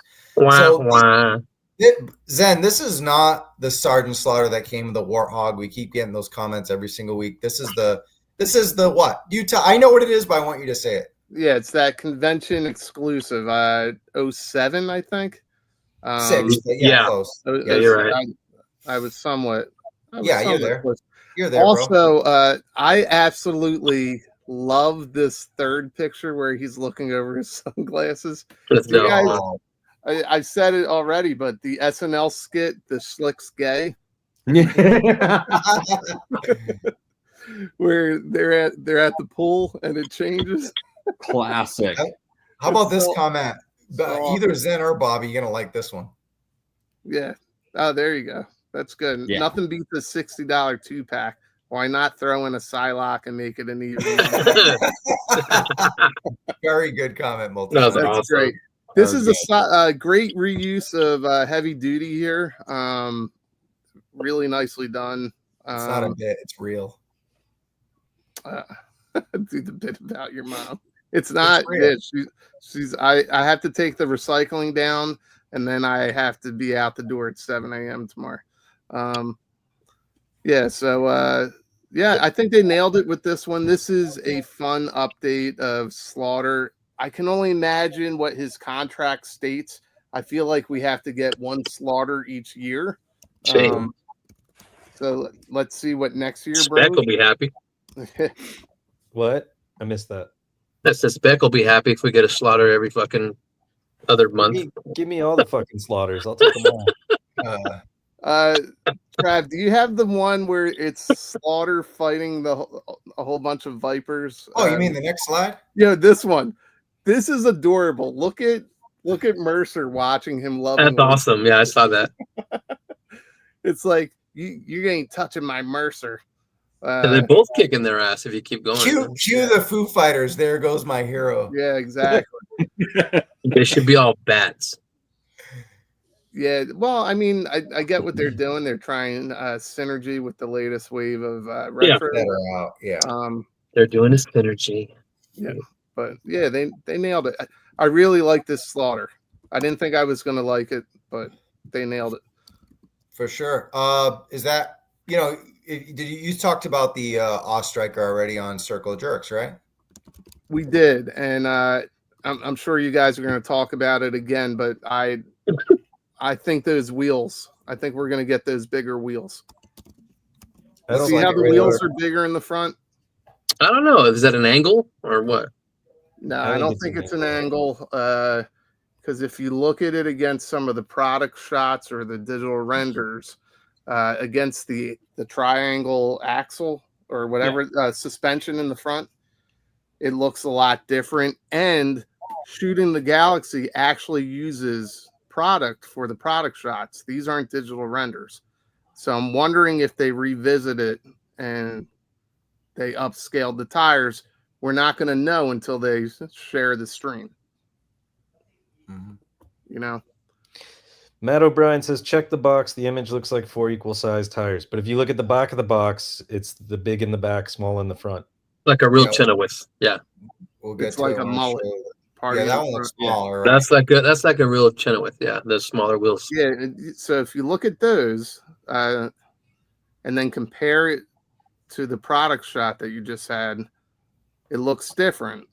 Zen, this is not the Sergeant Slaughter that came with the Warthog. We keep getting those comments every single week. This is the what? I know what it is, but I want you to say it.
Yeah, it's that convention exclusive. 07, I think.
6. Yeah, close.
Yeah, you're right.
I was somewhat.
You're there.
Close.
You're there.
Also, I absolutely love this third picture where he's looking over his sunglasses. I said it already, but the SNL skit, the Schlick's Gay, where they're at the pool and it changes.
Classic.
How about this comment? Either Zen or Bobby, you're gonna like this one.
Yeah. Oh, there you go. That's good.
Yeah.
Nothing beats a $60 2-pack. Why not throw in a Psylocke and make it an even?
Very good comment, Multi.
That's
awesome. Great. This is a great reuse of Heavy Duty here. Really nicely done.
It's not a bit; it's real.
Do the bit about your mom. It's not. She's. I have to take the recycling down, and then I have to be out the door at 7 a.m. tomorrow. I think they nailed it with this one. This is a fun update of Slaughter. I can only imagine what his contract states. I feel like we have to get 1 Slaughter each year. So let's see what next year, bro.
Spec will be happy.
What? I missed that.
That says Spec will be happy if we get a Slaughter every fucking other month.
Give me all the fucking Slaughters. I'll take them all.
Trav, do you have the one where it's Slaughter fighting a whole bunch of Vipers?
Oh, you mean the next slide?
Yeah, this one. This is adorable. Look at Mercer watching him loving.
That's awesome. Yeah, I saw that.
It's like you ain't touching my Mercer.
They're both kicking their ass if you keep going.
Cue the Foo Fighters. There goes my hero.
Yeah, exactly.
They should be all bats.
Yeah, well, I mean, I get what they're doing. They're trying synergy with the latest wave of retro.
That are out. Yeah.
They're doing a synergy.
Yeah. But yeah, they nailed it. I really like this Slaughter. I didn't think I was gonna like it, but they nailed it.
For sure. Is that, you talked about the Oz Striker already on Circle of Jerks, right?
We did, and I'm sure you guys are going to talk about it again. But I think those wheels. I think we're going to get those bigger wheels.
I don't
See
like
how
it
the
right
wheels
there.
are bigger in the front?
I don't know. Is that an angle or what?
No,
I
I
think
don't
it's
think
an
it's an angle. Because if you look at it against some of the product shots or the digital renders, against the triangle axle or whatever suspension in the front, it looks a lot different. And Shooting the Galaxy actually uses product for the product shots. These aren't digital renders. So I'm wondering if they revisit it and they upscaled the tires. We're not going to know until they share the stream.
Mhm.
You know?
Matt O'Brien says, check the box. The image looks like 4 equal sized tires. But if you look at the back of the box, it's the big in the back, small in the front.
Like a real
Yeah.
Chenoweth. Yeah.
We'll get
It's
to
like
it
a
when I
mullet.
show you.
Part
Yeah,
of
that
the
one looks
front,
smaller. Right?
That's like a real Chenoweth. Yeah. The smaller wheels.
Yeah. So if you look at those and then compare it to the product shot that you just had, it looks different.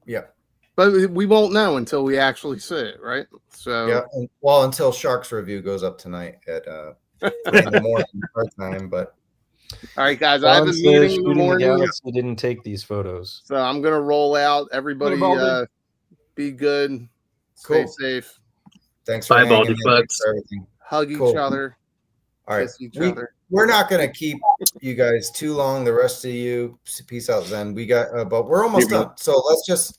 Yeah.
But we won't know until we actually see it, right? So
Yeah. Well, until Shark's review goes up tonight at 3 in the morning our time, but
all right, guys, I have a
Don says
meeting in the
Shooting the
morning,
Galaxy didn't take these photos.
so I'm gonna roll out. Everybody,
Baldy.
be good,
Cool.
stay safe,
thanks for
Bye,
hanging
Baldy
in. Thanks
Bugs.
for everything.
hug each
Cool.
other,
All right.
kiss each other.
We're not going to keep you guys too long. The rest of you, peace out, Zen. We got, but we're almost done. So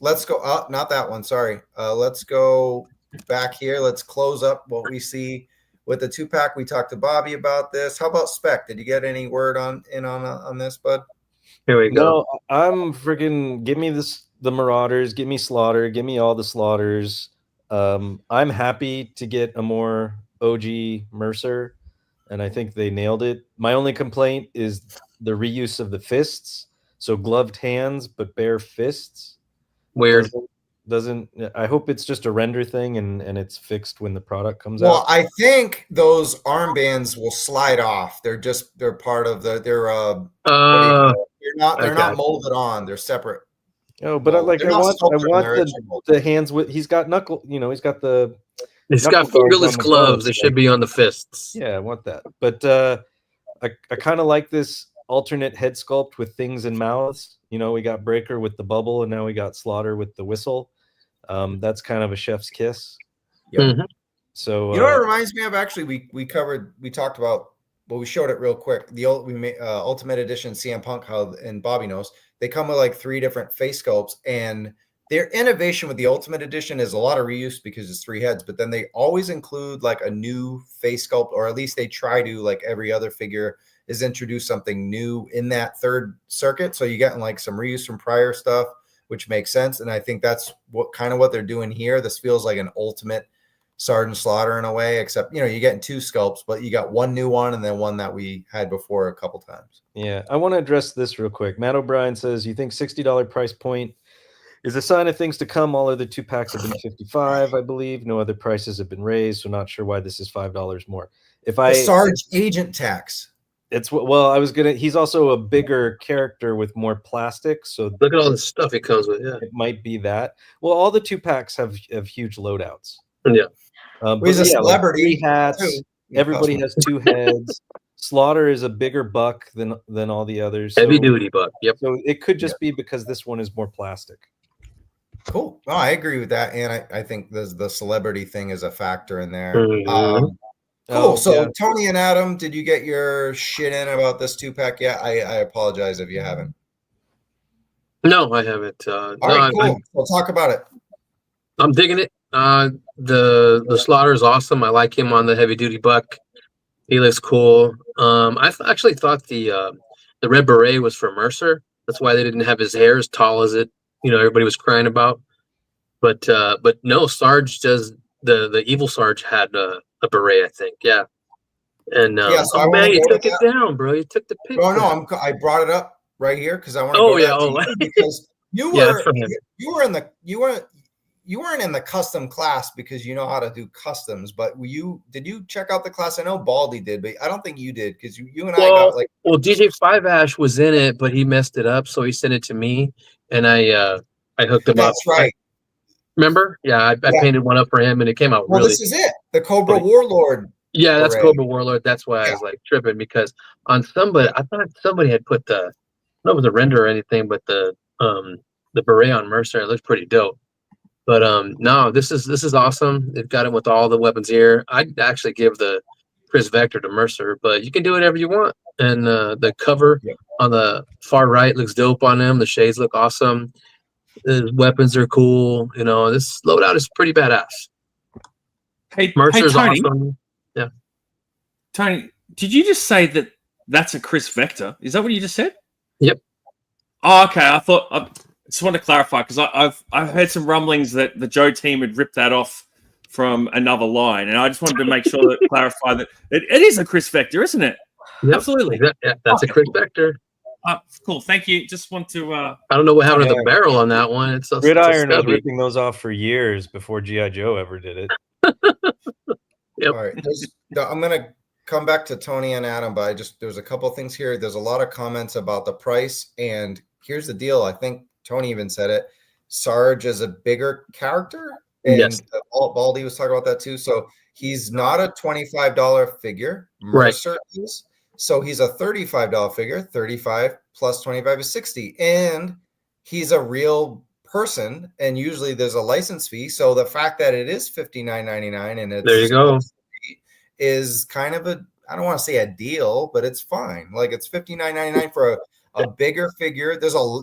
let's go up. Not that one. Sorry. Let's go back here. Let's close up what we see with the 2-pack. We talked to Bobby about this. How about Spec? Did you get any word on this, bud?
Here we go.
No, I'm freaking give me the Marauders, give me Slaughter, give me all the Slaughters. I'm happy to get a more OG Mercer, and I think they nailed it. My only complaint is the reuse of the fists. So gloved hands, but bare fists.
Weird.
Doesn't I hope it's just a render thing and it's fixed when the product comes
Well,
out.
I think those armbands will slide off. They're part of they're not molded on. They're separate.
Oh, but I
They're not
want
sculpted, they're
the hands with he's got knuckle, he's got the
He's got
knuckle guards
fingerless
on the
gloves.
gloves,
They should be on the fists.
Yeah, I want that. But I kind of like this alternate head sculpt with things in mouths. We got Breaker with the bubble, and now we got Slaughter with the whistle. That's kind of a chef's kiss.
Yeah.
Mhm.
So
You know what it reminds me of? Actually, we talked about, well, we showed it real quick. We made Ultimate Edition CM Punk, and Bobby knows they come with like 3 different face sculpts, and their innovation with the Ultimate Edition is a lot of reuse because it's 3 heads, but then they always include like a new face sculpt, or at least they try to, like every other figure is introduce something new in that 3rd circuit. So you're getting like some reuse from prior stuff, which makes sense. And I think that's what they're doing here. This feels like an Ultimate Sergeant Slaughter in a way, except, you're getting 2 sculpts, but you got one new one and then one that we had before a couple times.
yeah, I want to address this real quick. Matt O'Brien says, you think $60 price point is a sign of things to come. All other 2-packs have been $55, I believe. No other prices have been raised, so not sure why this is $5 more.
The Sarge agent tax.
He's also a bigger character with more plastic, so
Look at all the stuff it comes with. Yeah.
it might be that. Well, all the 2-packs have huge loadouts.
Yeah.
He's a celebrity,
like 3 hats.
too.
Everybody has 2 heads. Slaughter is a bigger buck than all the others.
Heavy duty buck. Yep.
So it could just be because this one is more plastic.
Cool. No, I agree with that, and I think the celebrity thing is a factor in there.
Mhm.
Cool. So
yeah.
Tony and Adam, did you get your shit in about this 2-pack yet? I apologize if you haven't.
No, I haven't.
All right, cool. We'll talk about it.
I'm digging it. The Slaughter is awesome. I like him on the heavy duty buck. He looks cool. I actually thought the red beret was for Mercer. That's why they didn't have his hair as tall as it. Everybody was crying about. But no, Sarge does. The evil Sarge had a beret, I think. Yeah. And
so
man, you took it down, bro. You took the picture.
Oh no, I brought it up right here because I want to.
Oh yeah. Oh.
because You
Yeah,
were
that's from him.
you were in the you weren't in the custom class because you know how to do customs, but did you check out the class? I know Baldy did, but I don't think you did because you and I got like
DJ Five Ash was in it, but he messed it up, so he sent it to me, and I hooked him up.
that's right.
Remember? Yeah, I
Yeah.
painted one up for him, and it came out
Well,
really.
this is it. The Cobra
Like-
Warlord.
Yeah, that's
array.
Cobra Warlord. That's why I
Yeah.
was like tripping because on somebody, I thought somebody had put the, not with the render or anything, but the beret on Mercer. It looks pretty dope. But no, this is awesome. They've got it with all the weapons here. I'd actually give the Chris Vector to Mercer, but you can do whatever you want. And the cover on the far right looks dope on him. The shades look awesome. The weapons are cool. You know, this loadout is pretty badass.
Hey,
Mercer's
Tony.
awesome. Yeah.
Tony, did you just say that that's a Chris Vector? Is that what you just said?
Yep.
Oh, okay. I just want to clarify because I've heard some rumblings that the Joe team had ripped that off from another line, and I just wanted to make sure that clarify that it is a Chris Vector, isn't it?
Yep.
Absolutely.
Yeah, that's a Chris Vector.
Cool. Thank you. Just want to.
I don't know what happened to the barrel on that one. It's so
Gridiron was
stubby.
ripping those off for years before GIJoe ever did it.
Yep.
All right. I'm gonna come back to Tony and Adam, but there's a couple things here. There's a lot of comments about the price, and here's the deal. I think Tony even said it. Sarge is a bigger character, and
Yes.
Baldy was talking about that too. So he's not a $25 figure. Mercer is. So he's a $35 figure. 35 plus 25 is 60, and he's a real person. And usually there's a license fee. So the fact that it is $59.99 and it's
There you go.
is kind of I don't want to say a deal, but it's fine. Like it's $59.99 for a bigger figure.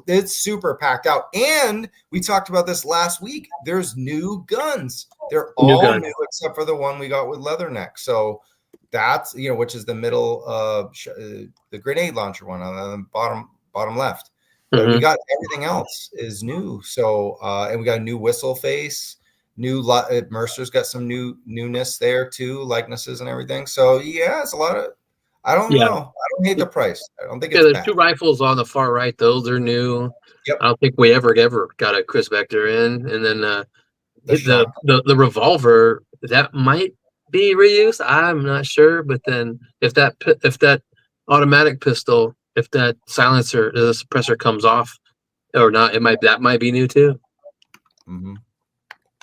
It's super packed out. And we talked about this last week. There's new guns. They're all new except for the one we got with Leatherneck. So that's, which is the middle the grenade launcher one on the bottom left. But we got everything else is new. So and we got a new whistle face. Mercer's got some newness there too, likenesses and everything. So yeah, it's a lot of. I don't know. I don't hate the price. I don't think it's
there's
bad.
2 rifles on the far right. Those are new.
Yep.
I don't think we ever got a Chris Vector in. And then the revolver that might be reused. I'm not sure, but then if that automatic pistol, if that silencer, the suppressor comes off or not, that might be new too.
Mm-hmm.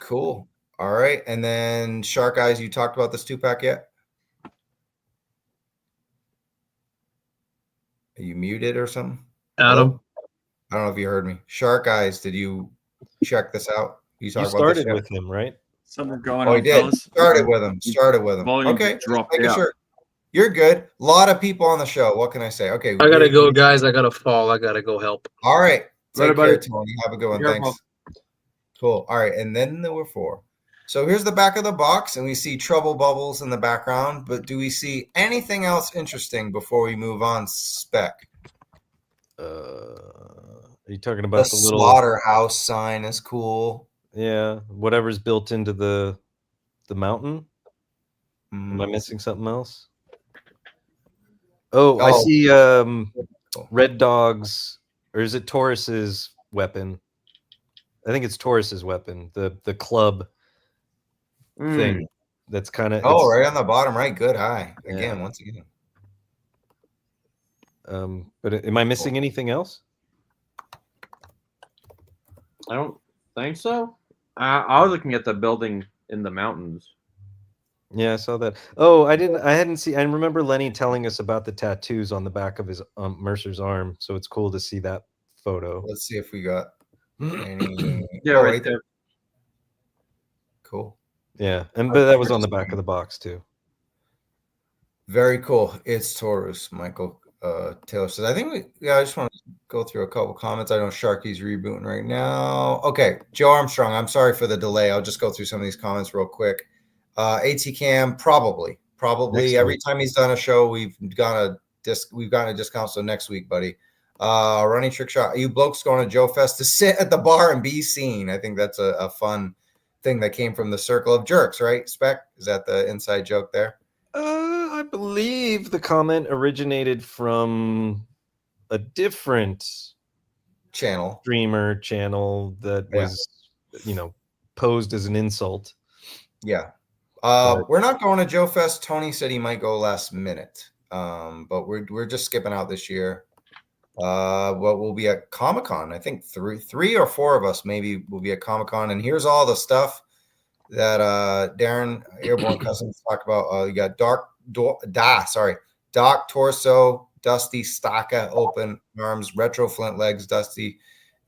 Cool. All right. And then Shark Eyes, you talked about this 2-pack yet? Are you muted or something?
Adam?
Hello? I don't know if you heard me. Shark Eyes, did you check this out? You
started with him, right?
Something going
Oh,
on,
he did.
fellas.
Started with him.
Volume
Okay.
just dropped
Making
out.
sure. You're good. A lot of people on the show. What can I say? Okay.
I gotta go, guys. I gotta fall. I gotta go help.
All right. Take
Later,
care,
buddy.
Tony. Have a good one.
Careful.
Thanks. Cool. All right. And then there were 4. So here's the back of the box, and we see Trouble Bubbles in the background. But do we see anything else interesting before we move on? Spec.
Are you talking about
The
the little
slaughterhouse sign is cool.
Yeah, whatever's built into the mountain? Am I missing something else? Oh, I see Red Dog's, or is it Taurus's weapon? I think it's Taurus's weapon, the club thing. That's kind of
right on the bottom right. Good eye.
Yeah.
Once again.
But am I missing anything else?
I don't think so. I was looking at the building in the mountains.
Yeah, I saw that. Oh, I hadn't seen. I remember Lenny telling us about the tattoos on the back of his Mercer's arm. So it's cool to see that photo.
Let's see if we got any.
Yeah,
Oh,
right there.
Cool.
Yeah, but that was on the back of the box too.
Very cool. It's Taurus, Michael Taylor says. I think I just want to go through a couple comments. I know Sharky's rebooting right now. Okay, Joe Armstrong, I'm sorry for the delay. I'll just go through some of these comments real quick. ATKM, probably every time he's done a show, we've gotten a discount. So next week, buddy. Running trick shot. You blokes going to Joe Fest to sit at the bar and be seen. I think that's a fun thing that came from the circle of jerks, right? Spec, is that the inside joke there?
I believe the comment originated from a different
channel.
streamer channel that
Yeah.
was, posed as an insult.
Yeah.
But-
We're not going to Joe Fest. Tony said he might go last minute. But we're just skipping out this year. We'll be at Comic-Con. I think three or four of us maybe will be at Comic-Con. And here's all the stuff that Darren Airborne Cousins talked about. You got Doc Torso, Dusty Staka Open Arms, Retro Flint Legs, Dusty,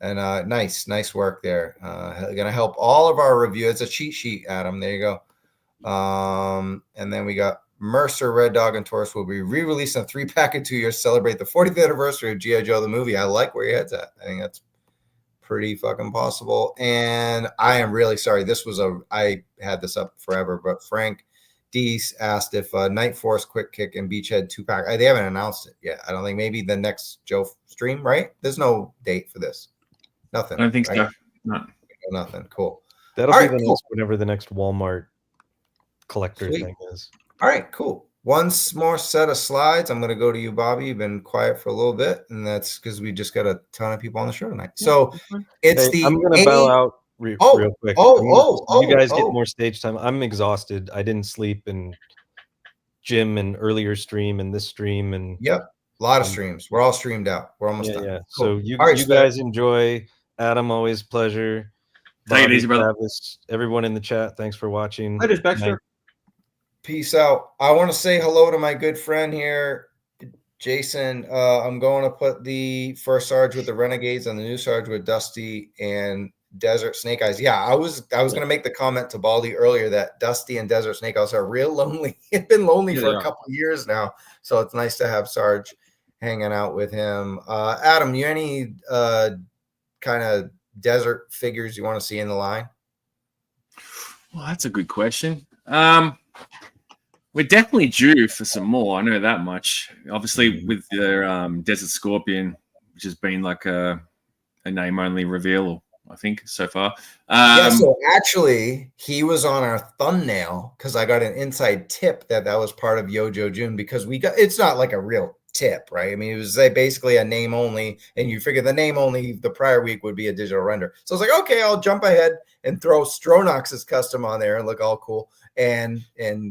and nice work there. Gonna help all of our review. It's a cheat sheet, Adam. There you go. And then we got Mercer, Red Dog, and Taurus will be re-releasing a 3-pack in 2 years to celebrate the 40th anniversary of G.I. Joe the movie. I like where your head's at. I think that's pretty fucking possible. And I am really sorry. I had this up forever, but Frank Deese asked if Night Force, Quick Kick, and Beachhead 2-pack. They haven't announced it yet. I don't think. Maybe the next Joe stream, right? There's no date for this. Nothing.
I don't think
right?
so. No.
Nothing. Cool.
That'll
All
be
right,
the
cool.
next, whenever the next Walmart collector
Sweet.
thing is.
All right, cool. One more set of slides. I'm going to go to you, Bobby. You've been quiet for a little bit, and that's because we just got a ton of people on the show tonight. So it's
I'm going to bow out real quick. You guys get more stage time. I'm exhausted. I didn't sleep in gym and earlier stream and this stream. And
yep, a lot of streams. We're all streamed out. We're almost done.
Yeah.
Cool.
So you guys enjoy. Adam, always pleasure.
Take it easy, brother.
Travis, everyone in the chat, thanks for watching.
I just Baxter.
Peace out. I want to say hello to my good friend here, Jason. I'm going to put the first Sarge with the Renegades and the new Sarge with Dusty and Desert Snake Eyes. Yeah, I was going to make the comment to Baldy earlier that Dusty and Desert Snake Eyes are real lonely. It's been lonely for a couple of years now, so it's nice to have Sarge hanging out with him. Adam, you any kind of desert figures you want to see in the line?
Well, that's a good question. We're definitely due for some more. I know that much. Obviously, with their Desert Scorpion, which has been like a name-only reveal, I think, so far.
Yeah, so actually, he was on our thumbnail because I got an inside tip that was part of GIJoe June because it's not like a real tip, right? I mean, it was basically a name only, and you figure the name only the prior week would be a digital render. So I was like, okay, I'll jump ahead and throw Stronox's custom on there and look all cool. And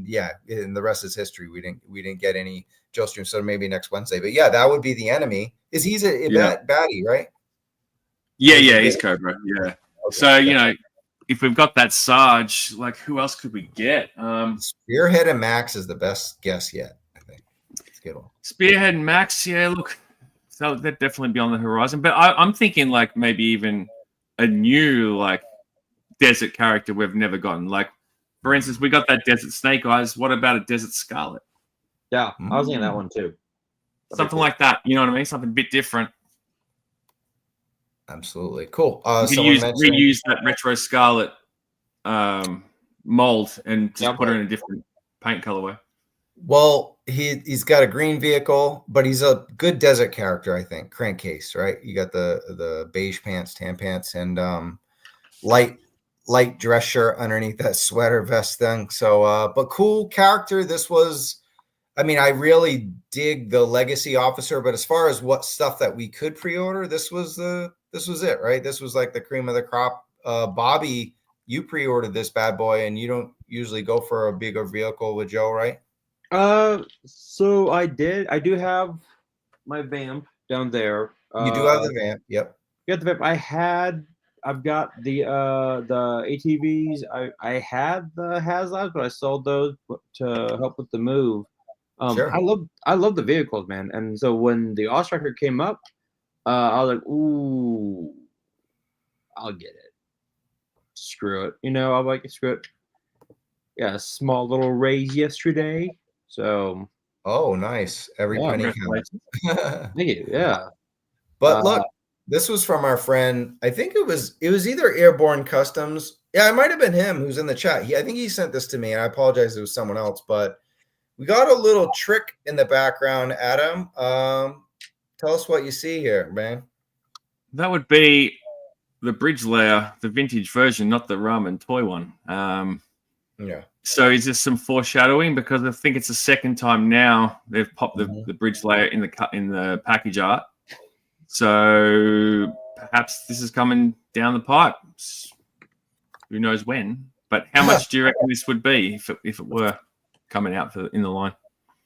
yeah, and the rest is history. We didn't get any Joe stream, so maybe next Wednesday. But yeah, that would be the enemy. He's a baddie, right?
Yeah, he's Cobra. Yeah. Okay, so if we've got that Sarge, like who else could we get?
Spearhead and Max is the best guess yet, I think. Let's get one.
Spearhead and Max, yeah, look, so they'd definitely be on the horizon. But I'm thinking like maybe even a new like desert character we've never gotten. Like, for instance, we got that Desert Snake Eyes. What about a Desert Scarlet?
Yeah, I was thinking that one too.
Something like that. You know what I mean? Something a bit different.
Absolutely. Cool.
You can reuse that Retro Scarlet mold and just put her in a different paint colorway.
Well, he's got a green vehicle, but he's a good desert character, I think. Crankcase, right? You got the beige pants, tan pants, and light dress shirt underneath that sweater vest thing. So, but cool character. This was, I mean, I really dig the Legacy Officer, but as far as what stuff that we could pre-order, this was it, right? This was like the cream of the crop. Bobby, you pre-ordered this bad boy, and you don't usually go for a bigger vehicle with Joe, right?
So I did. I do have my Vamp down there.
You do have the Vamp. Yep.
Got the Vamp. I've got the ATVs. I had the HasLabs, but I sold those to help with the move.
Sure.
I love the vehicles, man. And so when the Ostriker came up, I was like, ooh, I'll get it. Screw it. I'm like, screw it. Yeah, a small little raise yesterday. So.
Oh, nice. Every penny counts.
Thank you. Yeah.
But look, this was from our friend. I think it was either Airborne Customs. Yeah, it might have been him who's in the chat. I think he sent this to me. I apologize, it was someone else, but we got a little trick in the background, Adam. Tell us what you see here, man.
That would be the bridge layer, the vintage version, not the ramen toy one.
Yeah.
So is this some foreshadowing? Because I think it's the second time now they've popped the bridge layer in the package art. So perhaps this is coming down the pipe. Who knows when? But how much do you reckon this would be if it were coming out in the line?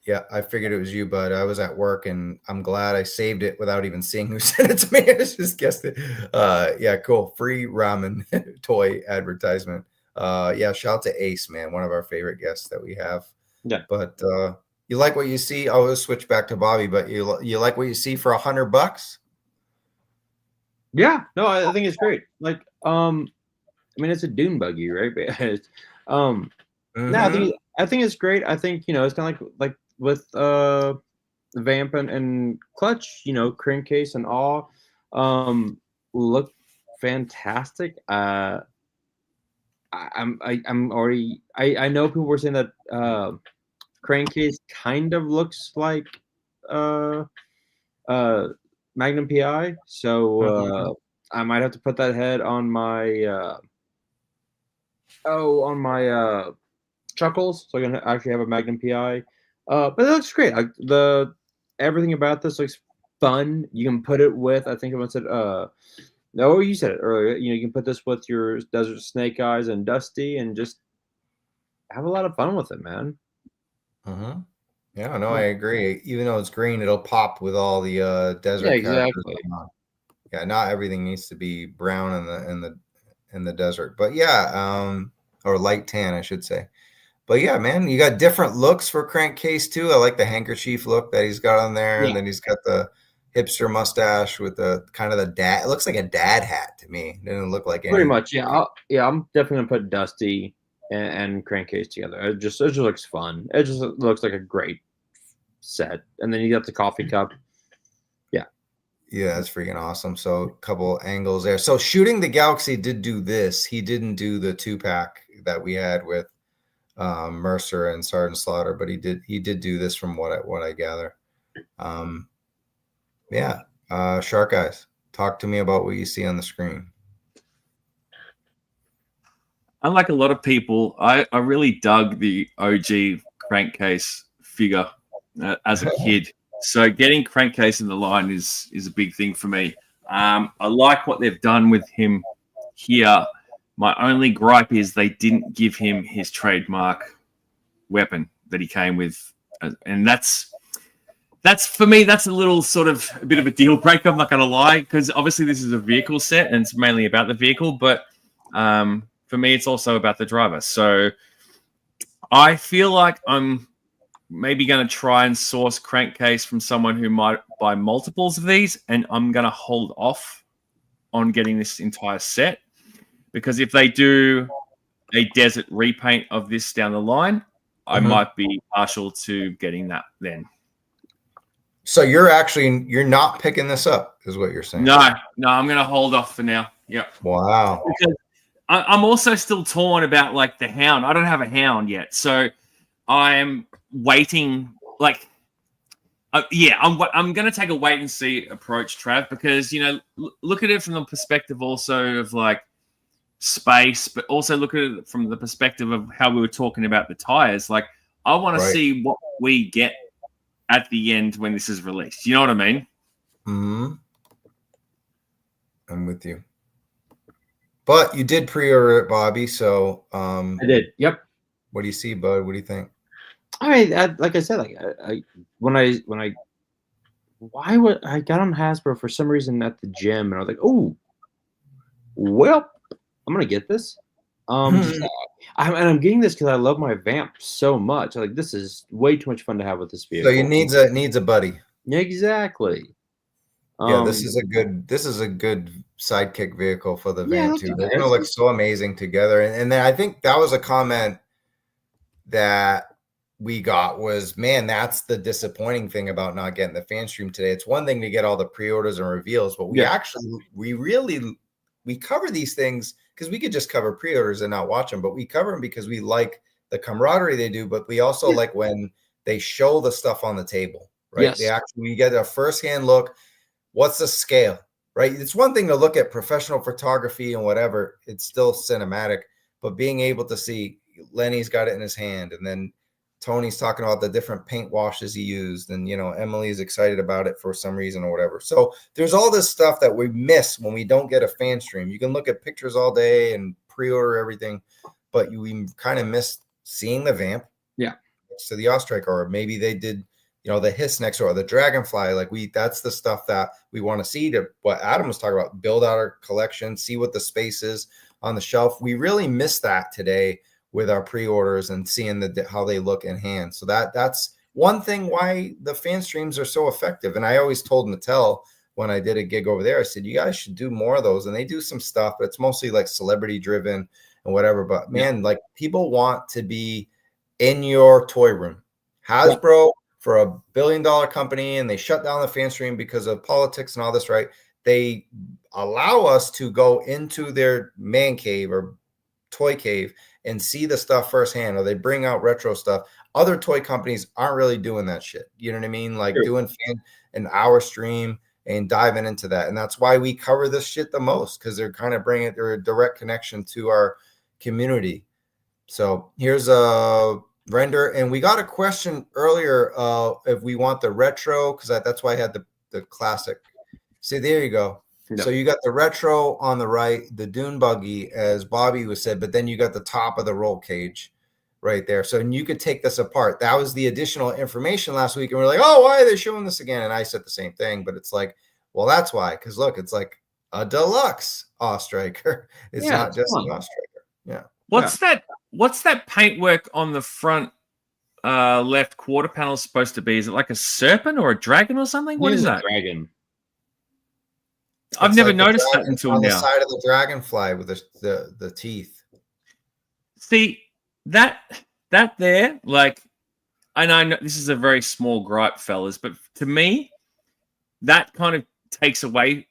Yeah, I figured it was you, but I was at work, and I'm glad I saved it without even seeing who sent it to me. I just guessed it. Yeah, cool. Free ramen toy advertisement. Yeah, shout out to Ace, man, one of our favorite guests that we have.
Yeah.
But you like what you see? I'll switch back to Bobby, but you like what you see for $100?
Yeah, no, I think it's great. Like, I mean, it's a dune buggy, right? No, I think it's great. I think it's kind of like with Vamp and Clutch, crankcase and all, look fantastic. I'm already. I know people were saying that crankcase kind of looks like Magnum PI, so I might have to put that head on my Chuckles, so I can actually have a Magnum PI. But it looks great. Everything about this looks fun. You can put it with, I think I said, no, you said it earlier. You can put this with your Desert Snake Eyes and Dusty, and just have a lot of fun with it, man.
Yeah, no, I agree. Even though it's green, it'll pop with all the desert.
Yeah, exactly.
Yeah, not everything needs to be brown in the desert, but yeah, or light tan, I should say. But yeah, man, you got different looks for Crankcase too. I like the handkerchief look that he's got on there, and then he's got the hipster mustache with the kind of the dad. It looks like a dad hat to me. It doesn't look like
pretty much. Yeah, I'm definitely gonna put Dusty and Crankcase together. It just looks fun. It just looks like a great set. And then you got the coffee cup.
Yeah, that's freaking awesome. So a couple angles there. So Shooting the Galaxy did do this. He didn't do the 2-pack that we had with Mercer and Sergeant Slaughter, but he did do this from what I gather. Yeah. Shark Eyes, talk to me about what you see on the screen.
Unlike a lot of people, I really dug the OG Crankcase figure as a kid. So getting Crankcase in the line is a big thing for me. I like what they've done with him here. My only gripe is they didn't give him his trademark weapon that he came with, and that's for me. That's a little sort of a bit of a deal breaker. I'm not going to lie, because obviously this is a vehicle set and it's mainly about the vehicle, but for me it's also about the driver. So I feel like I'm maybe going to try and source Crankcase from someone who might buy multiples of these, and I'm going to hold off on getting this entire set, because if they do a desert repaint of this down the line, I might be partial to getting that then.
So you're not picking this up, is what you're saying?
No, I'm going to hold off for now. Yeah.
Wow.
Because I'm also still torn about like the Hound. I don't have a Hound yet, so I'm waiting. Like, I'm going to take a wait and see approach, Trav, because look at it from the perspective also of like space, but also look at it from the perspective of how we were talking about the tires. Like, I want to see what we get at the end when this is released. You know what I mean?
I'm with you. But you did pre-order it, Bobby. So
I did. Yep.
What do you see, bud? What do you think?
I mean, like I said, when I got on Hasbro for some reason at the gym, and I was like, oh, well, I'm gonna get this. I'm getting this because I love my Vamp so much. Like, this is way too much fun to have with this vehicle.
So you needs a buddy.
Yeah, exactly.
Yeah, this is a good sidekick vehicle for the Vamp too. They're gonna look so amazing together. And then I think that was a comment that we got was, man, that's the disappointing thing about not getting the Fanstream today. It's one thing to get all the pre-orders and reveals, but we cover these things because we could just cover pre-orders and not watch them, but we cover them because we like the camaraderie they do, but we also like when they show the stuff on the table, right? Yes. We get a firsthand look. What's the scale, right? It's one thing to look at professional photography and whatever. It's still cinematic, but being able to see Lenny's got it in his hand, and then Tony's talking about the different paint washes he used, and Emily's excited about it for some reason or whatever. So there's all this stuff that we miss when we don't get a fan stream. You can look at pictures all day and pre-order everything, but we kind of missed seeing the vamp.
Yeah.
Next to the Ostriker, or maybe they did, the hiss next door, or the Dragonfly. Like that's the stuff that we want to see, to what Adam was talking about, build out our collection, see what the space is on the shelf. We really missed that today with our pre-orders and seeing how they look in hand. So that's one thing why the fan streams are so effective. And I always told Mattel when I did a gig over there, I said, you guys should do more of those. And they do some stuff, but it's mostly like celebrity driven and whatever. But man, like people want to be in your toy room. Hasbro, for $1 billion company, and they shut down the fan stream because of politics and all this, right? They allow us to go into their man cave or toy cave and see the stuff firsthand, or they bring out retro stuff. Other toy companies aren't really doing that shit. You know what I mean? Like doing an hour stream and diving into that. And that's why we cover this shit the most, because they're kind of bringing it, they're a direct connection to our community. So here's a render. And we got a question earlier if we want the retro, because that's why I had the classic. See, there you go. No. So you got the retro on the right, the dune buggy, as Bobby was said, but then you got the top of the roll cage right there. So you could take this apart. That was the additional information last week. And we're like, oh, why are they showing this again? And I said the same thing, but it's like, well, that's why. Because look, it's like a deluxe Ostriker. It's not just an Ostriker. Yeah.
What's that paintwork on the front left quarter panel supposed to be? Is it like a serpent or a dragon or something? What is that?
Dragon.
I've never noticed that until now.
On the side of the dragonfly with the teeth.
See, that there, like, and I know this is a very small gripe, fellas, but to me, that kind of takes away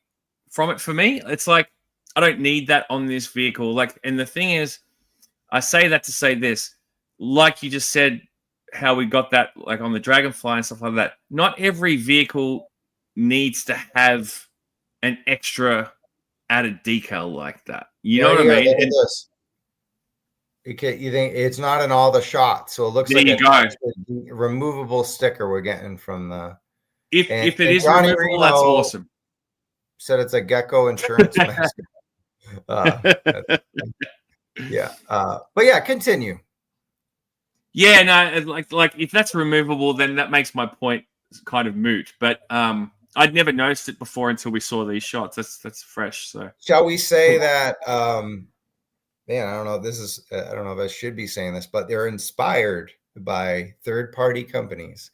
from it for me. It's like, I don't need that on this vehicle. Like, and the thing is, I say that to say this, like you just said, how we got that, like on the Dragonfly and stuff like that. Not every vehicle needs to have an extra added decal like that. You know what I mean? And
you think it's not in all the shots, so it looks like a removable sticker we're getting from the.
If it is removable, that's awesome.
Said it's a gecko insurance mask. Yeah, but yeah, continue.
Yeah, no, like if that's removable, then that makes my point kind of moot. But I'd never noticed it before until we saw these shots. That's fresh. So
shall we say that? Man, I don't know. I don't know if I should be saying this, but they're inspired by third-party companies.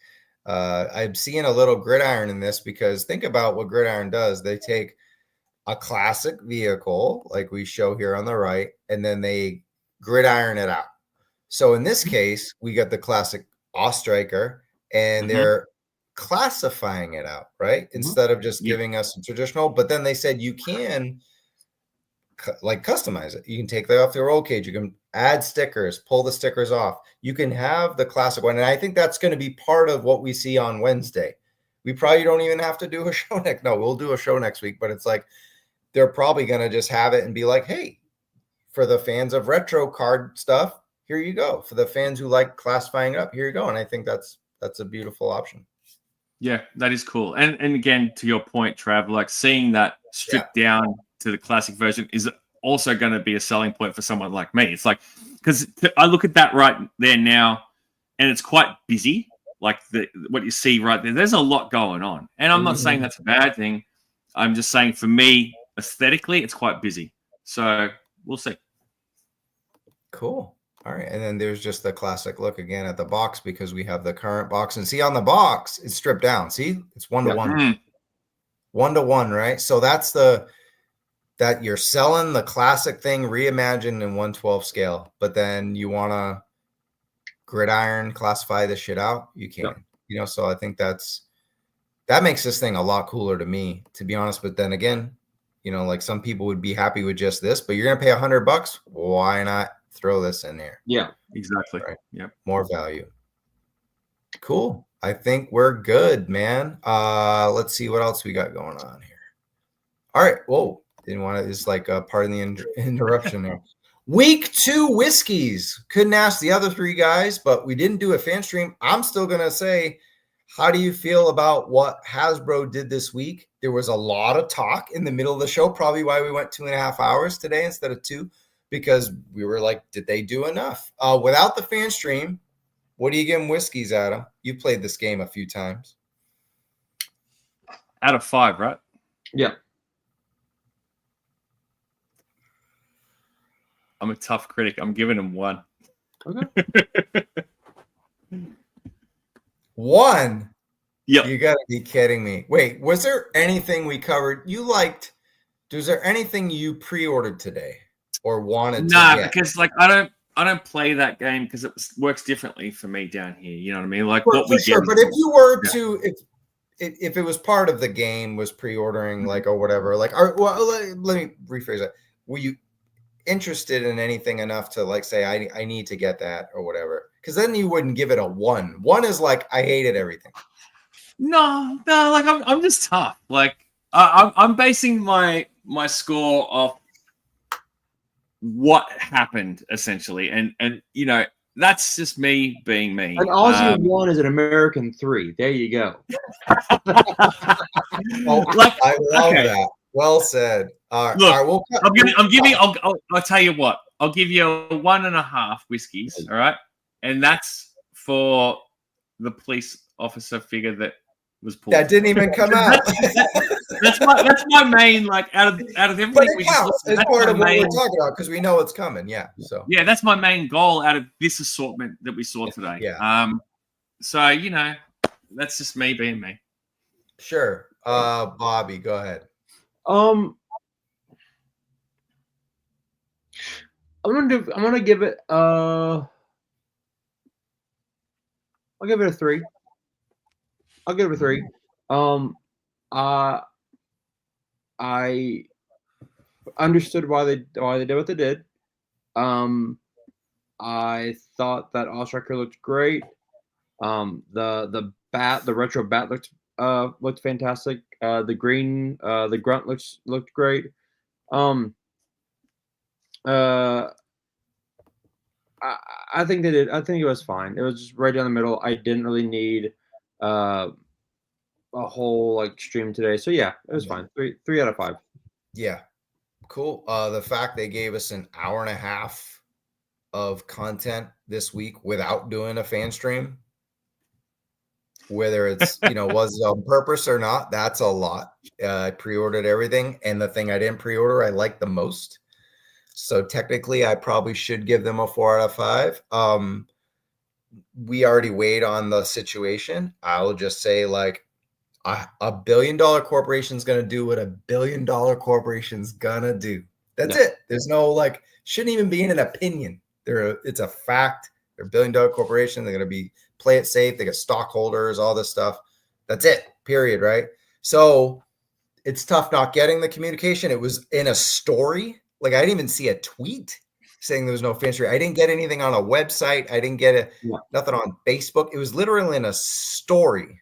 I'm seeing a little gridiron in this, because think about what gridiron does. They take a classic vehicle, like we show here on the right, and then they gridiron it out. So in this case, we got the classic Ostriker, and they're classifying it out, right? Instead of just giving us a traditional. But then they said you can like customize it. You can take that off the roll cage. You can add stickers, pull the stickers off. You can have the classic one. And I think that's going to be part of what we see on Wednesday. We probably don't even have to do a show next. No, we'll do a show next week, but it's like, they're probably going to just have it and be like, hey, for the fans of retro card stuff, here you go. For the fans who like classifying up, here you go. And I think that's a beautiful option.
Yeah, that is cool. And again, to your point, Trav, like seeing that stripped down to the classic version is also going to be a selling point for someone like me. It's like, because I look at that right there now, and it's quite busy. Like what you see right there, there's a lot going on. And I'm not saying that's a bad thing. I'm just saying for me, aesthetically, it's quite busy. So we'll see.
Cool. All right. And then there's just the classic look again at the box, because we have the current box. And see on the box, it's stripped down. See, it's 1-to-1. 1-to-1, right? So that's that you're selling the classic thing reimagined in 1/12 scale, but then you want to gridiron classify this shit out, you can. So I think that makes this thing a lot cooler to me, to be honest. But then again, like some people would be happy with just this, but you're gonna pay $100. Why not throw this in there?
Yeah, exactly.
Right.
Yeah,
more value. Cool. I think we're good, man. Let's see what else we got going on here. All right. Whoa. Didn't want to. It's like a part of the interruption there. Week 2 whiskeys. Couldn't ask the other 3 guys, but we didn't do a fan stream. I'm still going to say, how do you feel about what Hasbro did this week? There was a lot of talk in the middle of the show, probably why we went 2.5 hours today instead of 2, because we were like, did they do enough? Without the fan stream, what do you give them whiskeys, Adam? You played this game a few times.
Out of 5, right?
Yeah.
I'm a tough critic. I'm giving him 1.
Okay.
1?
Yep.
You got to be kidding me. Wait, was there anything we covered you liked? Was there anything you pre-ordered today or wanted to get?
Because like I don't play that game because it works differently for me down here. You know what I mean? Like
For
what we
sure.
get.
But if you were to, if it was part of the game, was pre-ordering like or whatever, like, well, let me rephrase that. Were you interested in anything enough to like say I need to get that or whatever? Because then you wouldn't give it a 1. 1 is like I hated everything.
No, like I'm just tough. Like I'm basing my score off what happened essentially, and you know that's just me being me.
An Aussie 1 is an American 3. There you go.
Oh,
Like,
I love
okay.
that. Well said. All right,
Look,
all right,
I'll tell you what. I'll give you a 1.5 whiskeys. All right, and that's for the police officer figure that was pulled.
that didn't even come out.
That's my main, like out of everything.
But it
we
counts
just,
as part of what we're talking about because we know it's coming. Yeah. So
yeah, that's my main goal out of this assortment that we saw today.
Yeah.
So you know, that's just me being me.
Sure. Bobby, go ahead.
I'm gonna give it I'll give it a 3. I'll give it a 3. I understood why they did what they did. I thought that Ostriker looked great. The retro bat looked fantastic. The green, the grunt looked great. I think they did. I think it was fine. It was just right down the middle. I didn't really need a whole like stream today. So yeah, it was fine. 3 out of 5.
Yeah. Cool. The fact they gave us an hour and a half of content this week without doing a fan stream, whether it's, was it on purpose or not, that's a lot. I pre-ordered everything, and the thing I didn't pre-order, I liked the most. So technically, I probably should give them a 4 out of 5. We already weighed on the situation. I'll just say, like, a $1 billion corporation is going to do what a $1 billion corporation's going to do. That's it. There's no, like, shouldn't even be an opinion. It's a fact. They're $1 billion corporation. They're going to play it safe. They got stockholders, all this stuff. That's it, period, right? So it's tough not getting the communication. It was in a story. Like, I didn't even see a tweet saying there was no fan stream. I didn't get anything on a website. I didn't get nothing on Facebook. It was literally in a story.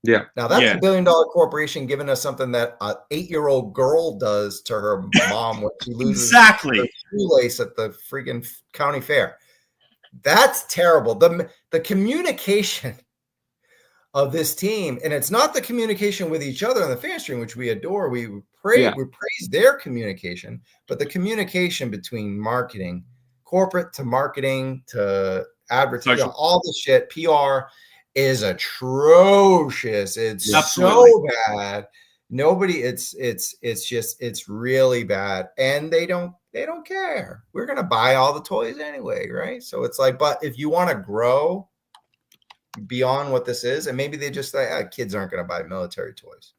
Yeah.
Now that's $1 billion corporation giving us something that an 8-year-old girl does to her mom when she loses her shoelace at the freaking county fair. That's terrible. The communication of this team, and it's not the communication with each other on the fan stream, which we adore. We praise their communication, but the communication between marketing, corporate to marketing to advertising, all the shit, PR is atrocious. It's so bad. It's really bad. And they don't care. We're going to buy all the toys anyway. Right. So it's like, but if you want to grow beyond what this is, and maybe they just like, kids aren't going to buy military toys.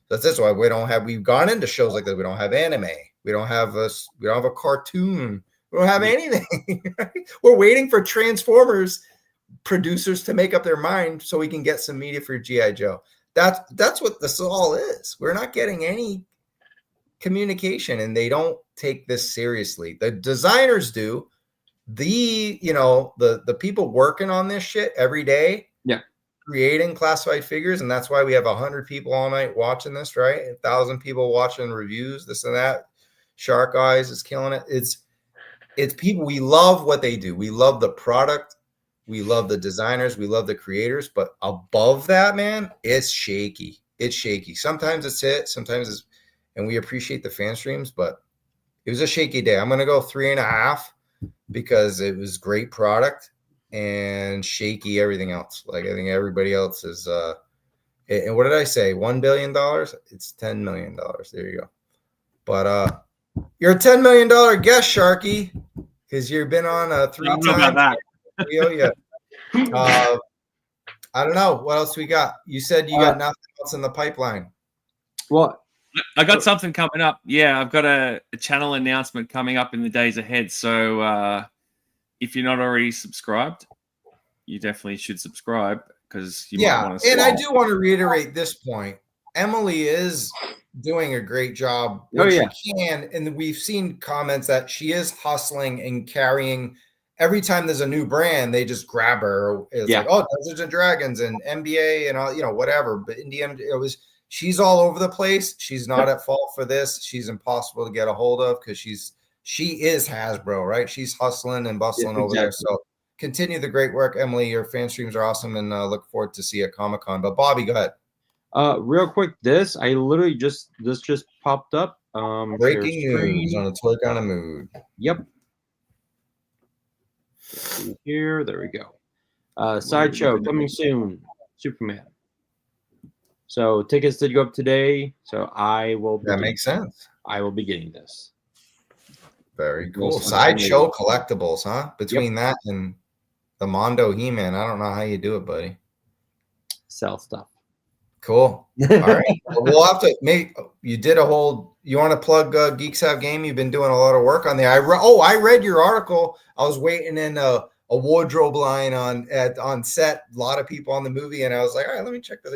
That's why we've gone into shows like that. We don't have anime. We don't have a cartoon. We don't have anything. Right? We're waiting for Transformers producers to make up their mind so we can get some media for GIJoe. That's what this all is. We're not getting any communication, and they don't take this seriously. The designers do. The people working on this shit every day, creating classified figures, and that's why we have 100 people all night watching this, right? 1,000 people watching reviews, this and that. Shark Eyes is killing it. it's people, we love what they do. We love the product. We love the designers. We love the creators. But above that, man, it's shaky. It's shaky. Sometimes it's hit. Sometimes it's, and we appreciate the fan streams, but it was a shaky day. I'm going to go 3.5 because it was great product and shaky everything else. Like I think everybody else is, and what did I say? $1 billion? It's $10 million. There you go. But you're a $10 million guest, Sharky, because you've been on a 3
I don't know about
times.
that.
Yeah. I don't know. What else we got? You said you got nothing else in the pipeline.
Well,
I got something coming up. Yeah, I've got a channel announcement coming up in the days ahead. So if you're not already subscribed, you definitely should subscribe because you might want to.
And I do want to reiterate this point. Emily is doing a great job when she can, and we've seen comments that she is hustling and carrying. Every time there's a new brand, they just grab her. It's like, oh, Dungeons and Dragons and NBA and all, whatever. But Indiana, she's all over the place. She's not at fault for this. She's impossible to get a hold of because she is Hasbro, right? She's hustling and bustling over there. So continue the great work, Emily. Your fan streams are awesome, and look forward to see you at Comic-Con. But Bobby, go ahead.
Real quick, this just popped up.
Breaking news on the Toy Kind of Mood.
Yep. Here, there we go. Sideshow coming soon. Superman. So tickets did go up today. So that
makes sense.
I will be getting this.
Very cool. Sideshow collectibles, huh? Between that and the Mondo He-Man, I don't know how you do it, buddy.
Sell stuff.
Cool. All right. We'll have to make. You did a whole. You want to plug Geeks Have Game? You've been doing a lot of work on there. I read your article. I was waiting in a wardrobe line on set. A lot of people on the movie, and I was like, all right, let me check that.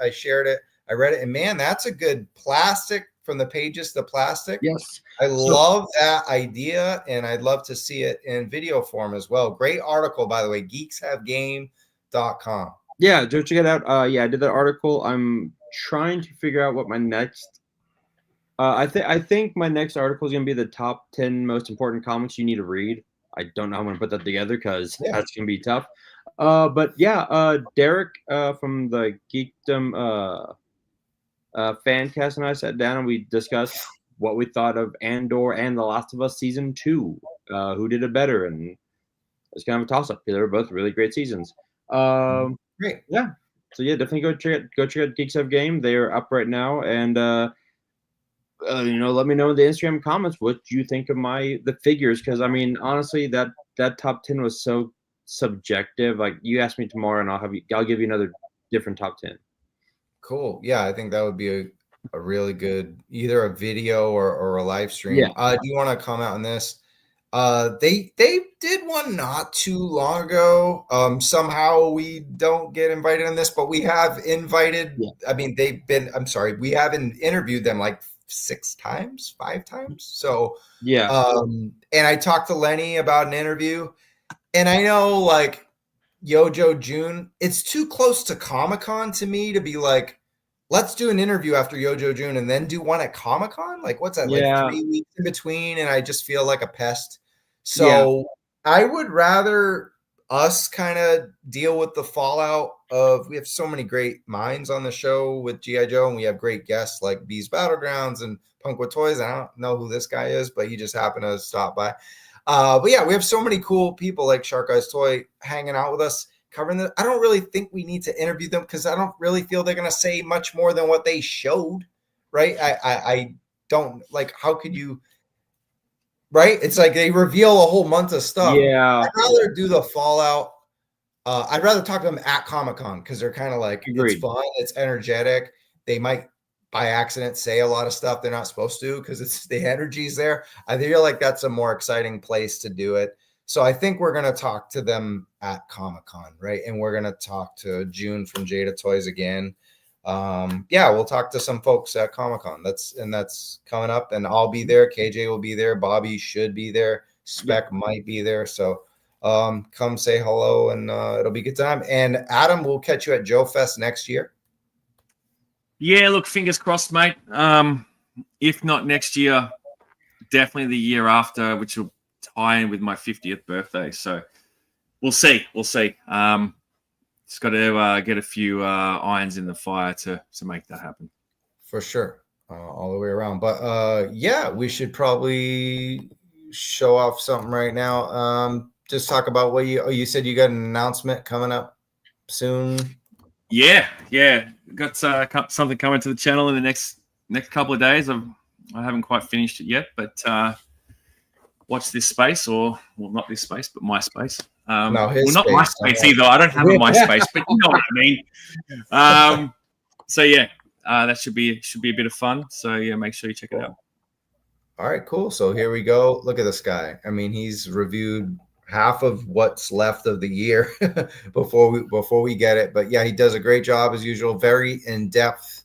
I shared it. I read it, and man, that's a good plastic from the pages to plastic.
Yes,
I love that idea, and I'd love to see it in video form as well. Great article, by the way. GeeksHaveGame.com.
Yeah, go check it out. I did that article. I'm trying to figure out what my next. I think my next article is gonna be the top 10 most important comics you need to read. I don't know how I'm gonna put that together because that's gonna be tough. But Derek from the Geekdom Fancast and I sat down and we discussed what we thought of Andor and The Last of Us season 2. Who did it better? And it's kind of a toss up. They were both really great seasons.
Great.
Yeah. So definitely go check out Geeks Have Game. They're up right now, and let me know in the Instagram comments what you think of the figures. Because I mean, honestly, that top 10 was so subjective. Like you ask me tomorrow, and I'll give you another different top 10.
Cool. Yeah, I think that would be a really good either a video or a live stream. Do you want to comment on this? They did one not too long ago. Somehow we don't get invited on this, but we have invited. I mean, we haven't interviewed them like 5 times. So and I talked to Lenny about an interview, and I know like GIJoe June, it's too close to Comic-Con to me to be like, let's do an interview after GIJoe June and then do one at Comic-Con. Like, what's that? Like 3 weeks in between, and I just feel like a pest. So I would rather us kind of deal with the fallout of. We have so many great minds on the show with GIJoe, and we have great guests like Bees Battlegrounds and Punk with Toys. I don't know who this guy is, but he just happened to stop by. But yeah, we have so many cool people like Shark Eyes Toy hanging out with us, covering this. I don't really think we need to interview them because I don't really feel they're going to say much more than what they showed, right? I don't like. How could you? Right? It's like they reveal a whole month of stuff.
Yeah.
I'd rather do the fallout. I'd rather talk to them at Comic-Con because they're kind of like, it's fun, it's energetic. They might by accident say a lot of stuff they're not supposed to because it's the energy's there. I feel like that's a more exciting place to do it. So I think we're going to talk to them at Comic-Con, right? And we're going to talk to June from Jada Toys again. We'll talk to some folks at Comic-Con. That's coming up, and I'll be there. KJ will be there. Bobby should be there. Spec might be there. So come say hello, and it'll be a good time. And Adam, we'll catch you at Joe Fest next year.
Yeah, look, fingers crossed, mate. If not next year, definitely the year after, which will tie in with my 50th birthday. So we'll see. Just got to get a few irons in the fire to make that happen.
For sure, all the way around. But yeah, we should probably show off something right now. Just talk about what you said you got an announcement coming up soon.
Yeah. Got something coming to the channel in the next couple of days. I haven't quite finished it yet, but watch this space, or well, not this space, but my space.
No, his
not
space.
my space either. I don't have a MySpace, but you know what I mean. So yeah, that should be a bit of fun. So yeah, make sure you check it out.
All right, cool. So here we go. Look at this guy. I mean, he's reviewed half of what's left of the year before we get it. But yeah, he does a great job as usual. Very in-depth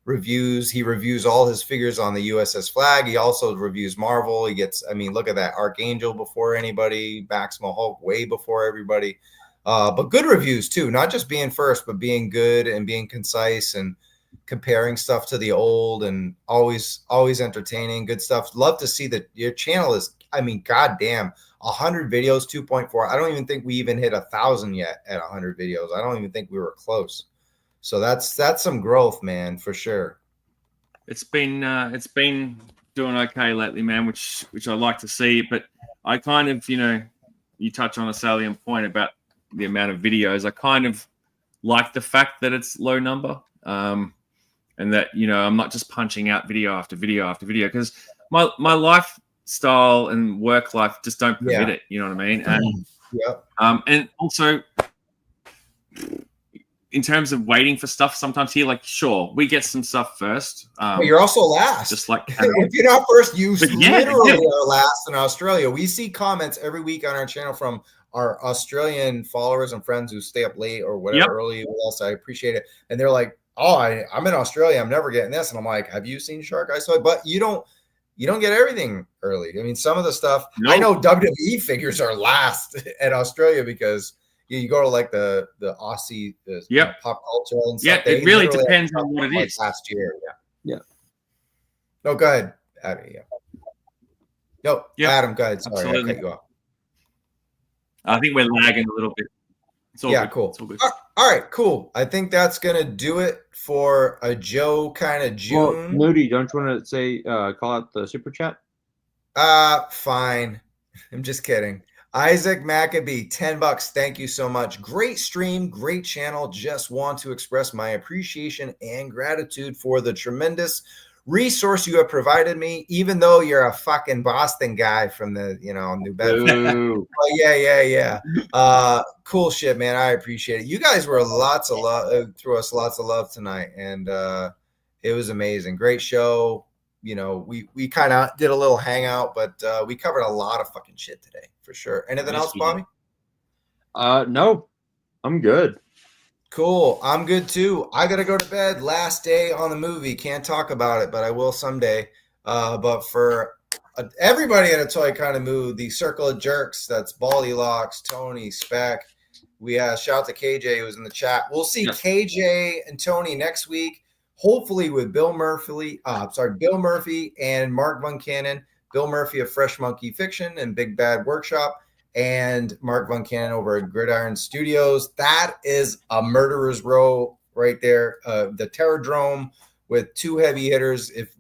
reviews. He reviews all his figures on the USS Flag. He also reviews Marvel. He gets, I mean, look at that, Archangel before anybody, Maximo Hulk way before everybody. But good reviews too, not just being first, but being good and being concise and comparing stuff to the old, and always entertaining, good stuff. Love to see that your channel is, I mean, goddamn, 100 videos, 2.4. I don't even think we even hit 1,000 yet at 100 videos. I don't even think we were close. So that's some growth, man, for sure.
It's been doing okay lately, man, which I like to see. But I kind of, you touch on a salient point about the amount of videos. I kind of like the fact that it's low number, and that I'm not just punching out video after video after video, because my lifestyle and work life just don't permit it. You know what I mean? And and also, in terms of waiting for stuff, sometimes here, like, sure, we get some stuff first.
But you're also last.
Just like
if you're not first, you literally are last in Australia. We see comments every week on our channel from our Australian followers and friends who stay up late or whatever early with us. I appreciate it. And they're like, "Oh, I'm in Australia. I'm never getting this." And I'm like, "Have you seen Shark Eyes Toy?" But you don't get everything early. I mean, some of the stuff I know WWE figures are last at Australia because you go to like the Aussie pop culture and stuff.
Yeah, it really depends on what it is.
Last year, No, go ahead, Adam. Adam, go ahead. Sorry,
absolutely.
I cut you off.
I think we're lagging a little bit. It's all good.
Cool.
It's all good.
All right, cool. I think that's gonna do it for a Joe kind of June.
Well, Moody, don't you want to say call out the super chat?
Fine. I'm just kidding. Isaac Maccabee, $10. Thank you so much. Great stream, great channel. Just want to express my appreciation and gratitude for the tremendous resource you have provided me, even though you're a fucking Boston guy from the, New Bedford. Yeah. Cool shit, man. I appreciate it. You guys were lots of love, threw us lots of love tonight, and it was amazing. Great show. We kind of did a little hangout, but we covered a lot of fucking shit today for sure. Anything else, Bobby?
No, I'm good.
Cool. I'm good too. I got to go to bed. Last day on the movie. Can't talk about it, but I will someday. But for everybody in a toy kind of mood, the Circle of Jerks, that's Baldy Locks, Tony, Spec. We shout out to KJ who was in the chat. We'll see KJ and Tony next week. Hopefully with Bill Murphy and Mark Von Cannon. Bill Murphy of Fresh Monkey Fiction and Big Bad Workshop, and Mark Von Cannon over at Gridiron Studios. That is a murderer's row right there. The Terrordrome with two heavy hitters. If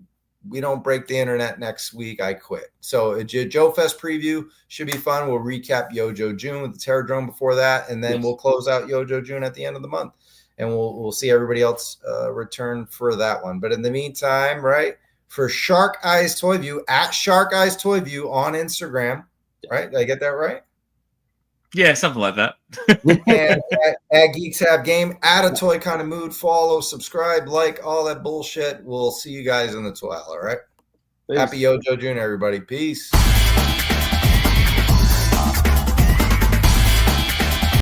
we don't break the internet next week, I quit. So a Joe Fest preview should be fun. We'll recap GIJoe June with the Terrordrome before that, and then we'll close out GIJoe June at the end of the month. And we'll see everybody else return for that one. But in the meantime, right, for Shark Eyes Toy View, at Shark Eyes Toy View on Instagram, right? Did I get that right?
Yeah, something like that.
And at Geeks Have Game, at A Toy Kind of Mood, follow, subscribe, like, all that bullshit. We'll see you guys in the toy, all right? Peace. Happy GIJoe June, everybody. Peace.